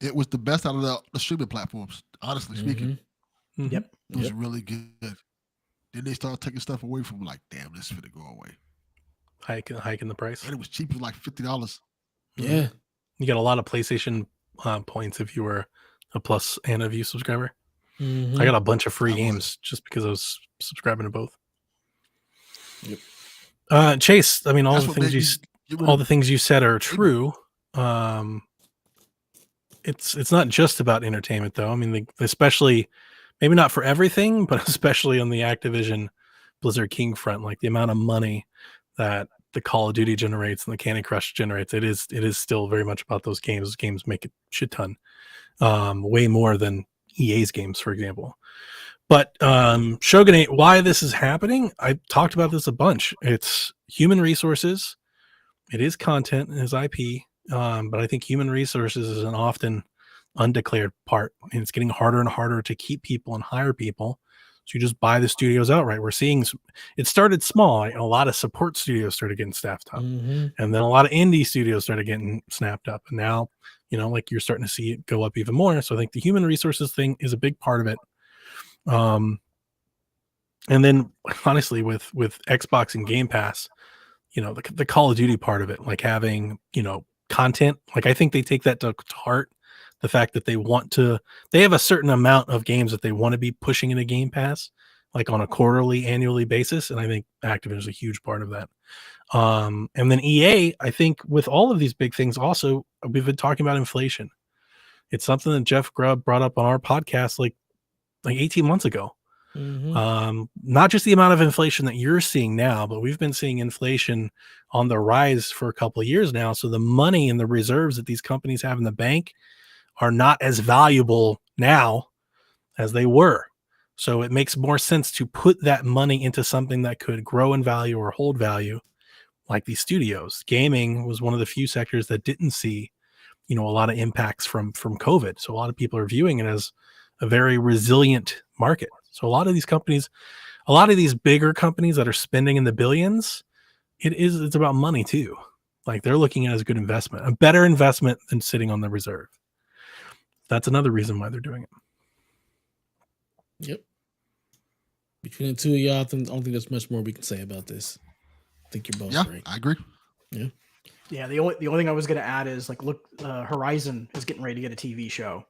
S3: It was the best out of the streaming platforms, honestly speaking.
S2: Mm-hmm.
S4: Yep.
S3: It was really good. Then they started taking stuff away from like, damn, this is finna go away.
S2: Hiking the price.
S3: And it was cheap, it was like $50.
S1: Yeah.
S2: You got a lot of PlayStation points if you were a Plus and a View subscriber.
S1: Mm-hmm.
S2: I got a bunch of free games just because I was subscribing to both.
S1: Yep.
S2: Chase, I mean, all the things you said are true. It's not just about entertainment though. I mean, especially maybe not for everything, but especially on the Activision Blizzard King front, like the amount of money that the Call of Duty generates and the Candy Crush generates, it is still very much about those games. Those games make a shit ton, way more than EA's games, for example. But Shogunate, why this is happening, I talked about this a bunch. It's human resources, it is content and his IP, but I think human resources is an often undeclared part, and it's getting harder and harder to keep people and hire people. So you just buy the studios outright. We're seeing it started small. A lot of support studios started getting staffed up, and then a lot of indie studios started getting snapped up. And now, like you're starting to see it go up even more. So I think the human resources thing is a big part of it. And then honestly, with Xbox and Game Pass, the Call of Duty part of it, like having, content, like I think they take that to heart. The fact that they have a certain amount of games that they want to be pushing into Game Pass, like on a quarterly, annually basis. And I think Activision is a huge part of that. And then EA, I think with all of these big things, also, we've been talking about inflation. It's something that Jeff Grubb brought up on our podcast, like 18 months ago. Not just the amount of inflation that you're seeing now, but we've been seeing inflation on the rise for a couple of years now. So the money and the reserves that these companies have in the bank are not as valuable now as they were. So it makes more sense to put that money into something that could grow in value or hold value, like these studios. Gaming was one of the few sectors that didn't see, a lot of impacts from COVID. So a lot of people are viewing it as a very resilient market. So a lot of these companies, a lot of these bigger companies that are spending in the billions, it's about money too. Like they're looking at it as a good investment, a better investment than sitting on the reserve. That's another reason why they're doing it.
S1: Yep. Between the two of y'all, I don't think there's much more we can say about this. I think you're both right.
S3: I agree.
S1: Yeah.
S4: Yeah. The only thing I was going to add is look, Horizon is getting ready to get a TV show.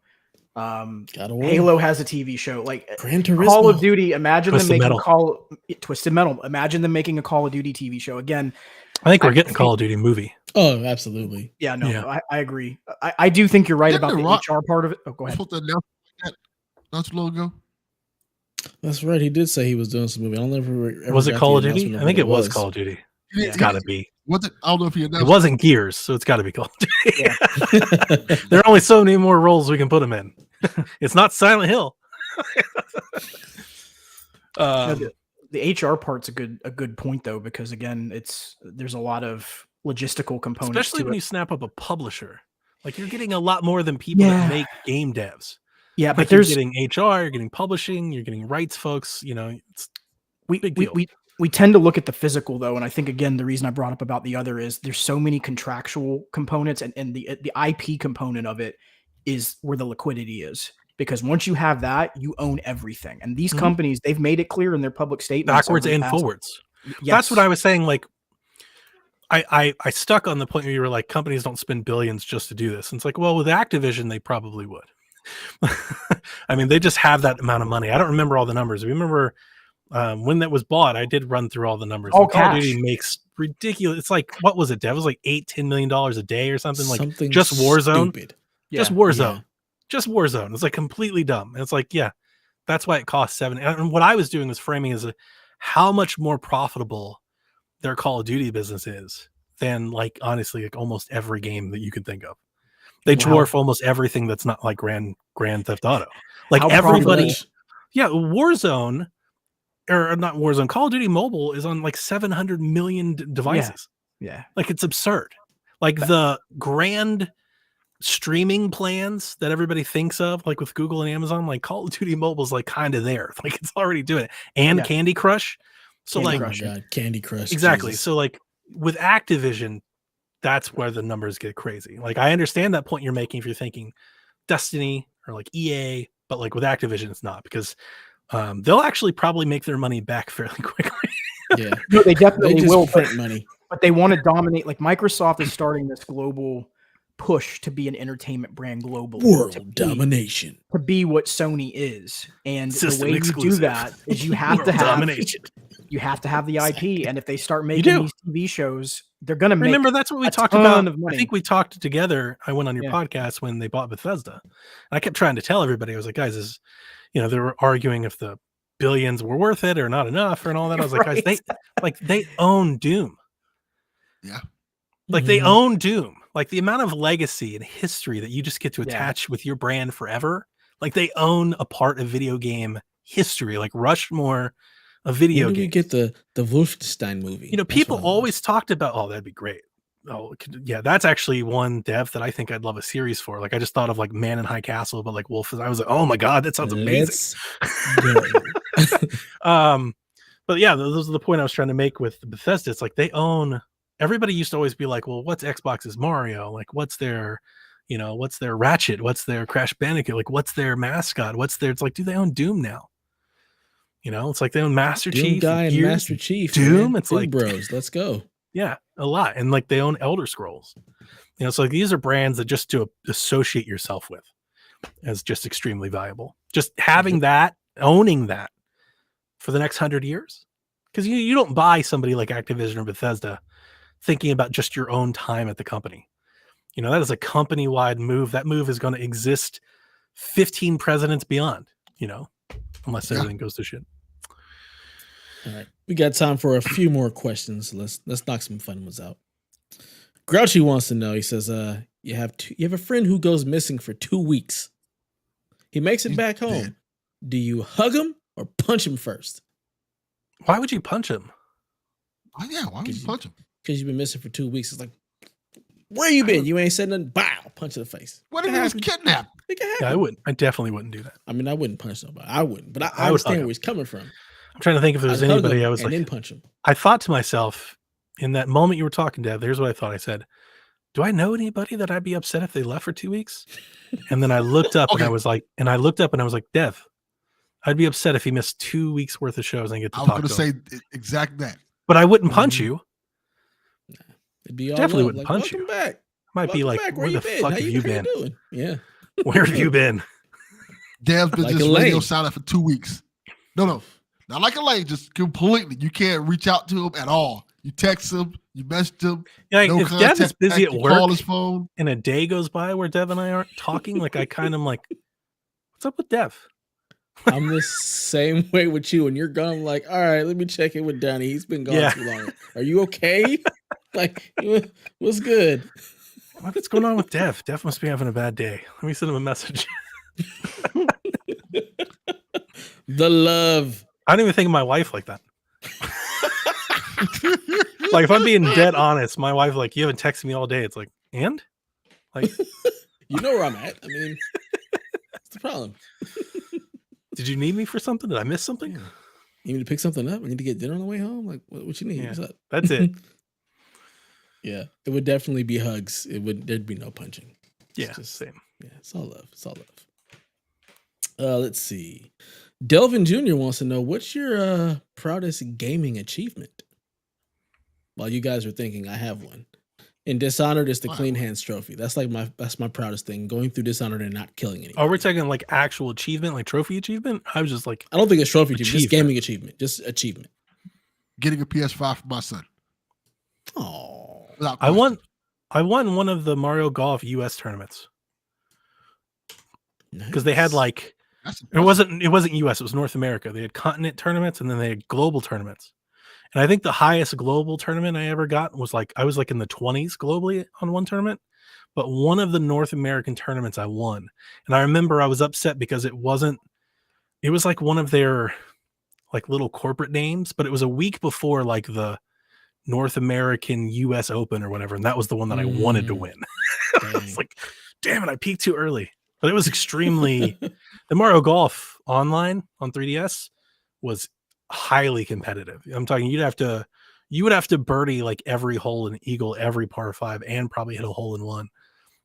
S4: Halo has a TV show. Like
S1: Gran Turismo.
S4: Call of Duty. Imagine
S2: Twisted
S4: them making
S2: Metal.
S4: Twisted Metal. Imagine them making a Call of Duty TV show again.
S2: I think we're getting a Call of Duty movie.
S1: Oh, absolutely.
S4: Yeah, no, I agree. I do think you're right about the HR part of it. Oh, go ahead.
S3: Not too long ago.
S1: That's right. He did say he was doing some movie. I don't know if it
S2: was it Call of Duty? I think it was Call of Duty. It's got to be.
S3: Was it? I don't know if he announced.
S2: It wasn't Gears, so it's got to be Call of Duty. Yeah. There are only so many more roles we can put him in. It's not Silent Hill.
S4: The HR part's a good point though, because again, there's a lot of logistical components,
S2: especially when
S4: you
S2: snap up a publisher. Like you're getting a lot more than people that make game devs.
S4: Yeah,
S2: like
S4: but
S2: you're getting HR, you're getting publishing, you're getting rights folks. It's big deal.
S4: We tend to look at the physical though, and I think again the reason I brought up about the other is there's so many contractual components, and the IP component of it is where the liquidity is. Because once you have that, you own everything. And these companies, they've made it clear in their public statements.
S2: Backwards and forwards. Yes. That's what I was saying. Like, I stuck on the point where you were like, companies don't spend billions just to do this. And it's like, well, with Activision, they probably would. I mean, they just have that amount of money. I don't remember all the numbers. Remember when that was bought, I did run through all the numbers.
S4: Call
S2: of Duty makes ridiculous. It's like, what was it, Dev? It was like $8-10 million a day or something. Like just Warzone.
S1: Stupid.
S2: Just Warzone. Yeah. Just Warzone. It's like completely dumb. And it's like, yeah, that's why it costs $7. And what I was doing was framing as how much more profitable their Call of Duty business is than like, honestly, like almost every game that you could think of. They dwarf almost everything that's not like Grand Theft Auto. Like everybody, Warzone, or not Warzone, Call of Duty Mobile is on like 700 million devices.
S4: Yeah.
S2: Like it's absurd. Like the grand streaming plans that everybody thinks of, like with Google and Amazon, like Call of Duty Mobile is like kind of there. Like it's already doing it. And Candy Crush. So
S1: Candy Crush.
S2: Exactly.
S1: Jesus.
S2: So like with Activision, that's where the numbers get crazy. Like I understand that point you're making if you're thinking Destiny or like EA, but like with Activision, it's not, because they'll actually probably make their money back fairly quickly.
S1: Yeah.
S4: No, they definitely will
S1: print money.
S4: But they want to dominate. Like Microsoft is starting this global push to be an entertainment brand globally.
S1: World domination.
S4: To be what Sony is. And
S2: System
S4: the way
S2: exclusive.
S4: you do that is you have to have
S2: domination.
S4: You have to have the
S1: Exactly.
S4: IP, and if they start
S2: do.
S4: making these TV shows, they're gonna make.
S2: Remember, that's what we
S4: a
S2: talked
S4: ton
S2: about.
S4: of
S2: I
S4: money.
S2: think we talked together. I went on your
S4: Yeah.
S2: podcast when they bought Bethesda. And I kept trying to tell everybody, I was like, guys, they were arguing if the billions were worth it or not enough and all that. I was like,
S4: Right.
S2: guys, they own Doom.
S3: Yeah.
S2: Like they own Doom. Like the amount of legacy and history that you just get to
S4: Yeah.
S2: attach with your brand forever. Like they own a part of video game history, like Rushmore of video
S1: When do we
S2: games.
S1: get the Wolfenstein movie?
S2: You know,
S1: That's
S2: people
S1: what I want.
S2: always talked about, oh, that'd be great. Oh, yeah, that's actually one dev that I think I'd love a series for. Like I just thought of like Man in High Castle, but like Wolf. I was like, oh my god, that sounds amazing.
S1: Let's go.
S2: But yeah, those are the point I was trying to make with Bethesda. It's like they own. Everybody used to always be like, well, what's Xbox's Mario? Like, what's their Ratchet? What's their Crash Bandicoot? Like, what's their mascot? It's like, do they own Doom now? You know, it's like they own Master
S1: Doom
S2: Chief,
S1: guy and
S2: Gears,
S1: Master Chief.
S2: Doom.
S1: Man.
S2: It's
S1: Doom
S2: like
S1: bros. Let's go.
S2: Yeah, a lot. And like they own Elder Scrolls. You know, so like these are brands that just to associate yourself with as just extremely valuable. Just having that, owning that for the next 100 years. Because you don't buy somebody like Activision or Bethesda thinking about just your own time at the company. You know, that is a company-wide move. That move is going to exist 15 presidents beyond, you know, unless everything goes to shit.
S1: All right. We got time for a few more questions. Let's knock some fun ones out. Grouchy wants to know, he says, you have a friend who goes missing for 2 weeks. He makes it back home.
S3: dead.
S1: Do you hug him or punch him first?
S2: Why would you punch him?
S3: Oh, yeah, why would you punch him?
S1: Because you've been missing for 2 weeks. It's like, where you been? You ain't said nothing. Bow, punch in the face.
S3: What if he was kidnapped?
S1: It can
S2: Yeah,
S1: happen.
S2: I definitely wouldn't do that.
S1: I mean, I wouldn't punch nobody. I wouldn't, but I
S2: I would hug
S1: understand
S2: him.
S1: where he's coming from.
S2: I'm trying to think if there's
S1: I'd hug
S2: anybody
S1: him
S2: I was
S1: and
S2: like,
S1: then punch him.
S2: I thought to myself in that moment you were talking, Dev, here's what I thought. I said, do I know anybody that I'd be upset if they left for 2 weeks? And then I looked up and I was like, Dev, I'd be upset if he missed 2 weeks worth of shows and get to
S3: I was
S2: talk
S3: going
S2: to
S3: to
S2: him.
S3: say exact that.
S2: But I wouldn't punch you.
S1: It'd be all
S2: Definitely
S1: love.
S2: wouldn't
S1: Like,
S2: punch
S1: welcome
S2: you.
S1: back.
S2: Might be
S1: Welcome
S2: like,
S1: back.
S2: where the fuck have you been?
S1: Doing? Yeah.
S2: Where have you been?
S3: Dev's been
S1: Like
S3: just
S1: Elaine.
S3: radio silent for 2 weeks. No. Not like Elaine, just completely. You can't reach out to him at all. You text him, you message him.
S2: Yeah,
S3: No
S2: if Dev is
S3: contact,
S2: busy at
S3: you
S2: work
S3: call his phone.
S2: and a day goes by where Dev and I aren't talking, like I kind of like, what's up with Dev?
S1: I'm the same way with you. When you're gone, I'm like, all right, let me check in with Donnie. He's been gone too long. Are you okay? Like, what's good?
S2: What's going on with Dev? Dev must be having a bad day. Let me send him a message.
S1: The love.
S2: I don't even think of my wife like that. Like, if I'm being dead honest, my wife, like, you haven't texted me all day. It's like, and? Like,
S1: You know where I'm at. I mean, what's the problem?
S2: did you need me for something? Did I miss something?
S1: Yeah. You need to pick something up? I need to get dinner on the way home? Like, what you need?
S2: Yeah,
S1: What's up?
S2: that's it.
S1: Yeah, it would definitely be hugs. There'd be no punching.
S2: Yeah,
S1: just,
S2: same.
S1: Yeah, it's all love. It's all love. Let's see. Delvin Jr. wants to know, what's your proudest gaming achievement? While you guys are thinking, I have one. In Dishonored, it's the Clean Hands trophy. That's my proudest thing. Going through Dishonored and not killing anyone.
S2: Oh, we're talking like actual achievement, like trophy achievement? I was just like,
S1: I don't think it's trophy achievement, just
S2: Achievement.
S1: gaming achievement. Just achievement.
S3: Getting a PS5 for my son.
S1: Oh,
S3: Without
S2: I
S3: question.
S2: won one of the Mario Golf US tournaments because they had like,
S3: That's
S2: it wasn't US, it was North America. They had continent tournaments and then they had global tournaments. And I think the highest global tournament I ever got was like, I was like in the 20s globally on one tournament, but one of the North American tournaments I won. And I remember I was upset because it was like one of their like little corporate names, but it was a week before like the North American US Open or whatever. And that was the one that I wanted to win. I was like, damn it, I peaked too early. But it was extremely, the Mario Golf online on 3DS was highly competitive. I'm talking, you would have to birdie like every hole and eagle every par 5 and probably hit a hole in one.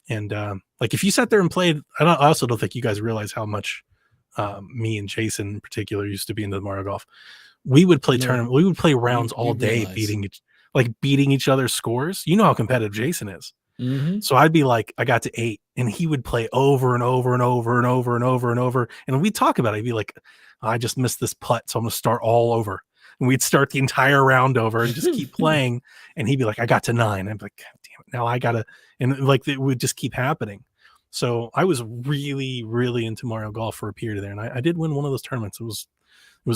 S2: And like if you sat there and played, I also don't think you guys realize how much me and Jason in particular used to be into the Mario Golf. We would play tournament, we would play rounds all day, beating each other's scores. You know how competitive Jason is.
S1: Mm-hmm.
S2: So I'd be like, I got to 8, and he would play over and over and over and over and over and over. And we'd talk about it. He'd be like, I just missed this putt, so I'm gonna start all over. and we'd start the entire round over and just keep playing. And he'd be like, I got to 9. I'm like, God damn it, now I gotta, and like it would just keep happening. So I was really, really into Mario Golf for a period there, and I did win one of those tournaments. It was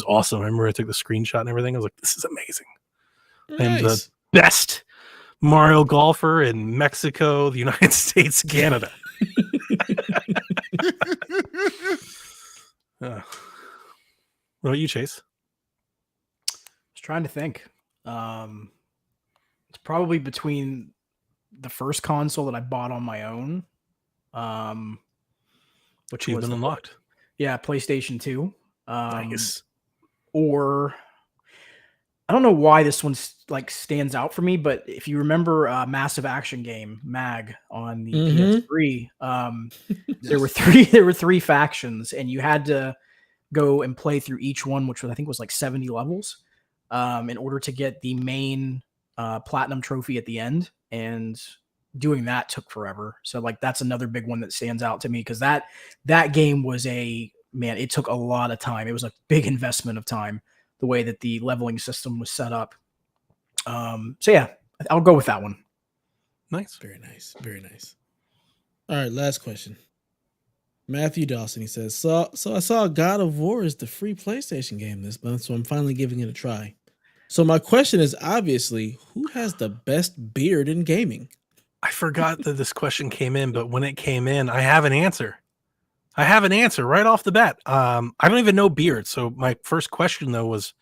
S2: awesome. I remember I took the screenshot and everything. I was like, this is amazing. I'm the best Mario golfer in Mexico, the United States, Canada. What about you, Chase?
S4: I was trying to think. It's probably between the first console that I bought on my own, which was
S2: unlocked.
S4: Yeah, PlayStation 2.
S2: Nice.
S4: Or I don't know why this one like stands out for me, but if you remember Massive Action Game MAG on the PS3, there were three factions, and you had to go and play through each one, which I think was like 70 levels, in order to get the main platinum trophy at the end. And doing that took forever. So like that's another big one that stands out to me, because that game was it took a lot of time. It was a big investment of time, the way that the leveling system was set up. So yeah, I'll go with that one.
S2: Nice.
S1: Very nice. Very nice. All right, last question. Matthew Dawson, he says, so I saw God of War is the free PlayStation game this month, so I'm finally giving it a try. So my question is obviously, who has the best beard in gaming?
S2: I forgot that this question came in, but when it came in, I have an answer. I have an answer right off the bat. I don't even know beard. So my first question though was,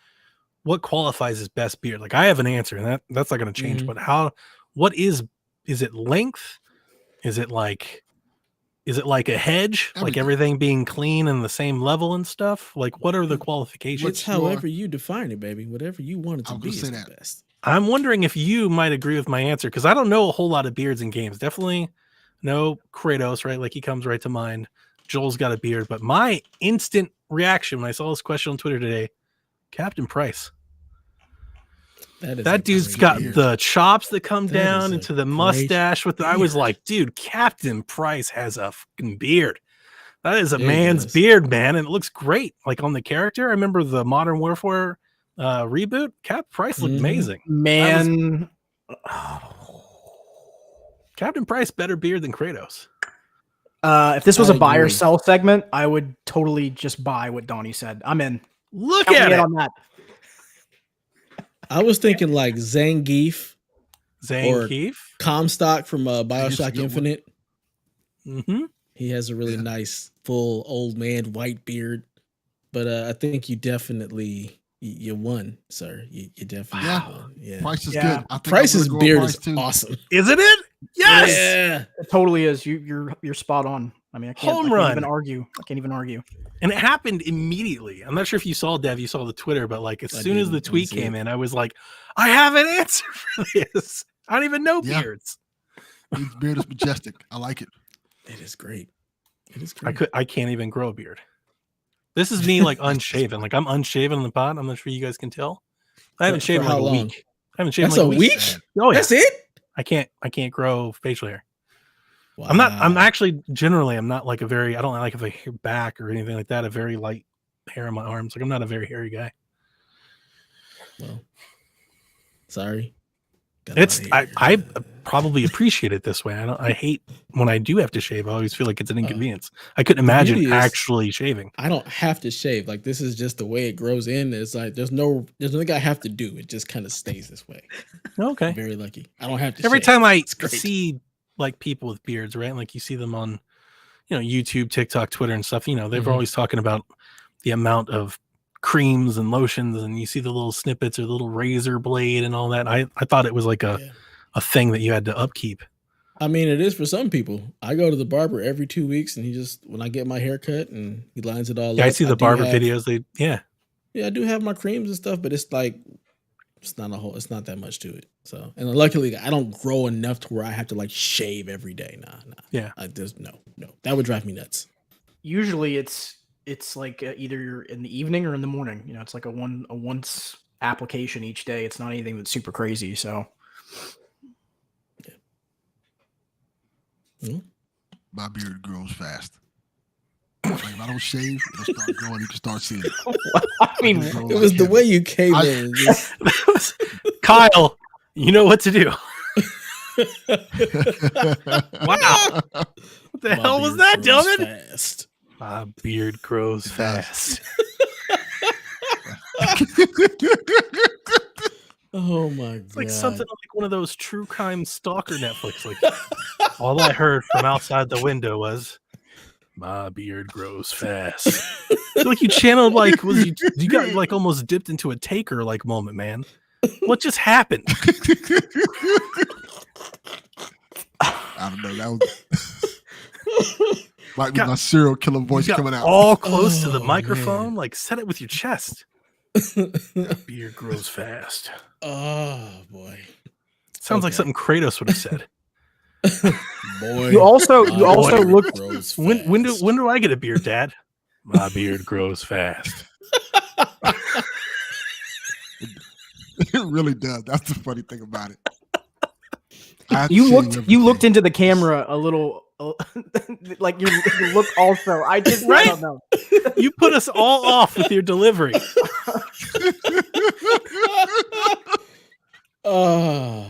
S2: what qualifies as best beard? Like I have an answer, and that's not going to change. But what is it length? Is it like a hedge?
S3: Everything.
S2: Like everything being clean and the same level and stuff? Like what are the qualifications?
S1: It's however you define it, baby. Whatever you want it to be is the best.
S2: I'm wondering if you might agree with my answer, because I don't know a whole lot of beards in games. Definitely no Kratos, right? Like he comes right to mind. Joel's got a beard, but my instant reaction when I saw this question on Twitter today, Captain Price. That dude's got the chops that come down into the mustache with I was like, dude, Captain Price has a fucking beard. That is a man's beard, man, and it looks great. Like on the character, I remember the Modern Warfare reboot. Cap Price looked amazing.
S4: Man,
S2: Captain Price better beard than Kratos.
S4: If this was a buy or sell segment, I would totally just buy what Donnie said. I'm in.
S2: Look at it
S4: on that.
S1: I was thinking like Zangief.
S2: Zangief?
S1: Comstock from BioShock Infinite.
S2: Mm-hmm.
S1: He has a really nice, full old man white beard. But I think you definitely you won, sir. You definitely won. Yeah.
S3: Price is good. I think
S1: Price's beard is awesome.
S2: Isn't it? Yes.
S4: Yeah. It totally is. You're spot on. I mean, I can't even argue. I can't even argue.
S2: And it happened immediately. I'm not sure if you saw, Dev, you saw the Twitter, but like as soon as the tweet came in, I was like, I have an answer for this. I don't even know beards.
S3: His beard is majestic. I like it.
S1: It is great. It is great.
S2: I can't even grow a beard. This is me like unshaven. Like I'm unshaven on the pod. I'm not sure you guys can tell. I haven't shaven like a week. I haven't shaven
S1: like a week.
S2: Oh yeah.
S1: That's it?
S2: I can't grow facial hair.
S1: Wow.
S2: I'm actually generally I'm not like I don't like a hair back or anything like that. A very light hair on my arms. Like I'm not a very hairy guy.
S1: Well, sorry.
S2: I probably appreciate it this way. I hate when I do have to shave. I always feel like it's an inconvenience. I couldn't imagine actually shaving.
S1: I don't have to shave. Like this is just the way it grows in. It's like there's nothing I have to do. It just kind of stays this way.
S2: Okay.
S1: I'm very lucky. I don't have to
S2: Every
S1: shave.
S2: time I see like people with beards, right? Like you see them on, YouTube, TikTok, Twitter and stuff, they're always talking about the amount of creams and lotions, and you see the little snippets or the little razor blade and all that. I thought it was like a thing that you had to upkeep.
S1: I mean, it is for some people. I go to the barber every 2 weeks, and when I get my hair cut, and he lines it all up.
S2: I see the barber videos. Yeah,
S1: I do have my creams and stuff, but it's like it's not that much to it. So, and luckily, I don't grow enough to where I have to like shave every day. Nah.
S2: Yeah,
S1: no, that would drive me nuts.
S4: Usually, it's like either you're in the evening or in the morning. It's like a once application each day. It's not anything that's super crazy. So,
S3: my beard grows fast. Like if I don't shave, it'll start growing. You can start seeing it.
S4: I mean,
S1: It was the way you came in.
S2: Kyle, you know what to do. Wow. What the hell was that, Delvin?
S1: Fast.
S2: My beard grows fast.
S1: Oh my god.
S2: It's like something like one of those true crime stalker Netflix. Like all I heard from outside the window was my beard grows fast. Like you channeled like you got like almost dipped into a Taker like moment, man. What just happened?
S3: I don't know. That was might be my serial killer voice coming out.
S2: All close to the
S1: Oh,
S2: microphone.
S1: man.
S2: Like set it with your chest. Beard grows fast.
S1: Oh boy.
S2: Sounds like something Kratos would have said.
S1: Boy.
S4: you also
S1: beard
S4: looked.
S1: grows
S2: When
S1: fast.
S2: do I get a beard, Dad? My beard grows fast.
S3: It really does. That's the funny thing about it.
S4: You looked into the camera a little like your look also. I just I don't know.
S2: You put us all off with your delivery.
S1: Oh,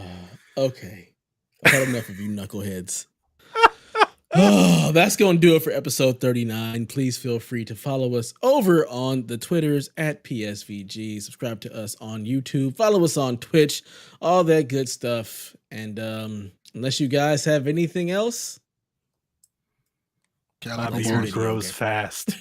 S1: okay. I've had enough of you knuckleheads. Oh, that's going to do it for episode 39. Please feel free to follow us over on the Twitters at PSVG. Subscribe to us on YouTube. Follow us on Twitch. All that good stuff. And unless you guys have anything else,
S2: My beard grows fast.